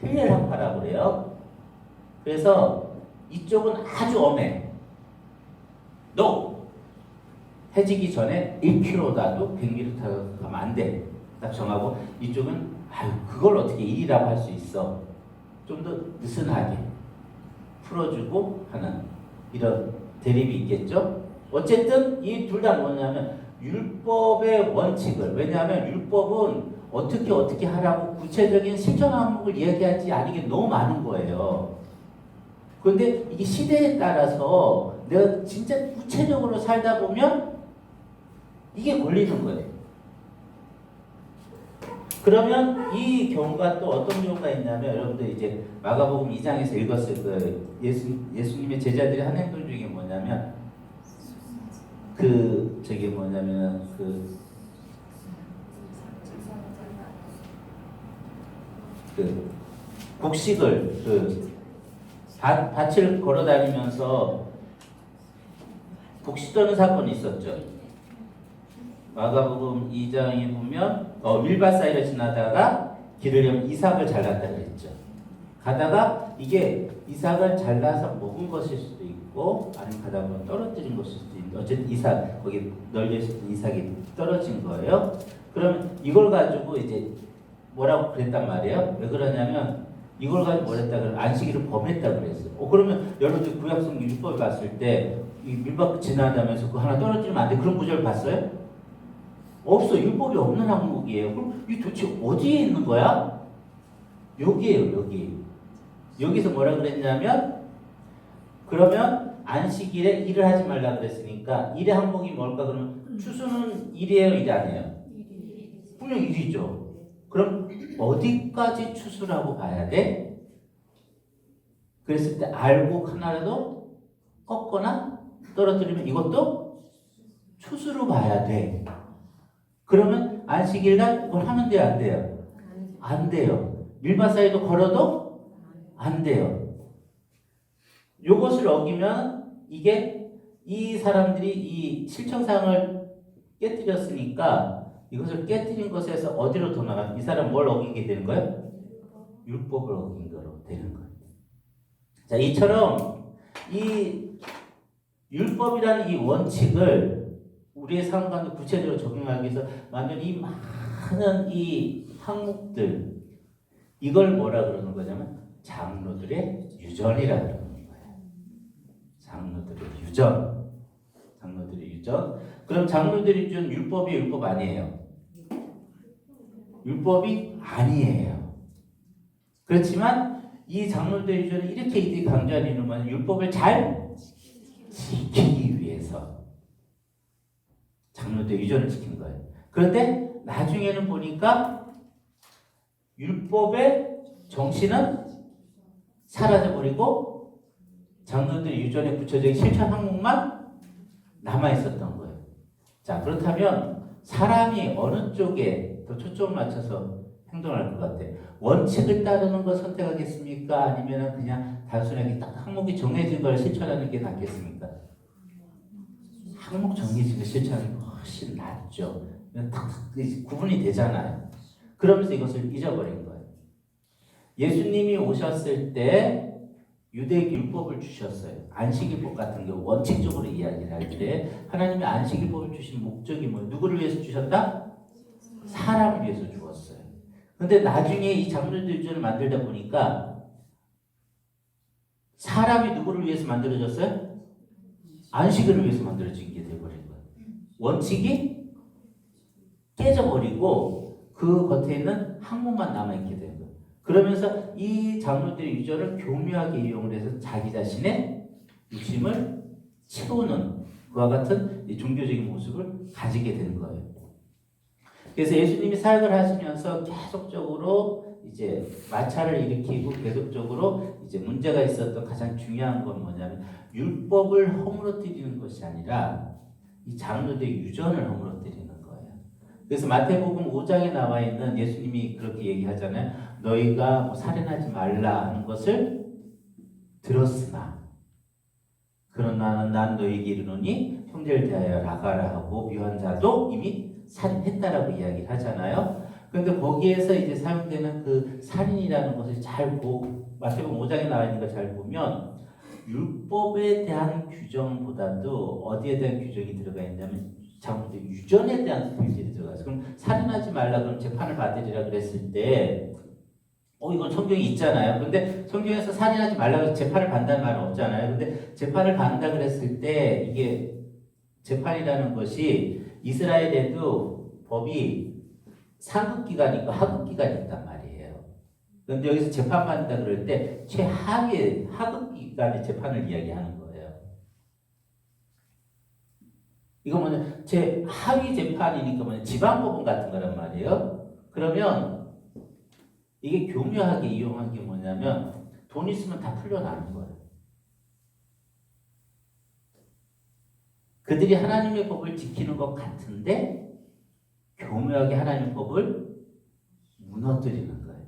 힐렐 항파라고 그래요. 그래서 이쪽은 아주 엄해. 너 해지기 전에 1km다도 100m 가면 안 돼. 딱 정하고 이쪽은 그걸 어떻게 일이라고 할 수 있어. 좀 더 느슨하게 풀어주고 하는 이런 대립이 있겠죠. 어쨌든 이 둘 다 뭐냐면 율법의 원칙을 왜냐하면 율법은 어떻게 하라고 구체적인 실천 항목을 이야기하지 않은 게 너무 많은 거예요. 그런데 이게 시대에 따라서 내가 진짜 구체적으로 살다 보면 이게 걸리는 거예요. 그러면 이 경우가 또 어떤 경우가 있냐면 여러분들 이제 마가복음 2장에서 읽었을 그 예수님의 제자들이 한 행동 중에 뭐냐면 곡식을 밭을 걸어 다니면서 곡식 떠는 사건이 있었죠. 마가복음 2장에 보면 밀밭 사이를 지나다가 길을 잃으면 이삭을 잘랐다 그랬죠. 가다가 이게 이삭을 잘라서 먹은 것일 수도 있고 아니면 가다 보면 떨어뜨린 것일 수도 있는데 어쨌든 이삭 거기 널려 있었던 이삭이 떨어진 거예요. 그러면 이걸 가지고 이제 뭐라고 그랬단 말이에요. 왜 그러냐면 이걸 가지고 뭘 했다 그러면 안식일을 범했다 그랬어요. 그러면 여러분들 구약성 율법을 봤을 때 이 밀박 지나다면서 그거 하나 떨어뜨리면 안 돼. 그런 구절 봤어요? 없어. 율법이 없는 항목이에요. 그럼 이 도대체 어디에 있는 거야? 여기에요, 여기. 여기서 뭐라 그랬냐면, 그러면 안식일에 일을 하지 말라 그랬으니까 일의 항목이 뭘까? 그러면 추수는 일이에요, 일이 아니에요? 분명 일이죠. 그럼 어디까지 추수라고 봐야 돼? 그랬을 때 알고 하나라도 꺾거나 떨어뜨리면 이것도 추수로 봐야 돼. 그러면 안식일날 이걸 하면 돼요, 안 돼요? 안 돼요. 밀밭 사이도 걸어도 안 돼요. 요것을 어기면 이게 이 사람들이 이 실천상을 깨뜨렸으니까 이것을 깨뜨린 것에서 어디로 돌아가? 이 사람 뭘 어기게 되는 거예요? 율법을 어긴 거로 되는 거예요. 자, 이처럼 이 율법이라는 이 원칙을 우리의 삶 가운데 구체적으로 적용하기 위해서 만든 이 많은 이 항목들, 이걸 뭐라 그러는 거냐면 장로들의 유전이라 그러는 거예요. 장로들의 유전. 장로들의 유전. 그럼 장로들의 유전 율법이 율법 아니에요? 율법이 아니에요. 그렇지만 이 장로들의 유전을 이렇게 이들이 강조하는 이유는 율법을 잘 지키기 위해서 장로들의 유전을 지킨 거예요. 그런데 나중에는 보니까 율법의 정신은 사라져버리고 장로들의 유전에 붙여진 실천 항목만 남아있었던 거예요. 자, 그렇다면 사람이 어느 쪽에 더 초점을 맞춰서 행동할 것 같아요? 원칙을 따르는 걸 선택하겠습니까? 아니면 그냥 단순하게 딱 항목이 정해진 걸 실천하는 게 낫겠습니까? 항목 정해진 걸 실천하는 게 훨씬 낫죠. 탁탁 구분이 되잖아요. 그러면서 이것을 잊어버린 거예요. 예수님이 오셨을 때 유대교 율법을 주셨어요. 안식일법 같은 경우 원칙적으로 이야기를 할 때 하나님이 안식일법을 주신 목적이 뭐예요? 누구를 위해서 주셨다? 사람을 위해서 주었어요. 근데 나중에 이 장로들 유전을 만들다 보니까 사람이 누구를 위해서 만들어졌어요? 안식일을 위해서 만들어진 게 되어버린 거예요. 원칙이 깨져버리고 그 겉에 있는 항목만 남아있게 된 거예요. 그러면서 이 장로들의 유전을 교묘하게 이용을 해서 자기 자신의 욕심을 채우는 그와 같은 종교적인 모습을 가지게 된 거예요. 그래서 예수님이 사역을 하시면서 계속적으로 이제 마찰을 일으키고 계속적으로 이제 문제가 있었던 가장 중요한 건 뭐냐면 율법을 허물어뜨리는 것이 아니라 이 장로들의 유전을 허물어뜨리는 거예요. 그래서 마태복음 5장에 나와 있는 예수님이 그렇게 얘기하잖아요. 너희가 뭐 살인하지 말라 하는 것을 들었으나 그러나 난 너희에게 이르노니 형제를 대하여 나가라 하고 묘한 자도 이미 살인했다라고 이야기를 하잖아요. 그런데 거기에서 이제 사용되는 그 살인이라는 것을 잘 마태복음 5장에 나와 있는 걸 잘 보면 율법에 대한 규정보다도 어디에 대한 규정이 들어가 있냐면 장로들 유전에 대한 규정이 들어가 있어요. 그럼 살인하지 말라 그럼 재판을 받으리라 그랬을 때 이건 성경에 있잖아요. 근데 성경에서 살인하지 말라고 재판을 받는다는 말은 없잖아요. 근데 재판을 받는다 그랬을 때 이게 재판이라는 것이 이스라엘에도 법이 상급기관이 있고 하급기관이 있단 말이에요. 그런데 여기서 재판받는다 그럴 때 최하위의 하급기관의 재판을 이야기하는 거예요. 이거 뭐냐, 최하위 재판이니까 뭐냐, 지방법원 같은 거란 말이에요. 그러면 이게 교묘하게 이용한 게 뭐냐면 돈 있으면 다 풀려나는 거예요. 그들이 하나님의 법을 지키는 것 같은데 교묘하게 하나님의 법을 무너뜨리는 거예요.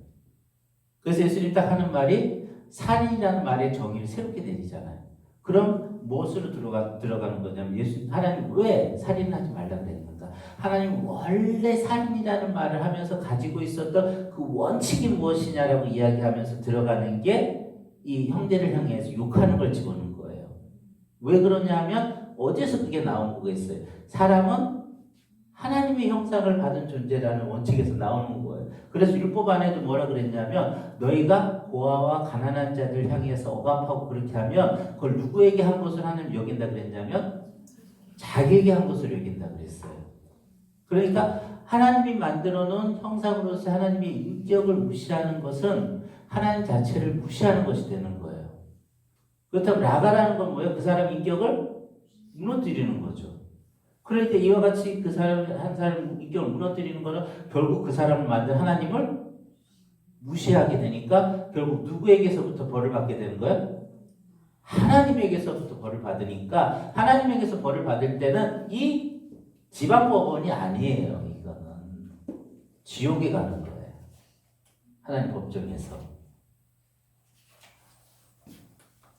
그래서 예수님 딱 하는 말이 살인이라는 말의 정의를 새롭게 내리잖아요. 그럼 무엇으로 들어가는 거냐면 하나님 왜 살인하지 말라 그랬는가? 하나님 원래 살인이라는 말을 하면서 가지고 있었던 그 원칙이 무엇이냐라고 이야기하면서 들어가는 게 이 형제를 향해서 욕하는 걸 집어넣는 거예요. 왜 그러냐 하면 어디서 그게 나온 거겠어요? 사람은 하나님의 형상을 받은 존재라는 원칙에서 나오는 거예요. 그래서 율법 안에도 뭐라 그랬냐면 너희가 고아와 가난한 자들 향해서 억압하고 그렇게 하면 그걸 누구에게 한 것을 하나님 여긴다 그랬냐면 자기에게 한 것을 여긴다 그랬어요. 그러니까 하나님이 만들어 놓은 형상으로서 하나님의 인격을 무시하는 것은 하나님 자체를 무시하는 것이 되는 거예요. 그렇다면 라가라는 건 뭐예요? 그 사람 인격을 무너뜨리는 거죠. 그러니까 이와 같이 그 사람 한 사람 인격을 무너뜨리는 거는 결국 그 사람을 만든 하나님을 무시하게 되니까 결국 누구에게서부터 벌을 받게 되는 거예요? 하나님에게서부터 벌을 받으니까 하나님에게서 벌을 받을 때는 이 지방법원이 아니에요. 이거는 지옥에 가는 거예요. 하나님 법정에서.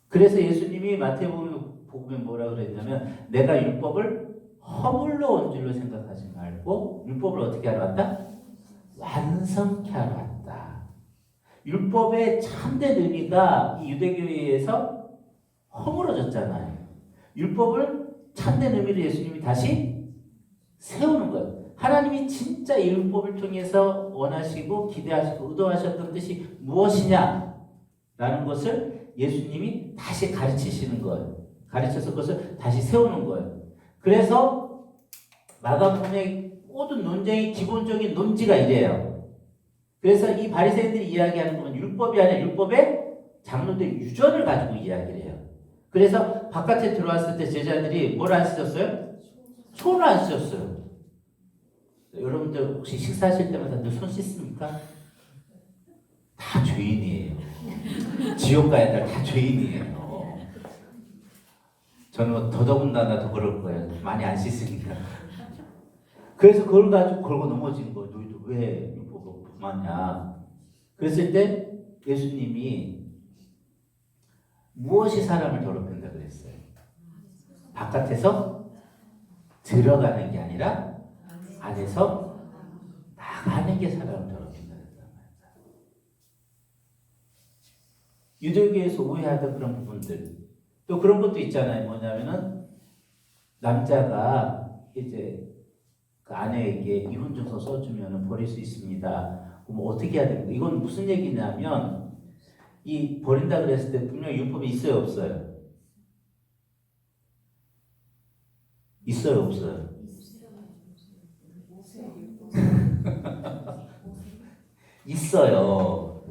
그래서 예수님이 마태복음에 뭐라고 그랬냐면 내가 율법을 허물로 온 줄로 생각하지 말고 율법을 어떻게 하러 왔다? 완성케 하러 왔다. 율법의 참된 의미가 이 유대교회에서 허물어졌잖아요. 율법을 참된 의미로 예수님이 다시 세우는 거예요. 하나님이 진짜 이 율법을 통해서 원하시고 기대하시고 의도하셨던 뜻이 무엇이냐 라는 것을 예수님이 다시 가르치시는 거예요. 가르쳐서 그것을 다시 세우는 거예요. 그래서 마가복음의 모든 논쟁의 기본적인 논지가 이래요. 그래서 이 바리새인들이 이야기하는 건 율법이 아니라 율법의 장로들 유전을 가지고 이야기를 해요. 그래서 바깥에 들어왔을 때 제자들이 뭘 안 씻었어요? 손을 안 씻었어요. 여러분들 혹시 식사하실 때마다 늘 손 씻습니까? 다 죄인이에요. 지옥 가야 될 다 죄인이에요. 저는 더더군다나 더 그럴 거예요. 많이 안 씻으니까. 그래서 그걸 가지고 걸고 넘어지는 거예요. 너희도 왜 율법을 범하냐. 그랬을 때 예수님이 무엇이 사람을 더럽힌다 그랬어요? 바깥에서 들어가는 게 아니라 안에서 나가는 게 사람을 더럽힌다 그랬단 말이에요. 유대교에서 오해하던 그런 부분들 또 그런 것도 있잖아요. 뭐냐면은 남자가 이제 그 아내에게 이혼증서 써주면 버릴 수 있습니다. 그럼 어떻게 해야 됩니까? 이건 무슨 얘기냐면 이 버린다 그랬을 때 분명히 율법이 있어요, 없어요? 있어요, 없어요? 있어요.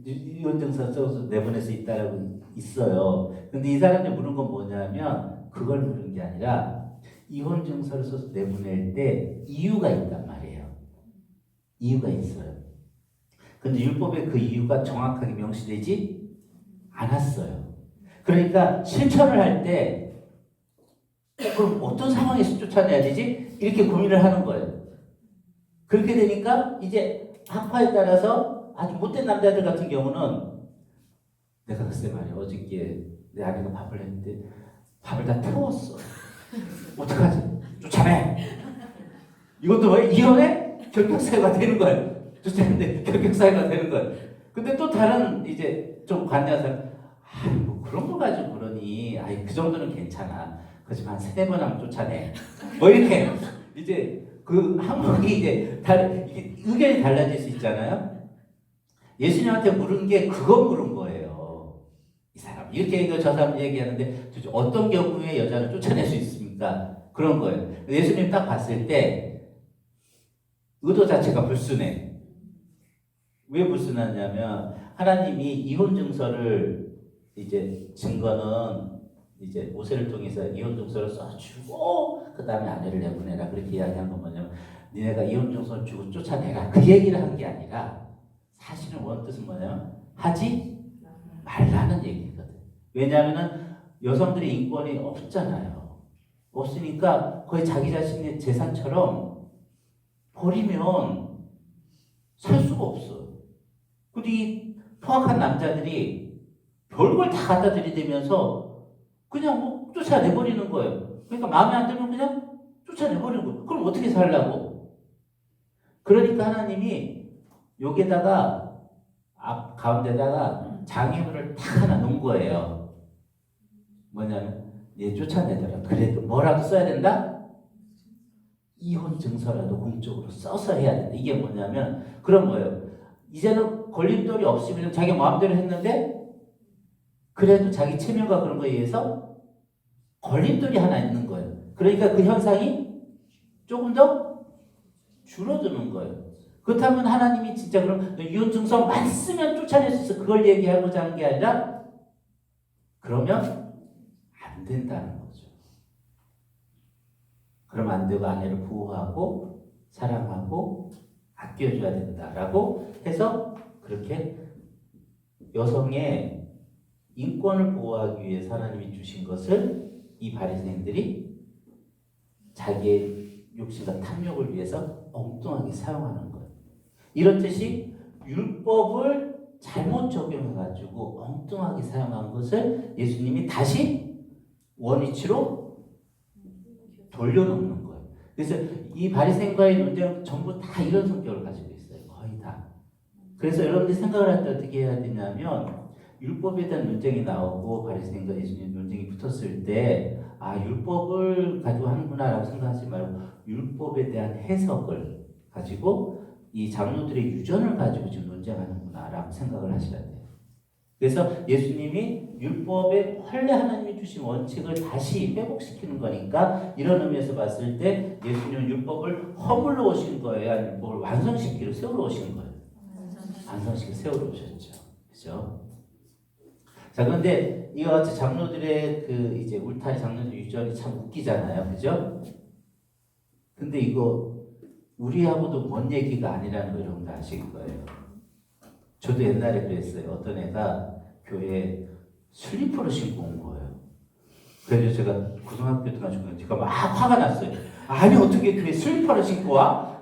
이혼증서 써서 내보낼 수 있다라고 있어요. 근데 이 사람들이 물은 건 뭐냐면 그걸 물은 게 아니라 이혼증서를 써서 내보낼 때 이유가 있단 말이에요. 이유가 있어요. 근데 율법에 그 이유가 정확하게 명시되지 않았어요. 그러니까 실천을 할 때 그럼 어떤 상황에서 쫓아내야 되지? 이렇게 고민을 하는 거예요. 그렇게 되니까 이제 학파에 따라서 아주 못된 남자들 같은 경우는 내가 글쎄 말이야 어저께 내 아내가 밥을 했는데 밥을 다 태웠어. 어떡하지? 쫓아내. 이것도 왜 이혼해? 결격사유가 되는 거예요. 쫓아내는데 결격사유가 되는 거예요. 근데 또 다른 이제 좀 관대한 사람 뭐 그런 거 가지고 그러니 그 정도는 괜찮아. 그렇지만 3-4번 하면 쫓아내. 뭐 이렇게 이제 그 항목이 이제 이게 의견이 달라질 수 있잖아요. 예수님한테 물은 게 그거 물은 거예요. 이 사람 이렇게 저 사람 얘기하는데 도대체 어떤 경우에 여자를 쫓아낼 수 있습니까? 그런 거예요. 예수님 딱 봤을 때 의도 자체가 불순해. 왜 불순하냐면 하나님이 이혼 증서를 이제 증거는 이제 모세를 통해서 이혼 증서를 써주고 그 다음에 아내를 내보내라 그렇게 이야기한 건 뭐냐면 니네가 이혼 증서를 주고 쫓아내라 그 얘기를 한 게 아니라 사실은 원뜻은 뭐냐면 하지 말라는 얘기거든. 왜냐하면 여성들의 인권이 없잖아요. 없으니까 거의 자기 자신의 재산처럼 버리면 살 수가 없어. 근데 이 포악한 남자들이 별걸 다 갖다 들이대면서 그냥 뭐 쫓아내버리는 거예요. 그러니까 마음에 안 들면 그냥 쫓아내버리는 거예요. 그럼 어떻게 살라고? 그러니까 하나님이 여기에다가 앞 가운데다가 장애물을 탁 하나 놓은 거예요. 뭐냐면 얘 쫓아내더라. 그래도 뭐라도 써야 된다? 이혼 증서라도 공적으로 써서 해야 된다. 이게 뭐냐면 그런 거예요. 이제는 걸림돌이 없이 그냥 자기 마음대로 했는데 그래도 자기 체면과 그런 거에 의해서 걸림돌이 하나 있는 거예요. 그러니까 그 현상이 조금 더 줄어드는 거예요. 그렇다면 하나님이 진짜 그럼 이혼 증서만 쓰면 쫓아낼 수 있어. 그걸 얘기하고자 하는 게 아니라 그러면 안 된다는 거죠. 그럼 안 되고 아내를 보호하고 사랑하고 아껴줘야 된다라고 해서 그렇게 여성의 인권을 보호하기 위해서 하나님이 주신 것을 이 바리새인들이 자기의 욕심과 탐욕을 위해서 엉뚱하게 사용하는 거예요. 이렇듯이 율법을 잘못 적용해가지고 엉뚱하게 사용한 것을 예수님이 다시 원위치로 돌려놓는 거예요. 그래서 이 바리새인과의 논쟁은 전부 다 이런 성격을 가지고 있어요. 거의 다. 그래서 여러분들이 생각을 할 때 어떻게 해야 되냐면 율법에 대한 논쟁이 나오고 바리새인과 예수님 논쟁이 붙었을 때 율법을 가지고 하는구나 라고 생각하지 말고 율법에 대한 해석을 가지고 이 장로들의 유전을 가지고 지금 논쟁하는구나 라고 생각을 하셔야 돼요. 그래서 예수님이 율법에 원래 하나님이 주신 원칙을 다시 회복시키는 거니까 이런 의미에서 봤을 때 예수님은 율법을 허물러 오신 거예요? 아니면 율법을 완성시키러 세우러 오신 거예요? 완성시키러 세우러 오셨죠. 그죠? 자, 그런데 이와 같이 장로들의 그 이제 울타리 장로들 유전이 참 웃기잖아요. 그죠? 근데 이거 우리하고도 먼 얘기가 아니라는 거 여러분들 아실 거예요. 저도 옛날에 그랬어요. 어떤 애가 교회에 슬리퍼를 신고 온 거예요. 그래서 제가 고등학교 때 가지고 제가 막 화가 났어요. 아니 어떻게 교회에 슬리퍼를 신고 와?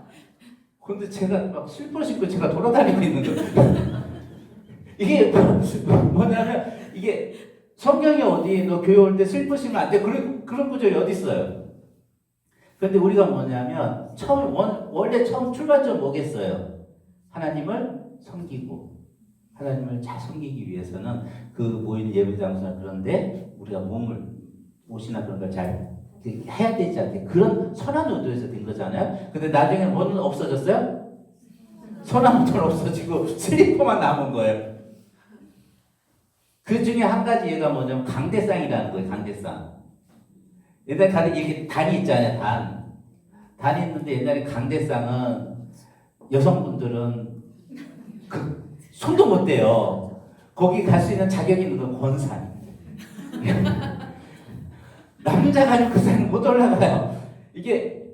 근데 제가 막 슬리퍼를 신고 제가 돌아다니고 있는 거예요. 이게 뭐냐면 이게 성경이 어디 너 교회 올 때 슬리퍼 신으면 안 돼. 그런 구절이 어디 있어요? 그런데 우리가 뭐냐면 원래 처음 출발점 뭐겠어요? 하나님을 섬기고 하나님을 잘 섬기기 위해서는 그 모이는 예배 장소나 그런데 우리가 옷이나 그런 걸 잘 해야 되지 않게 그런 선한 의도에서 된 거잖아요. 근데 나중에 뭐는 없어졌어요? 선한 의도는 없어지고 슬리퍼만 남은 거예요. 그 중에 한 가지 얘가 뭐냐면 강대상이라는 거예요. 강대상. 옛날에 이렇게 단이 있잖아요. 단이 있는데 옛날에 강대상은 여성분들은 손도 못 대요. 거기 갈 수 있는 자격이 있는 건 권산. 남자 가지고 그 산에 못 올라가요. 이게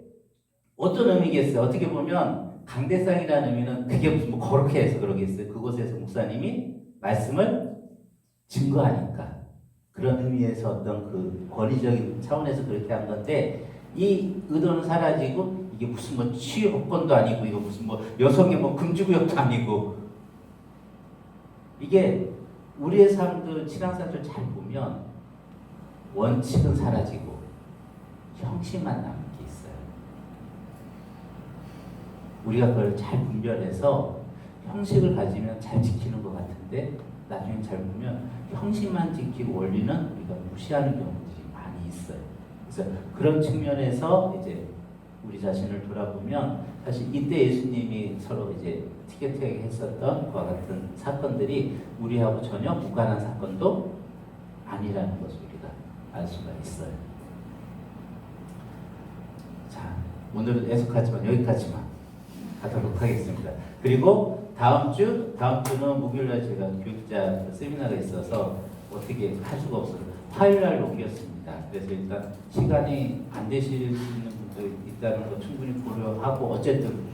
어떤 의미겠어요? 어떻게 보면 강대상이라는 의미는 그게 무슨 뭐 거룩해 해서 그러겠어요. 그곳에서 목사님이 말씀을 증거하니까 그런 의미에서 어떤 그 권위적인 차원에서 그렇게 한 건데 이 의도는 사라지고 이게 무슨 뭐 치유 복권도 아니고 이거 무슨 뭐 여성의 뭐 금지구역도 아니고 이게 우리의 삶도 신앙생활을 잘 보면 원칙은 사라지고 형식만 남은 게 있어요. 우리가 그걸 잘 분별해서 형식을 가지면 잘 지키는 것 같은데 나중에 잘 보면 형식만 지키고 원리는 우리가 무시하는 경우들이 많이 있어요. 그래서 그런 측면에서 이제 우리 자신을 돌아보면 사실 이때 예수님이 서로 이제 티격태격 했었던 그와 같은 사건들이 우리하고 전혀 무관한 사건도 아니라는 것을 우리가 알 수가 있어요. 자, 오늘은 애석하지만 여기까지만 하도록 하겠습니다. 그리고 다음 주는 목요일날 제가 교육자 세미나가 있어서 어떻게 할 수가 없어서 화요일날 옮겼습니다. 그래서 일단 시간이 안 되실 수 있는 분도 있다는 거 충분히 고려하고 어쨌든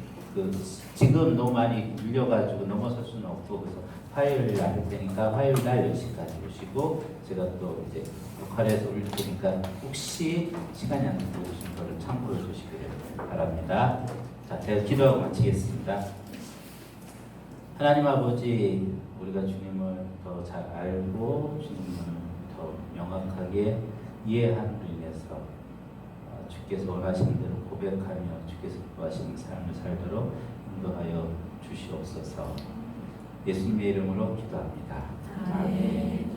지금 너무 많이 밀려가지고 넘어설 수는 없고 그래서 화요일날 할 테니까 화요일날 10시까지 오시고 제가 또 이제 역할에서 올릴 테니까 혹시 시간이 안 되고 오신 거를 참고해 주시기를 바랍니다. 자, 제가 기도하고 마치겠습니다. 하나님 아버지, 우리가 주님을 더 잘 알고 주님을 더 명확하게 이해함으로 인해서 주께서 원하시는 대로 고백하며 주께서 구하시는 삶을 살도록 인도하여 주시옵소서. 예수님의 이름으로 기도합니다. 아멘.